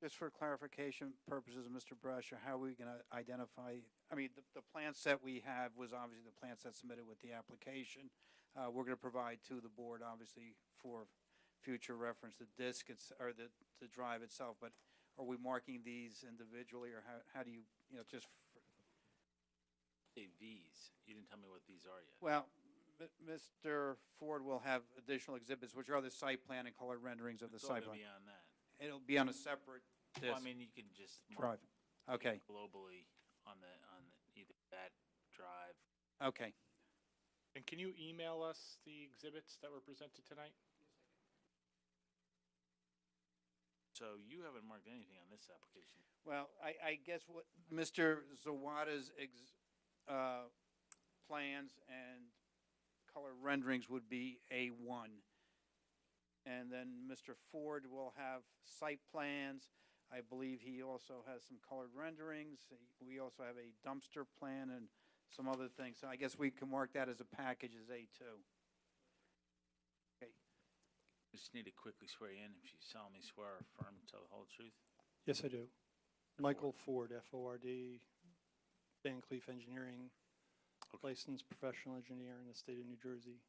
Just for clarification purposes, Mr. Brasher, how are we going to identify, I mean, the plan set we have was obviously the plan set submitted with the application. We're going to provide to the board, obviously, for future reference, the disc, or the drive itself, but are we marking these individually, or how do you, just for, Hey, these, you didn't tell me what these are yet. well, Mr. Ford will have additional exhibits, which are the site plan and color renderings of the It's all site gonna plan. be on that. It'll be on a separate Well, disc. I mean, you can just Drive. Okay, globally on either that drive. okay. And can you email us the exhibits that were presented tonight? So you haven't marked anything on this application. Well, I guess what Mr. Zawada's plans and color renderings would be A1. And then Mr. Ford will have site plans. I believe he also has some colored renderings. We also have a dumpster plan and some other things. So I guess we can mark that as a package as A2. Okay. Just need to quickly swear you in if you solemnly swear or affirm to tell the whole truth. Yes, I do. Michael Ford, F-O-R-D, Van Cleef Engineering, licensed professional engineer in the state of New Jersey.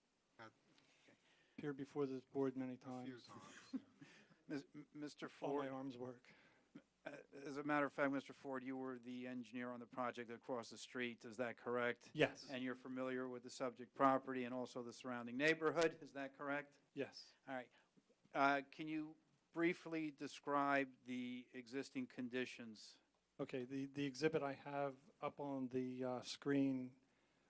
Appeared before this board many times. Mr. All Ford, my arms work. as a matter of fact, Mr. Ford, you were the engineer on the project across the street, is that correct? Yes. And you're familiar with the subject property and also the surrounding neighborhood, is that correct? Yes. All right. Can you briefly describe the existing conditions? Okay, the exhibit I have up on the screen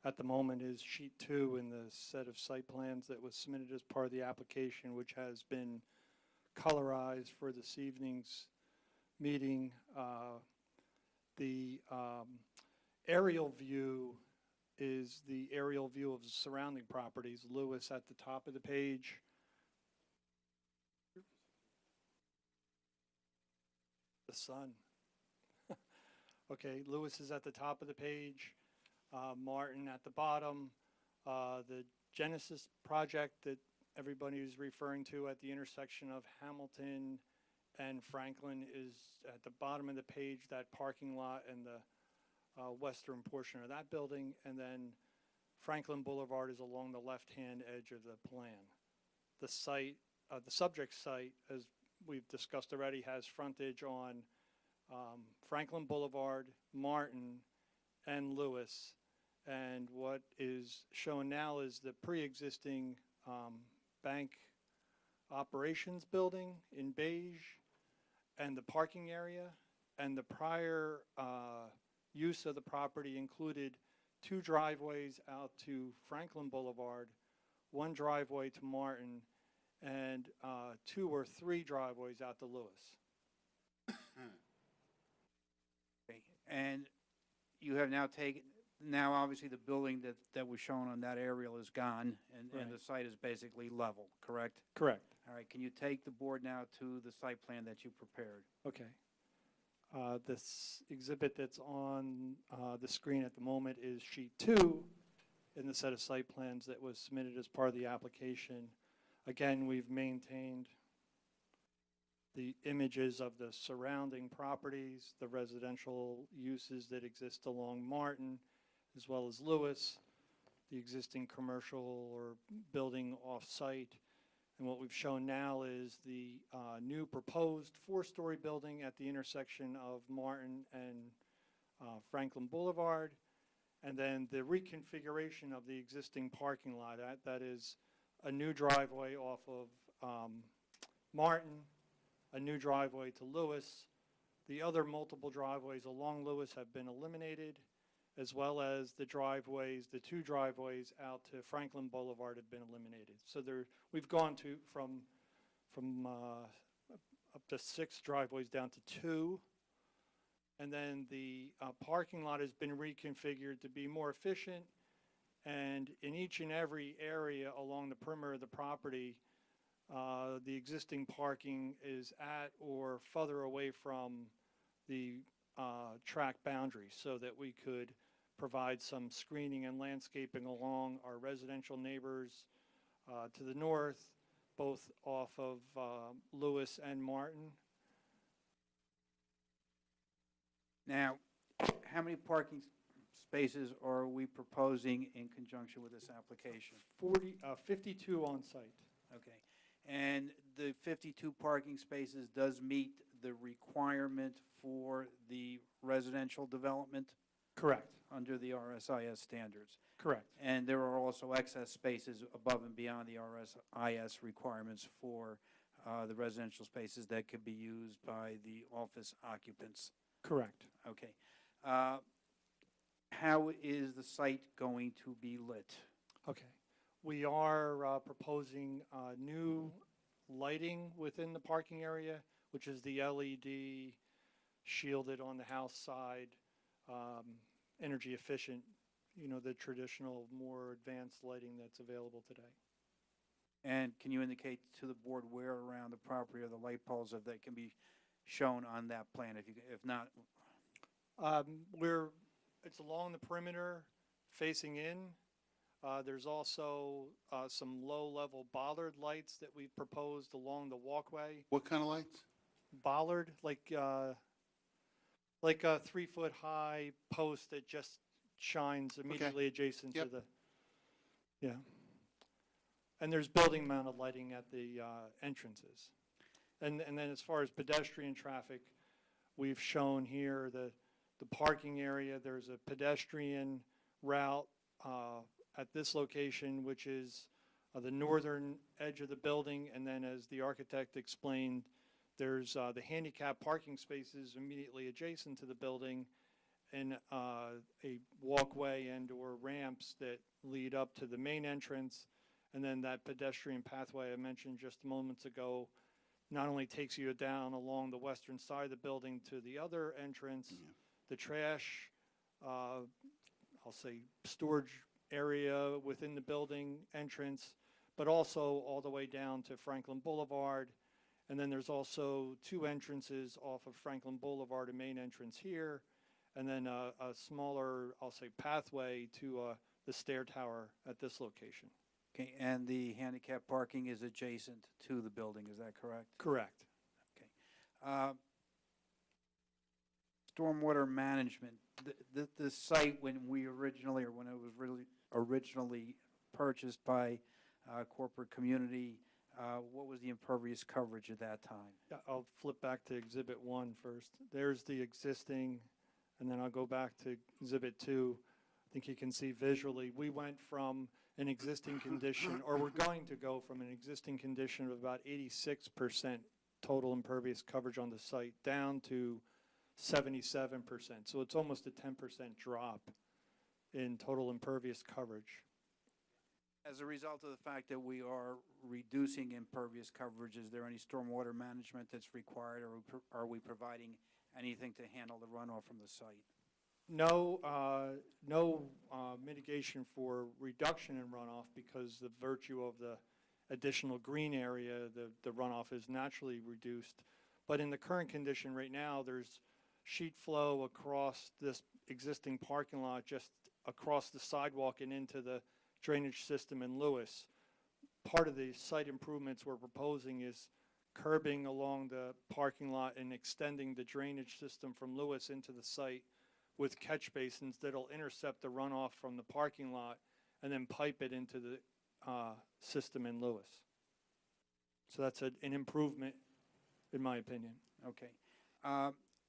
at the moment is sheet 2 in the set of site plans that was submitted as part of the application, which has been colorized for this evening's meeting. The aerial view is the aerial view of the surrounding properties. Lewis at the top of the page, The sun. Okay, Lewis is at the top of the page, Martin at the bottom. The Genesis project that everybody is referring to at the intersection of Hamilton and Franklin is at the bottom of the page, that parking lot and the western portion of that building. And then Franklin Boulevard is along the left-hand edge of the plan. The site, the subject site, as we've discussed already, has frontage on Franklin Boulevard, Martin, and Lewis. And what is shown now is the pre-existing bank operations building in beige and the parking area. And the prior use of the property included 2 driveways out to Franklin Boulevard, 1 driveway to Martin, and 2 or 3 driveways out to Lewis. Okay. And you have now taken, now obviously the building that was shown on that aerial is gone, and Right. the site is basically level, correct? Correct. All right, can you take the board now to the site plan that you prepared? Okay. This exhibit that's on the screen at the moment is sheet 2 in the set of site plans that was submitted as part of the application. Again, we've maintained the images of the surrounding properties, the residential uses that exist along Martin, as well as Lewis, the existing commercial or building off-site. And what we've shown now is the new proposed 4-story building at the intersection of Martin and Franklin Boulevard, and then the reconfiguration of the existing parking lot. That is a new driveway off of Martin, a new driveway to Lewis. The other multiple driveways along Lewis have been eliminated, as well as the driveways, the 2 driveways out to Franklin Boulevard have been eliminated. So we've gone from up to 6 driveways down to 2. And then the parking lot has been reconfigured to be more efficient. And in each and every area along the perimeter of the property, the existing parking is at or further away from the track boundary, so that we could provide some screening and landscaping along our residential neighbors to the north, both off of Lewis and Martin. Now, how many parking spaces are we proposing in conjunction with this application? 52 on site. Okay. And the 52 parking spaces does meet the requirement for the residential development? Correct. Under the RSIS standards? Correct. And there are also excess spaces above and beyond the RSIS requirements for the residential spaces that could be used by the office occupants? Correct. Okay. How is the site going to be lit? Okay. We are proposing new lighting within the parking area, which is the LED shielded on the house side, energy efficient, the traditional, more advanced lighting that's available today. And can you indicate to the board where around the property are the light poles, if they can be shown on that plan? If not, it's along the perimeter facing in. There's also some low-level bollard lights that we've proposed along the walkway. What kind of lights? Bollard, like a 3-foot-high post that just shines immediately adjacent to the. Yeah. And there's building-mounted lighting at the entrances. And then as far as pedestrian traffic, we've shown here the parking area. There's a pedestrian route at this location, which is the northern edge of the building. And then, as the architect explained, there's the handicap parking spaces immediately adjacent to the building, and a walkway and or ramps that lead up to the main entrance. And then that pedestrian pathway I mentioned just moments ago not only takes you down along the western side of the building to the other entrance, the trash, I'll say storage area within the building entrance, but also all the way down to Franklin Boulevard And then there's also 2 entrances off of Franklin Boulevard, a main entrance here, and then a smaller, I'll say, pathway to the stair tower at this location. Okay, and the handicap parking is adjacent to the building, is that correct? Correct. Okay. Stormwater management, the site when when it was really originally purchased by corporate community, what was the impervious coverage at that time? Yeah, I'll flip back to Exhibit 1 first. There's the existing, and then I'll go back to Exhibit 2. I think you can see visually, we went from an existing condition, or we're going to go from an existing condition of about 86% total impervious coverage on the site down to 77%. So it's almost a 10% drop in total impervious coverage. As a result of the fact that we are reducing impervious coverage, is there any stormwater management that's required, or are we providing anything to handle the runoff from the site? No, mitigation for reduction in runoff, because the virtue of the additional green area, the runoff is naturally reduced. But in the current condition right now, there's sheet flow across this existing parking lot, just across the sidewalk and into the drainage system in Lewis. Part of the site improvements we're proposing is curbing along the parking lot and extending the drainage system from Lewis into the site with catch basins that'll intercept the runoff from the parking lot and then pipe it into the system in Lewis. So that's an improvement, in my opinion. Okay.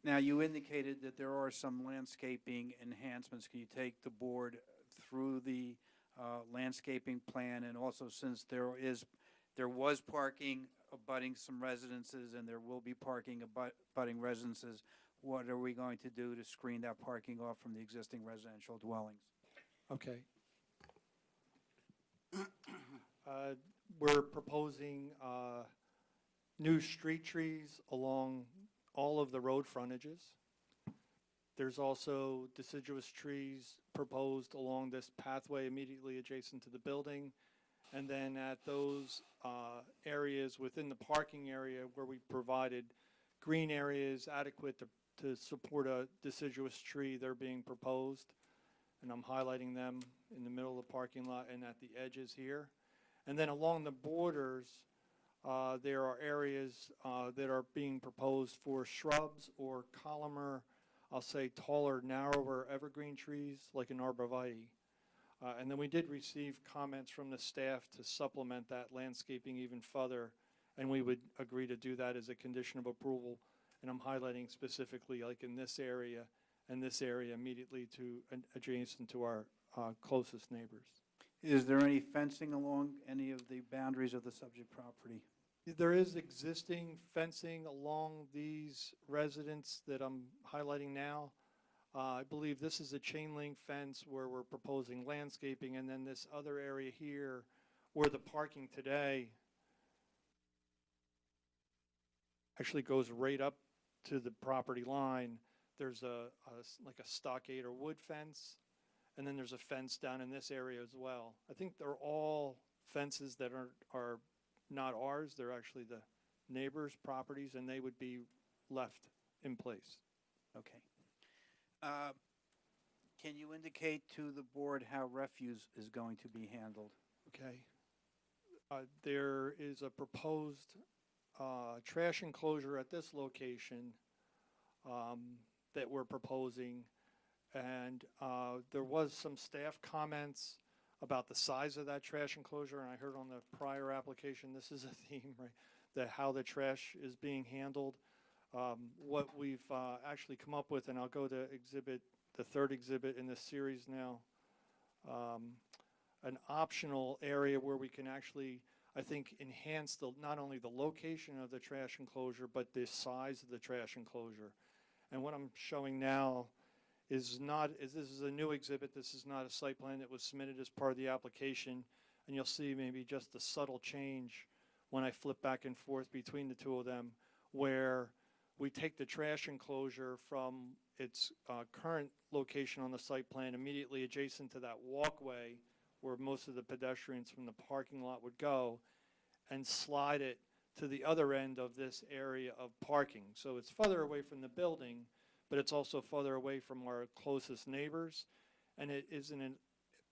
Now, you indicated that there are some landscaping enhancements. Can you take the board through the landscaping plan? And also, since there was parking abutting some residences and there will be parking abutting residences, what are we going to do to screen that parking off from the existing residential dwellings? Okay. We're proposing new street trees along all of the road frontages. There's also deciduous trees proposed along this pathway immediately adjacent to the building. And then at those areas within the parking area where we provided green areas adequate to support a deciduous tree, they're being proposed. And I'm highlighting them in the middle of the parking lot and at the edges here. And then along the borders, there are areas that are being proposed for shrubs or columnar, I'll say taller, narrower evergreen trees like an arborvitae. And then we did receive comments from the staff to supplement that landscaping even further, and we would agree to do that as a condition of approval. And I'm highlighting specifically like in this area and this area immediately adjacent to our closest neighbors. Is there any fencing along any of the boundaries of the subject property? There is existing fencing along these residents that I'm highlighting now. I believe this is a chain link fence where we're proposing landscaping, and then this other area here where the parking today actually goes right up to the property line. There's like a stockade or wood fence, and then there's a fence down in this area as well. I think they're all fences that are not ours. They're actually the neighbors' properties, and they would be left in place. Okay. Can you indicate to the board how refuse is going to be handled? Okay. There is a proposed trash enclosure at this location that we're proposing, and there was some staff comments about the size of that trash enclosure, and I heard on the prior application, this is a theme, right, how the trash is being handled. What we've actually come up with, and I'll go to the third exhibit in this series now, an optional area where we can actually, I think, enhance not only the location of the trash enclosure, but the size of the trash enclosure. And what I'm showing now this is a new exhibit. This is not a site plan that was submitted as part of the application, and you'll see maybe just a subtle change when I flip back and forth between the two of them, where we take the trash enclosure from its current location on the site plan immediately adjacent to that walkway where most of the pedestrians from the parking lot would go, and slide it to the other end of this area of parking. So it's further away from the building, but it's also further away from our closest neighbors. And it isn't,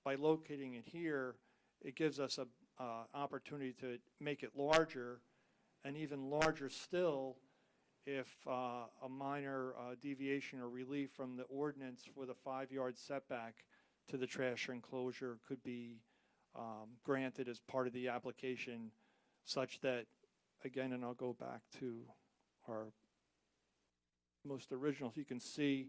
by locating it here, it gives us a opportunity to make it larger, and even larger still if a minor deviation or relief from the ordinance for the 5-yard setback to the trash enclosure could be granted as part of the application, such that, again, and I'll go back to our most original, you can see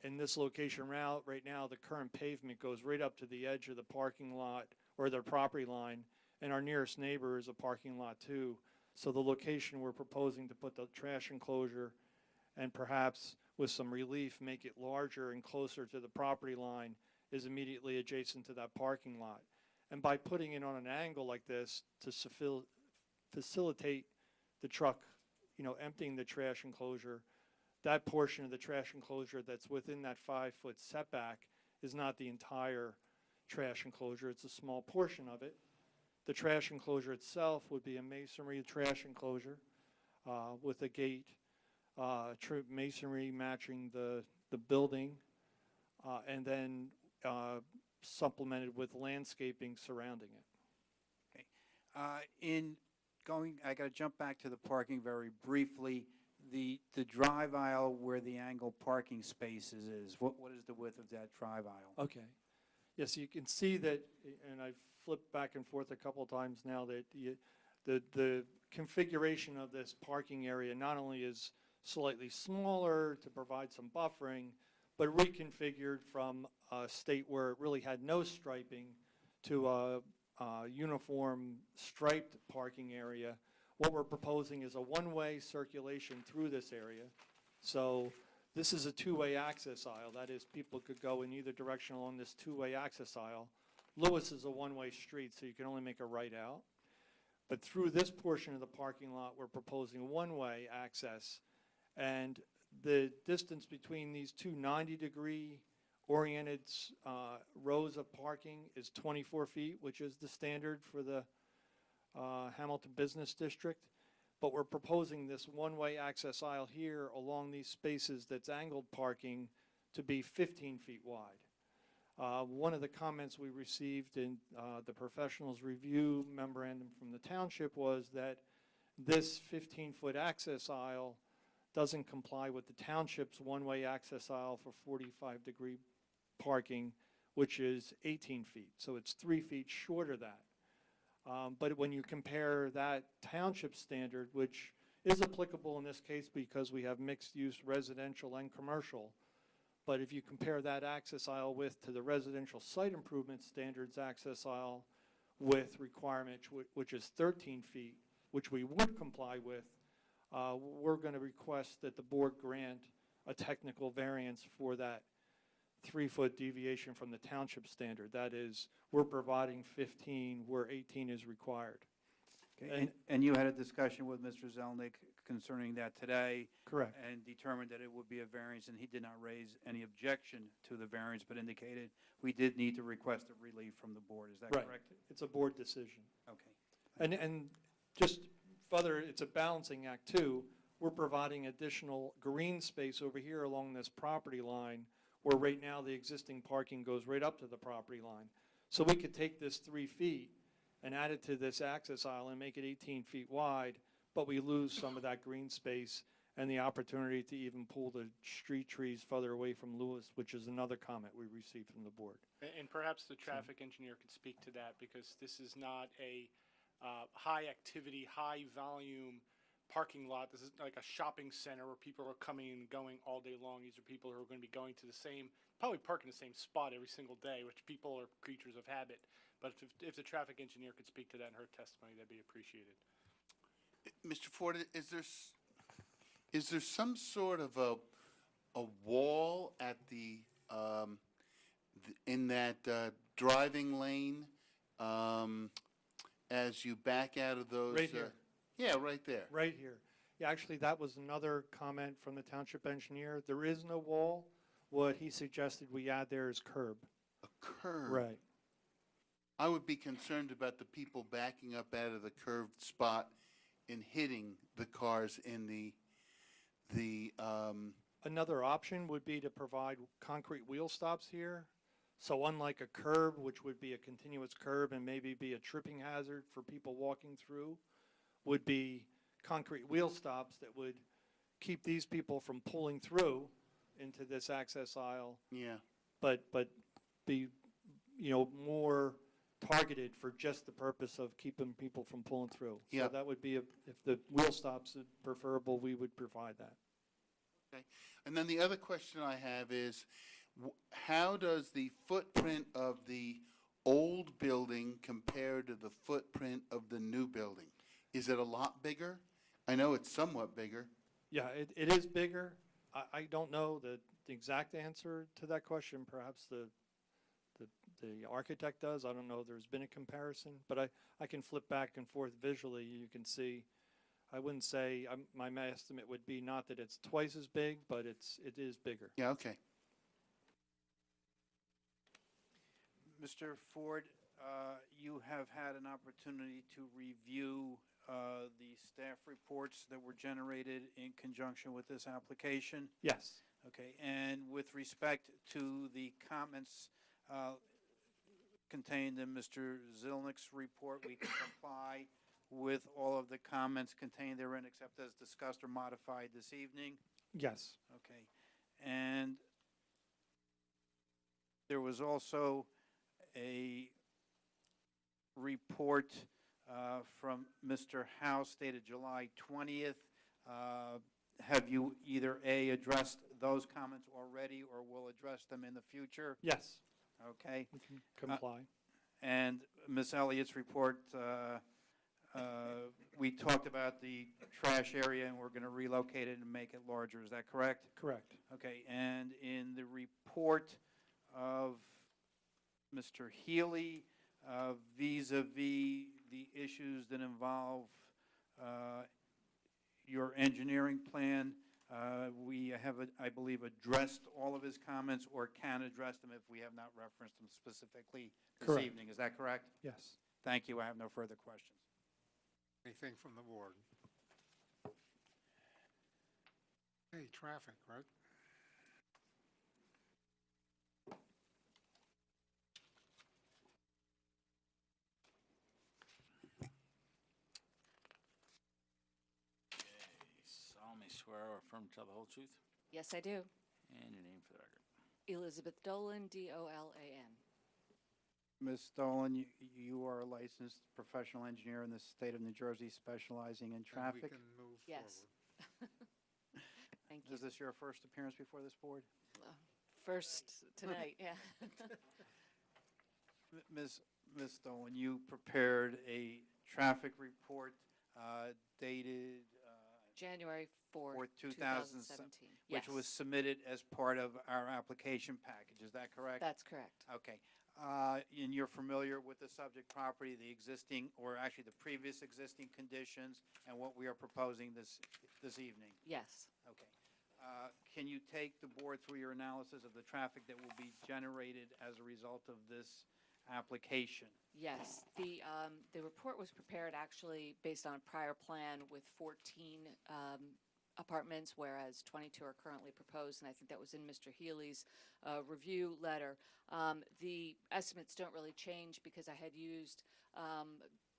in this location route right now, the current pavement goes right up to the edge of the parking lot or their property line, and our nearest neighbor is a parking lot too. So the location we're proposing to put the trash enclosure, and perhaps with some relief, make it larger and closer to the property line, is immediately adjacent to that parking lot. And by putting it on an angle like this to facilitate the truck, emptying the trash enclosure, that portion of the trash enclosure that's within that 5-foot setback is not the entire trash enclosure. It's a small portion of it. The trash enclosure itself would be a masonry trash enclosure with a gate, masonry matching the building, and then supplemented with landscaping surrounding it. Okay. I got to jump back to the parking very briefly. The drive aisle where the angled parking spaces is, what is the width of that drive aisle? Okay. Yes, you can see that, and I've flipped back and forth a couple of times now, that the configuration of this parking area not only is slightly smaller to provide some buffering, but reconfigured from a state where it really had no striping to a uniform striped parking area. What we're proposing is a one-way circulation through this area. So this is a two-way access aisle. That is, people could go in either direction along this two-way access aisle. Lewis is a one-way street, so you can only make a right out. But through this portion of the parking lot, we're proposing one-way access. And the distance between these two 90-degree oriented rows of parking is 24 feet, which is the standard for the Hamilton Business District. But we're proposing this one-way access aisle here along these spaces that's angled parking to be 15 feet wide. One of the comments we received in the professionals review memorandum from the township was that this 15-foot access aisle doesn't comply with the township's one-way access aisle for 45-degree parking, which is 18 feet. So it's 3 feet short of that. But when you compare that township standard, which is applicable in this case because we have mixed-use residential and commercial, but if you compare that access aisle width to the residential site improvement standards access aisle width requirement, which is 13 feet, which we would comply with, we're going to request that the board grant a technical variance for that 3-foot deviation from the township standard. That is, we're providing 15 where 18 is required. Okay. And you had a discussion with Mr. Zelnick concerning that today. Correct. And determined that it would be a variance, and he did not raise any objection to the variance, but indicated we did need to request a relief from the board. Is that right. correct? It's a board decision. Okay. And just further, it's a balancing act too. We're providing additional green space over here along this property line, where right now the existing parking goes right up to the property line. So we could take this 3 feet and add it to this access aisle and make it 18 feet wide, but we lose some of that green space and the opportunity to even pull the street trees further away from Lewis, which is another comment we received from the board. And perhaps the traffic engineer could speak to that, because this is not a high activity, high volume parking lot. This is like a shopping center where people are coming and going all day long. These are people who are going to be going to the same, probably parking the same spot every single day, which people are creatures of habit. But if the traffic engineer could speak to that in her testimony, that'd be appreciated. Mr. Ford, is there some sort of a wall at in that driving lane as you back out of those? Right here. Yeah, right there. Right here. Yeah, actually, that was another comment from the township engineer. There is no wall. What he suggested we add there is curb. A curb? Right. I would be concerned about the people backing up out of the curved spot in hitting the cars in the, Another option would be to provide concrete wheel stops here. So unlike a curb, which would be a continuous curb and maybe be a tripping hazard for people walking through, would be concrete wheel stops that would keep these people from pulling through into this access aisle, yeah. but be, more targeted for just the purpose of keeping people from pulling through. Yeah. So that would be, if the wheel stops are preferable, we would provide that. Okay. And then the other question I have is, how does the footprint of the old building compare to the footprint of the new building? Is it a lot bigger? I know it's somewhat bigger. Yeah, it is bigger. I don't know the exact answer to that question. Perhaps the architect does. I don't know if there's been a comparison, but I can flip back and forth visually. You can see, I wouldn't say, my estimate would be not that it's twice as big, but it is bigger. Yeah, okay. Mr. Ford, you have had an opportunity to review the staff reports that were generated in conjunction with this application? Yes. Okay, and with respect to the comments contained in Mr. Zilnick's report, we can comply with all of the comments contained therein except as discussed or modified this evening? Yes. Okay, and there was also a report from Mr. House dated July 20th. Have you either A, addressed those comments already or will address them in the future? Yes. Okay. We can comply. And Ms. Elliott's report, we talked about the trash area and we're going to relocate it and make it larger. Is that correct? Correct. Okay, and in the report of Mr. Healy, vis-a-vis the issues that involve your engineering plan, we have, I believe, addressed all of his comments or can address them if we have not referenced them specifically this Correct. evening. Is that correct? Yes. Thank you. I have no further questions. Anything from the board? Hey, traffic, right? Solemnly swear or affirm to tell the whole truth? Yes, I do. And your name for the record? Elizabeth Dolan, D-O-L-A-N. Ms. Dolan, you are a licensed professional engineer in the state of New Jersey specializing in traffic. We can move Yes. Thank you. Is this your first appearance before this board? First tonight, yeah. Ms. Dolan, you prepared a traffic report dated January 4th, 2017, 2017. which Yes. was submitted as part of our application package. Is that correct? That's correct. Okay. And you're familiar with the subject property, the existing, or actually the previous existing conditions, and what we are proposing this evening? Yes. Okay. Can you take the board through your analysis of the traffic that will be generated as a result of this application? Yes, the report was prepared actually based on a prior plan with 14 apartments, whereas 22 are currently proposed, and I think that was in Mr. Healy's review letter. The estimates don't really change because I had used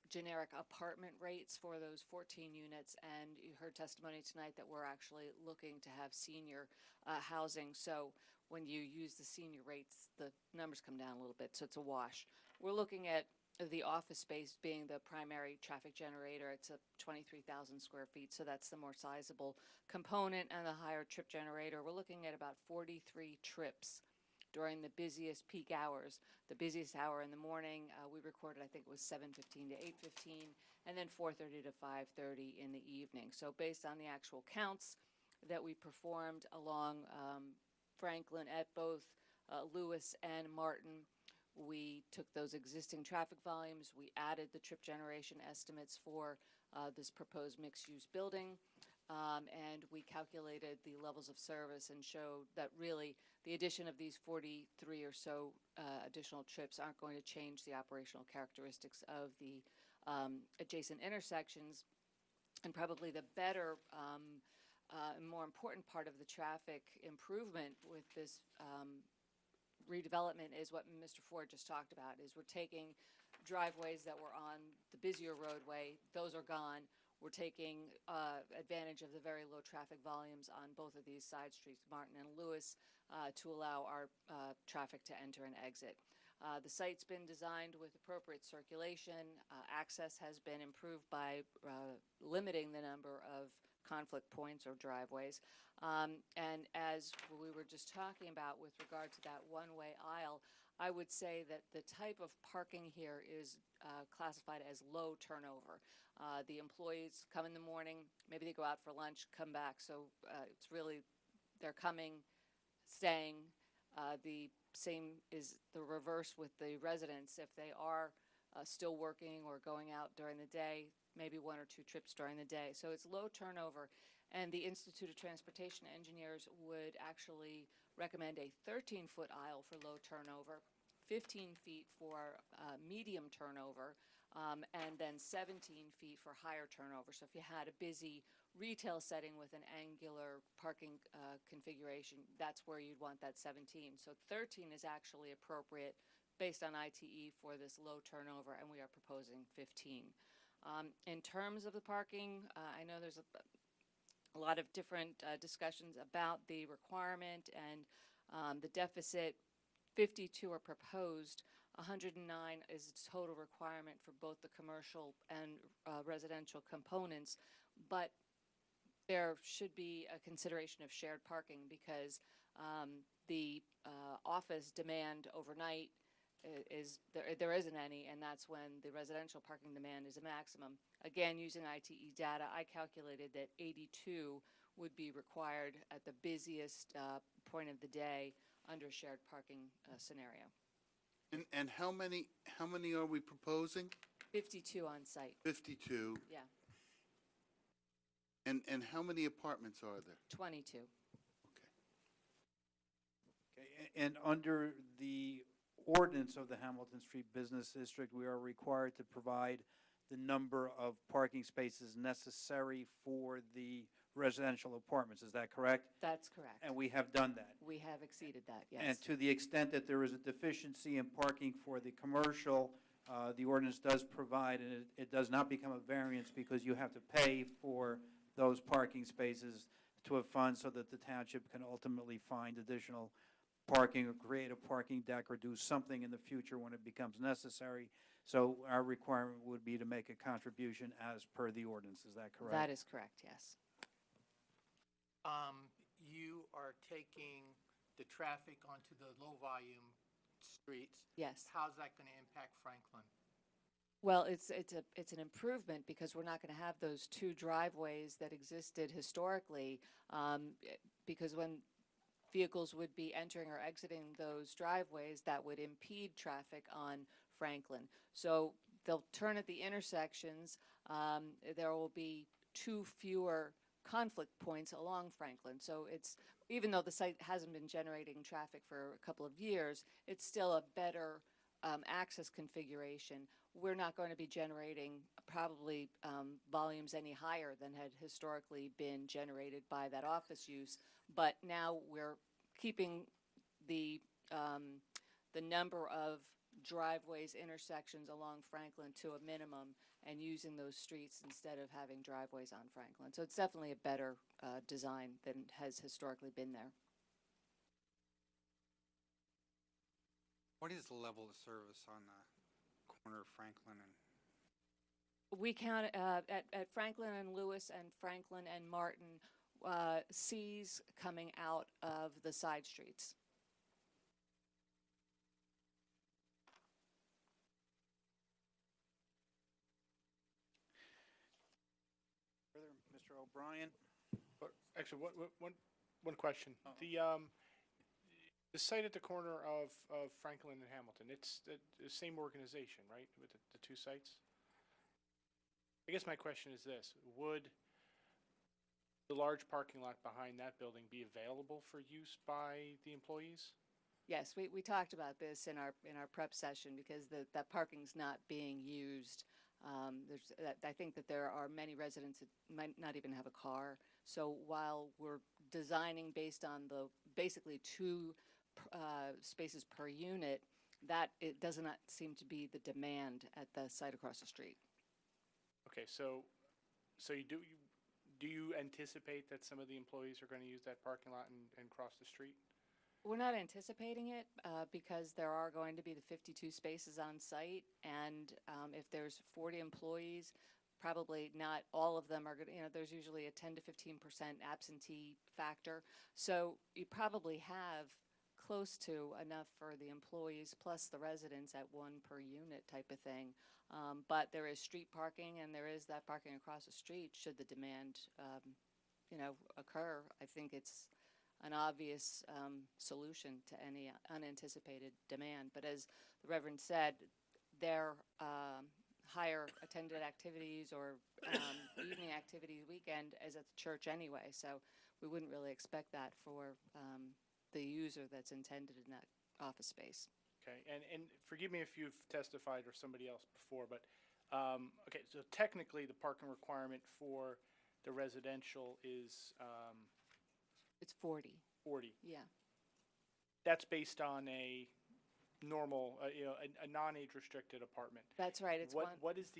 generic apartment rates for those 14 units, and you heard testimony tonight that we're actually looking to have senior housing. So when you use the senior rates, the numbers come down a little bit, so it's a wash. We're looking at the office space being the primary traffic generator. It's a 23,000 square feet, so that's the more sizable component, and the higher trip generator. We're looking at about 43 trips during the busiest peak hours. The busiest hour in the morning, we recorded, I think it was 7:15 to 8:15, and then 4:30 to 5:30 in the evening. So based on the actual counts that we performed along Franklin at both Lewis and Martin, we took those existing traffic volumes, we added the trip generation estimates for this proposed mixed-use building, and we calculated the levels of service and showed that really the addition of these 43 or so additional trips aren't going to change the operational characteristics of the adjacent intersections. And probably the better and more important part of the traffic improvement with this redevelopment is what Mr. Ford just talked about, is we're taking driveways that were on the busier roadway, those are gone. We're taking advantage of the very low traffic volumes on both of these side streets, Martin and Lewis, to allow our traffic to enter and exit. The site's been designed with appropriate circulation. Access has been improved by limiting the number of conflict points or driveways. And as we were just talking about with regard to that one-way aisle, I would say that the type of parking here is classified as low turnover. The employees come in the morning, maybe they go out for lunch, come back. So it's really, they're coming, staying. The same is the reverse with the residents. If they are still working or going out during the day, maybe 1 or 2 trips during the day. So it's low turnover. And the Institute of Transportation Engineers would actually recommend a 13-foot aisle for low turnover, 15 feet for medium turnover, and then 17 feet for higher turnover. So if you had a busy retail setting with an angular parking configuration, that's where you'd want that 17. So 13 is actually appropriate based on ITE for this low turnover, and we are proposing 15. In terms of the parking, I know there's a lot of different discussions about the requirement and the deficit. 52 are proposed. 109 is its total requirement for both the commercial and residential components, but there should be a consideration of shared parking because the office demand overnight there isn't any, and that's when the residential parking demand is a maximum. Again, using ITE data, I calculated that 82 would be required at the busiest point of the day under a shared parking scenario. And how many are we proposing? 52 on site. 52. Yeah. And how many apartments are there? 22. Okay, and under the ordinance of the Hamilton Street Business District, we are required to provide the number of parking spaces necessary for the residential apartments. Is that correct? That's correct. And we have done that. We have exceeded that, yes. And to the extent that there is a deficiency in parking for the commercial, the ordinance does provide, and it does not become a variance because you have to pay for those parking spaces to a fund so that the township can ultimately find additional parking or create a parking deck or do something in the future when it becomes necessary. So our requirement would be to make a contribution as per the ordinance. Is that correct? That is correct, yes. You are taking the traffic onto the low-volume streets. Yes. How's that going to impact Franklin? Well, it's an improvement because we're not going to have those 2 driveways that existed historically, because when vehicles would be entering or exiting those driveways, that would impede traffic on Franklin. So they'll turn at the intersections. There will be 2 fewer conflict points along Franklin. So it's, even though the site hasn't been generating traffic for a couple of years, it's still a better access configuration. We're not going to be generating probably volumes any higher than had historically been generated by that office use, but now we're keeping the number of driveways, intersections along Franklin to a minimum and using those streets instead of having driveways on Franklin. So it's definitely a better design than has historically been there. What is the level of service on the corner of Franklin and? We count at Franklin and Lewis and Franklin and Martin, C's coming out of the side streets. Further, Mr. O'Brien? Actually, one question. The site at the corner of Franklin and Hamilton, it's the same organization, right, with the 2 sites? I guess my question is this: would the large parking lot behind that building be available for use by the employees? Yes, we talked about this in our prep session because that parking's not being used I think that there are many residents that might not even have a car. So while we're designing based on the basically two spaces per unit, that it does not seem to be the demand at the site across the street. Okay, so do you anticipate that some of the employees are going to use that parking lot and cross the street? We're not anticipating it because there are going to be the 52 spaces on site, and if there's 40 employees, probably not all of them are going to, there's usually a 10 to 15% absentee factor. So you probably have close to enough for the employees plus the residents at one per unit type of thing. But there is street parking, and there is that parking across the street should the demand, occur. I think it's an obvious solution to any unanticipated demand. But as the Reverend said, their higher attended activities or evening activities weekend is at the church anyway, so we wouldn't really expect that for the user that's intended in that office space. Okay, and forgive me if you've testified or somebody else before, but, okay, so technically the parking requirement for the residential is It's 40. 40. Yeah. That's based on a normal, a non-age restricted apartment. That's right. It's What is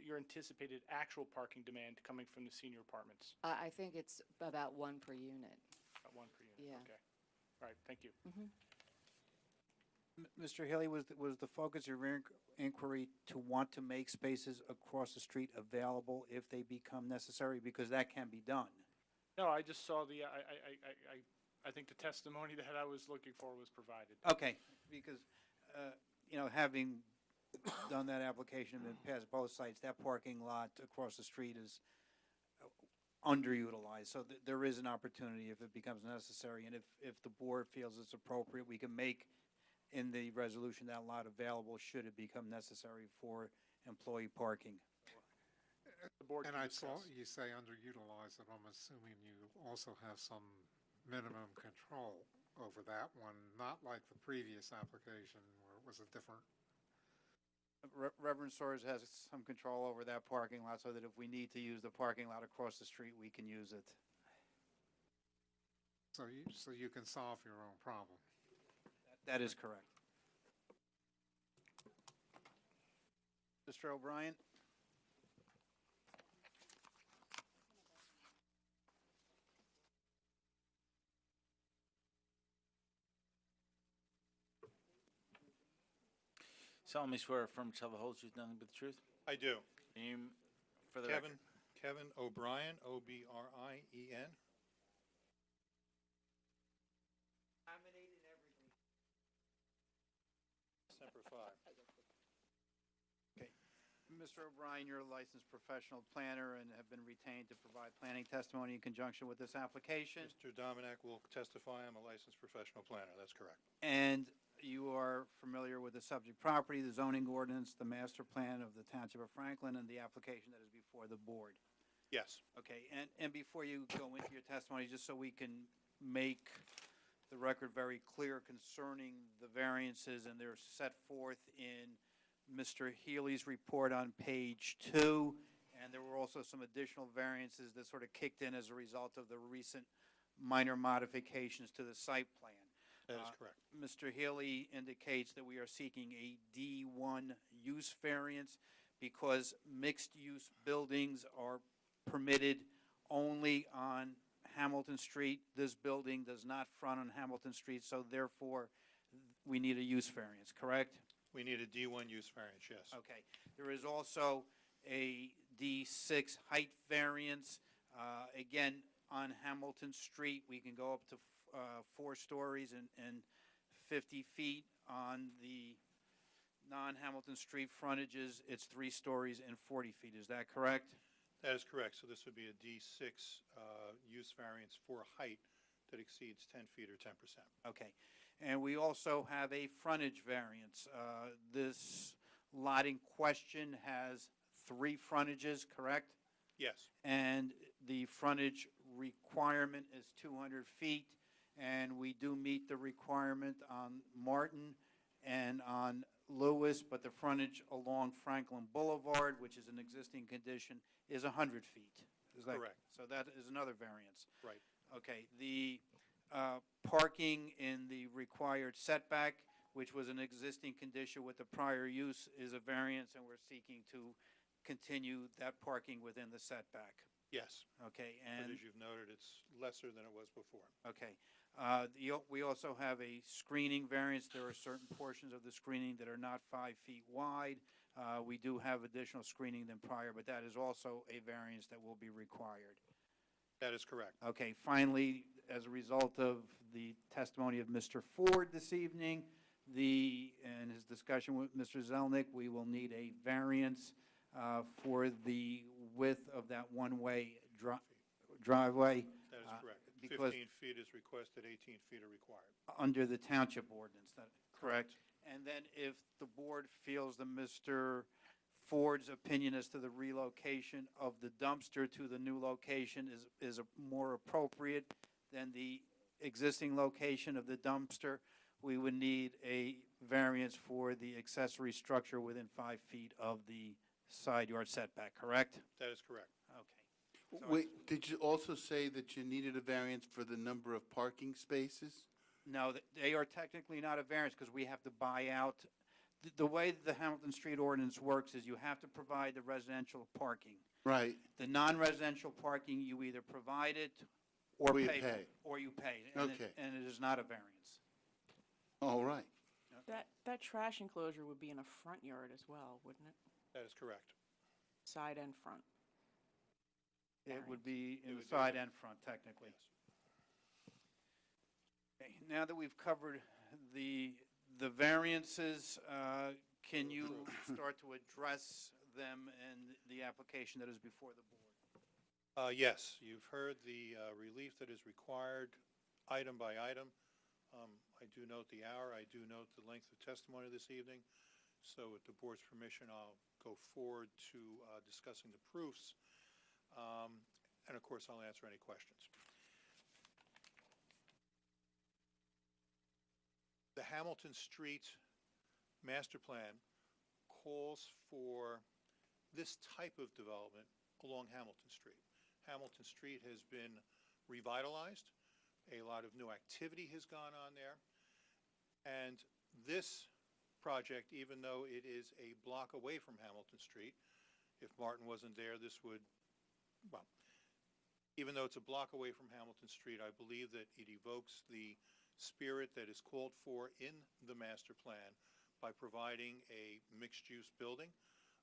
your anticipated actual parking demand coming from the senior apartments? I think it's about one per unit. About one per unit. Yeah. Okay. All right. Thank you. Mr. Haley, was the focus of your inquiry to want to make spaces across the street available if they become necessary? Because that can be done. No, I just saw I think the testimony that I was looking for was provided. Okay, because, having done that application and passed both sites, that parking lot across the street is underutilized. So there is an opportunity if it becomes necessary. And if the board feels it's appropriate, we can make in the resolution that lot available should it become necessary for employee parking. The board And can I discuss. saw you say underutilized, and I'm assuming you also have some minimum control over that one, not like the previous application where it was a different. Reverend Soares has some control over that parking lot so that if we need to use the parking lot across the street, we can use it. So you can solve your own problem. That is correct. Mr. O'Brien? Solemnly swear or affirm to tell the whole truth, nothing but the truth. I do. Name for the Kevin, record. Kevin O'Brien, O'Brien. Semper Fi. Okay. Mr. O'Brien, you're a licensed professional planner and have been retained to provide planning testimony in conjunction with this application. Mr. Dominic will testify. I'm a licensed professional planner. That's correct. And you are familiar with the subject property, the zoning ordinance, the master plan of the Township of Franklin, and the application that is before the board. Yes. Okay, and before you go into your testimony, just so we can make the record very clear concerning the variances, and they're set forth in Mr. Healy's report on page 2, and there were also some additional variances that sort of kicked in as a result of the recent minor modifications to the site plan. That is correct. Mr. Healy indicates that we are seeking a D1 use variance because mixed-use buildings are permitted only on Hamilton Street. This building does not front on Hamilton Street, so therefore we need a use variance, correct? We need a D1 use variance, yes. Okay. There is also a D6 height variance. Again, on Hamilton Street, we can go up to 4 stories and 50 feet. On the non-Hamilton Street frontages, it's 3 stories and 40 feet. Is that correct? That is correct. So this would be a D6 use variance for height that exceeds 10 feet or 10%. Okay. And we also have a frontage variance. This lot in question has 3 frontages, correct? Yes. And the frontage requirement is 200 feet, and we do meet the requirement on Martin and on Lewis, but the frontage along Franklin Boulevard, which is an existing condition, is 100 feet. Is that Correct. So that is another variance. Right. Okay, the parking in the required setback, which was an existing condition with the prior use, is a variance, and we're seeking to continue that parking within the setback. Yes. Okay, But and, as you've noted, it's lesser than it was before. okay. We also have a screening variance. There are certain portions of the screening that are not 5 feet wide. We do have additional screening than prior, but that is also a variance that will be required. That is correct. Okay, finally, as a result of the testimony of Mr. Ford this evening, and his discussion with Mr. Zelnick, we will need a variance for the width of that one-way driveway. That is correct. Because 15 feet is requested, 18 feet are required. under the township ordinance, that, correct? And then if the board feels that Mr. Ford's opinion as to the relocation of the dumpster to the new location is more appropriate than the existing location of the dumpster, we would need a variance for the accessory structure within 5 feet of the side yard setback, correct? That is correct. Okay. Wait, did you also say that you needed a variance for the number of parking spaces? No, they are technically not a variance because we have to buy out. The way the Hamilton Street ordinance works is you have to provide the residential parking. Right. The non-residential parking, you either provide it or Or you pay for pay. it, or you pay. And Okay. and it is not a variance. All right. That trash enclosure would be in a front yard as well, wouldn't it? That is correct. Side and front. It would be in It the would be side the- and front, technically. Okay, now that we've covered the variances, can you start to address them and the application that is before the board? Yes, you've heard the relief that is required item by item. I do note the hour. I do note the length of testimony this evening. So with the board's permission, I'll go forward to discussing the proofs. And of course, I'll answer any questions. The Hamilton Street Master Plan calls for this type of development along Hamilton Street. Hamilton Street has been revitalized. A lot of new activity has gone on there. And this project, even though it is a block away from Hamilton Street, if Martin wasn't there, this would, well, even though it's a block away from Hamilton Street, I believe that it evokes the spirit that is called for in the master plan by providing a mixed-use building.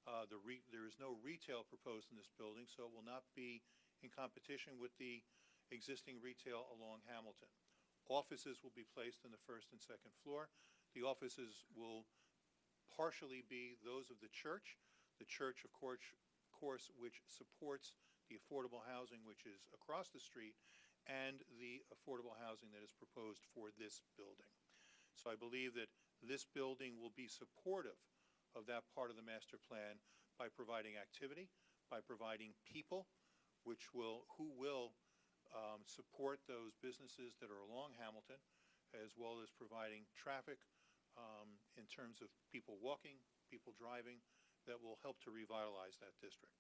There is no retail proposed in this building, so it will not be in competition with the existing retail along Hamilton. Offices will be placed in the first and second floor. The offices will partially be those of the church, of course, which supports the affordable housing which is across the street, and the affordable housing that is proposed for this building. So I believe that this building will be supportive of that part of the master plan by providing activity, by providing people who will support those businesses that are along Hamilton, as well as providing traffic in terms of people walking, people driving, that will help to revitalize that district.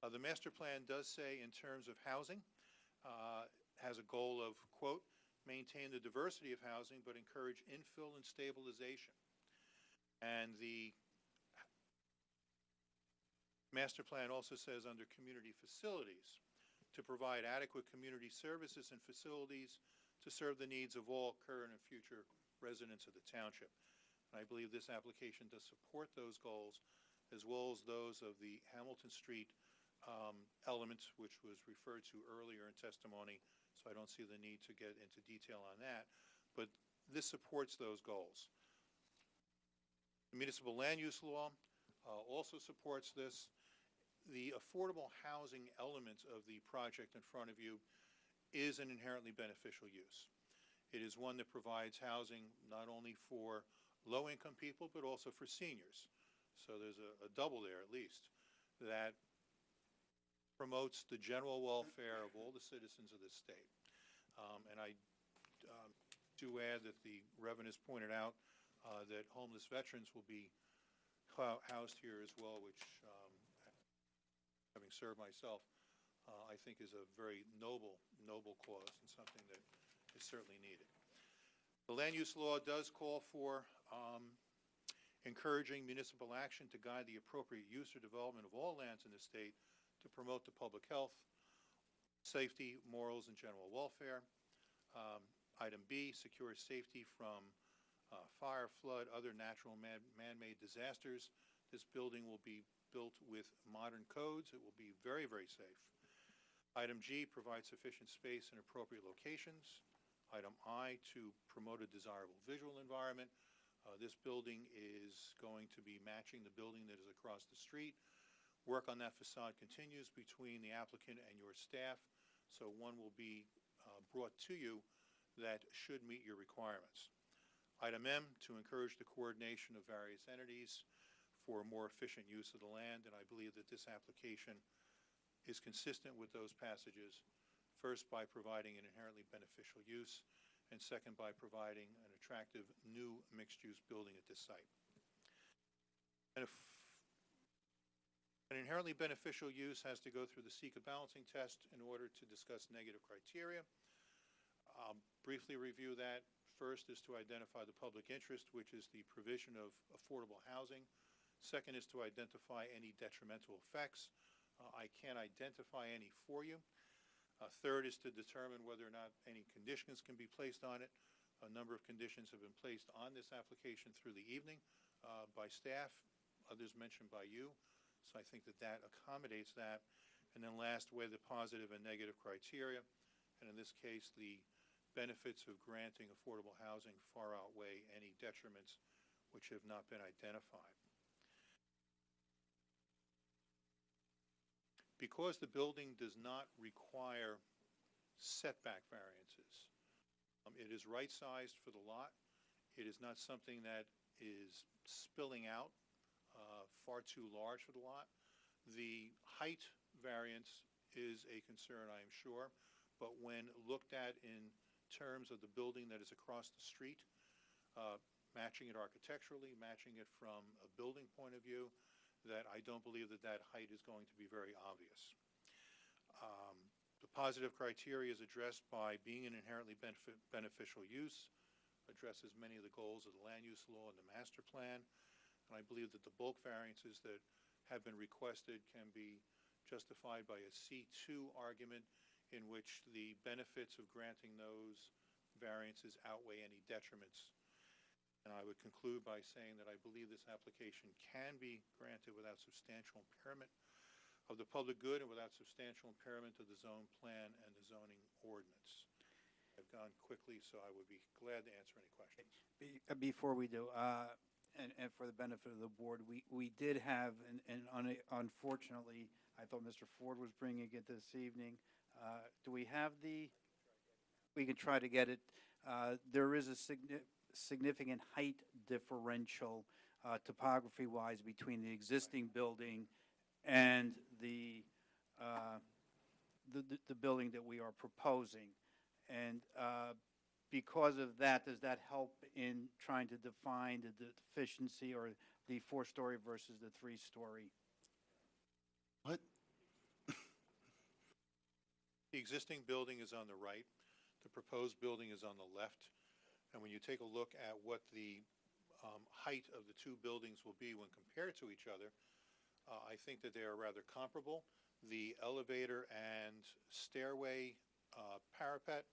The master plan does say, in terms of housing, has a goal of, quote, maintain the diversity of housing but encourage infill and stabilization. And the master plan also says, under community facilities, to provide adequate community services and facilities to serve the needs of all current and future residents of the township. And I believe this application does support those goals, as well as those of the Hamilton Street elements, which was referred to earlier in testimony, so I don't see the need to get into detail on that. But this supports those goals. The municipal land use law also supports this. The affordable housing element of the project in front of you is an inherently beneficial use. It is one that provides housing not only for low-income people, but also for seniors. So there's a double there, at least, that promotes the general welfare of all the citizens of this state. And I do add that the Reverend has pointed out that homeless veterans will be housed here as well, which, having served myself, I think is a very noble cause and something that is certainly needed. The land use law does call for encouraging municipal action to guide the appropriate use or development of all lands in the state to promote the public health, safety, morals, and general welfare. Item B, secures safety from fire, flood, other natural man-made disasters. This building will be built with modern codes. It will be very, very safe. Item G, provide sufficient space in appropriate locations. Item I, to promote a desirable visual environment. This building is going to be matching the building that is across the street. Work on that facade continues between the applicant and your staff, so one will be brought to you that should meet your requirements. Item M, to encourage the coordination of various entities for more efficient use of the land, and I believe that this application is consistent with those passages, first by providing an inherently beneficial use, and second by providing an attractive new mixed-use building at this site. And if an inherently beneficial use has to go through the seeker balancing test in order to discuss negative criteria. I'll briefly review that. First is to identify the public interest, which is the provision of affordable housing. Second is to identify any detrimental effects. I can't identify any for you. Third is to determine whether or not any conditions can be placed on it. A number of conditions have been placed on this application through the evening by staff, others mentioned by you. So I think that that accommodates that. And then last, weigh the positive and negative criteria. And in this case, the benefits of granting affordable housing far outweigh any detriments which have not been identified. Because the building does not require setback variances, it is right-sized for the lot. It is not something that is spilling out far too large for the lot. The height variance is a concern, I am sure, but when looked at in terms of the building that is across the street, matching it architecturally, matching it from a building point of view, that I don't believe that that height is going to be very obvious. The positive criteria is addressed by being an inherently beneficial use, addresses many of the goals of the land use law and the master plan, and I believe that the bulk variances that have been requested can be justified by a C2 argument in which the benefits of granting those variances outweigh any detriments. And I would conclude by saying that I believe this application can be granted without substantial impairment of the public good and without substantial impairment of the zone plan and the zoning ordinance. I've gone quickly, so I would be glad to answer any questions. Before we do, and for the benefit of the board, we did have, and unfortunately, I thought Mr. Ford was bringing it this evening. Do we have we can try to get it. There is a significant height differential topography-wise between the existing building and the building that we are proposing. And because of that, does that help in trying to define the deficiency or the 4-story versus the 3-story? What? The existing building is on the right. The proposed building is on the left. And when you take a look at what the height of the two buildings will be when compared to each other, I think that they are rather comparable. The elevator and stairway parapet,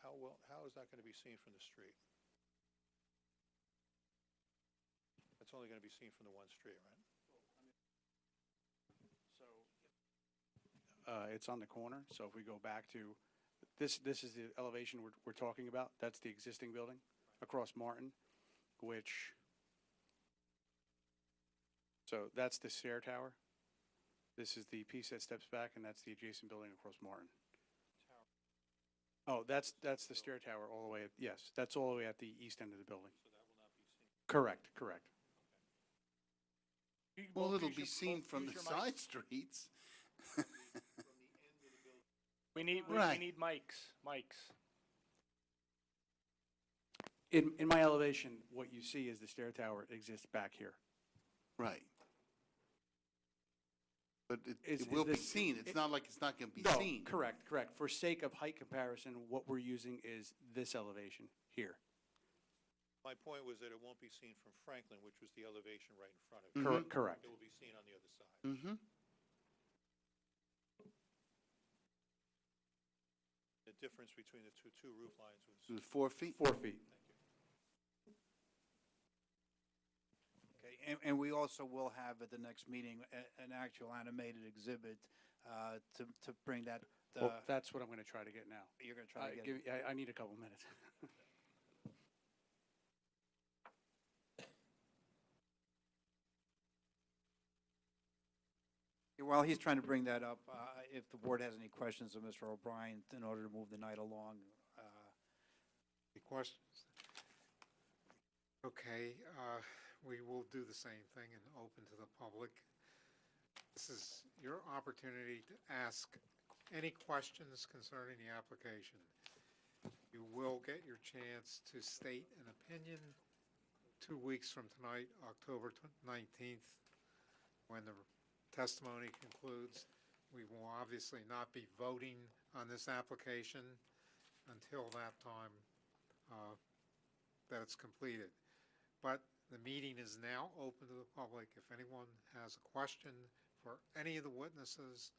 how is that going to be seen from the street? That's only going to be seen from the one street, right? It's on the corner, so if we go back to, this is the elevation we're talking about. That's the existing building across Martin, which, so that's the stair tower. This is the piece that steps back, and that's the adjacent building across Martin. Oh, that's the stair tower all the way, yes, that's all the way at the east end of the building. So that will not be seen. Correct. Well, it'll be seen from the side streets. We need Right. mics. In my elevation, what you see is the stair tower exists back here. Right. But Is it will be this- seen. It's not like it's not going to be No, seen. correct. For sake of height comparison, what we're using is this elevation here. My point was that it won't be seen from Franklin, which was the elevation right in front of Mhm. it. Correct. It will be seen on the other side. Mm-hmm. The difference between the two roof lines was. It was 4 feet? 4 feet. Okay, and we also will have at the next meeting an actual animated exhibit to bring that. Well, that's what I'm going to try to get now. You're going to try to get. I need a couple minutes. While he's trying to bring that up, if the board has any questions of Mr. O'Brien in order to move the night along. Any questions? Okay, we will do the same thing and open to the public. This is your opportunity to ask any questions concerning the application. You will get your chance to state an opinion 2 weeks from tonight, October 19th, when the testimony concludes. We will obviously not be voting on this application until that time that it's completed. But the meeting is now open to the public. If anyone has a question for any of the witnesses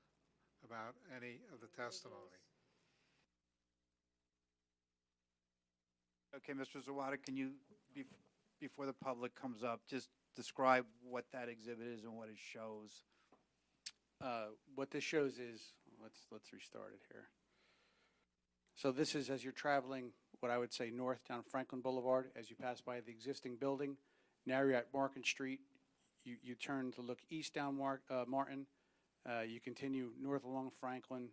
about any of the testimony. Okay, Mr. Zawada, can you, before the public comes up, just describe what that exhibit is and what it shows? What this shows is, let's restart it here. So this is as you're traveling, what I would say north down Franklin Boulevard, as you pass by the existing building. Now you're at Market Street. You turn to look east down Martin. You continue north along Franklin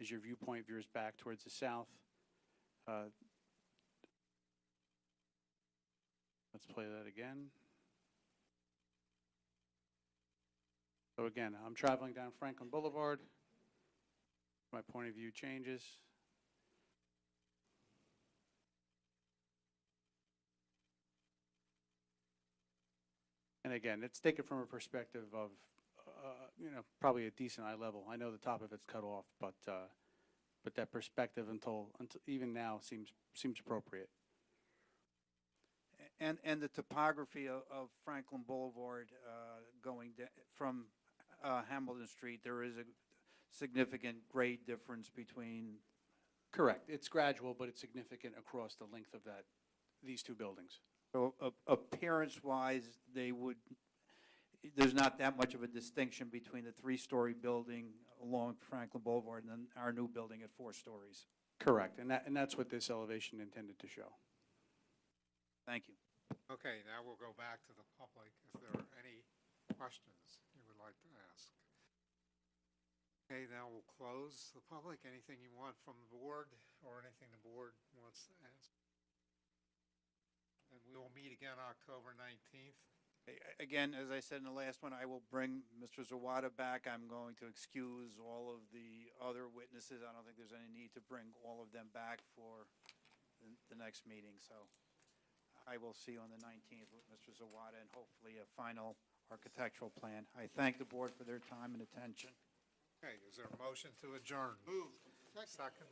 as your viewpoint veers back towards the south. Let's play that again. So again, I'm traveling down Franklin Boulevard. My point of view changes. And again, let's take it from a perspective of, probably a decent eye level. I know the top of it's cut off, but that perspective until even now seems appropriate. And the topography of Franklin Boulevard going from Hamilton Street, there is a significant grade difference between. Correct. It's gradual, but it's significant across the length of these two buildings. So appearance-wise, there's not that much of a distinction between the three-story building along Franklin Boulevard and then our new building at 4 stories. Correct, and that's what this elevation intended to show. Thank you. Okay, now we'll go back to the public if there are any questions you would like to ask. Okay, now we'll close the public. Anything you want from the board or anything the board wants to ask? And we will meet again October 19th. Again, as I said in the last one, I will bring Mr. Zawada back. I'm going to excuse all of the other witnesses. I don't think there's any need to bring all of them back for the next meeting. So I will see you on the 19th with Mr. Zawada and hopefully a final architectural plan. I thank the board for their time and attention. Okay, is there a motion to adjourn? Moved. Second.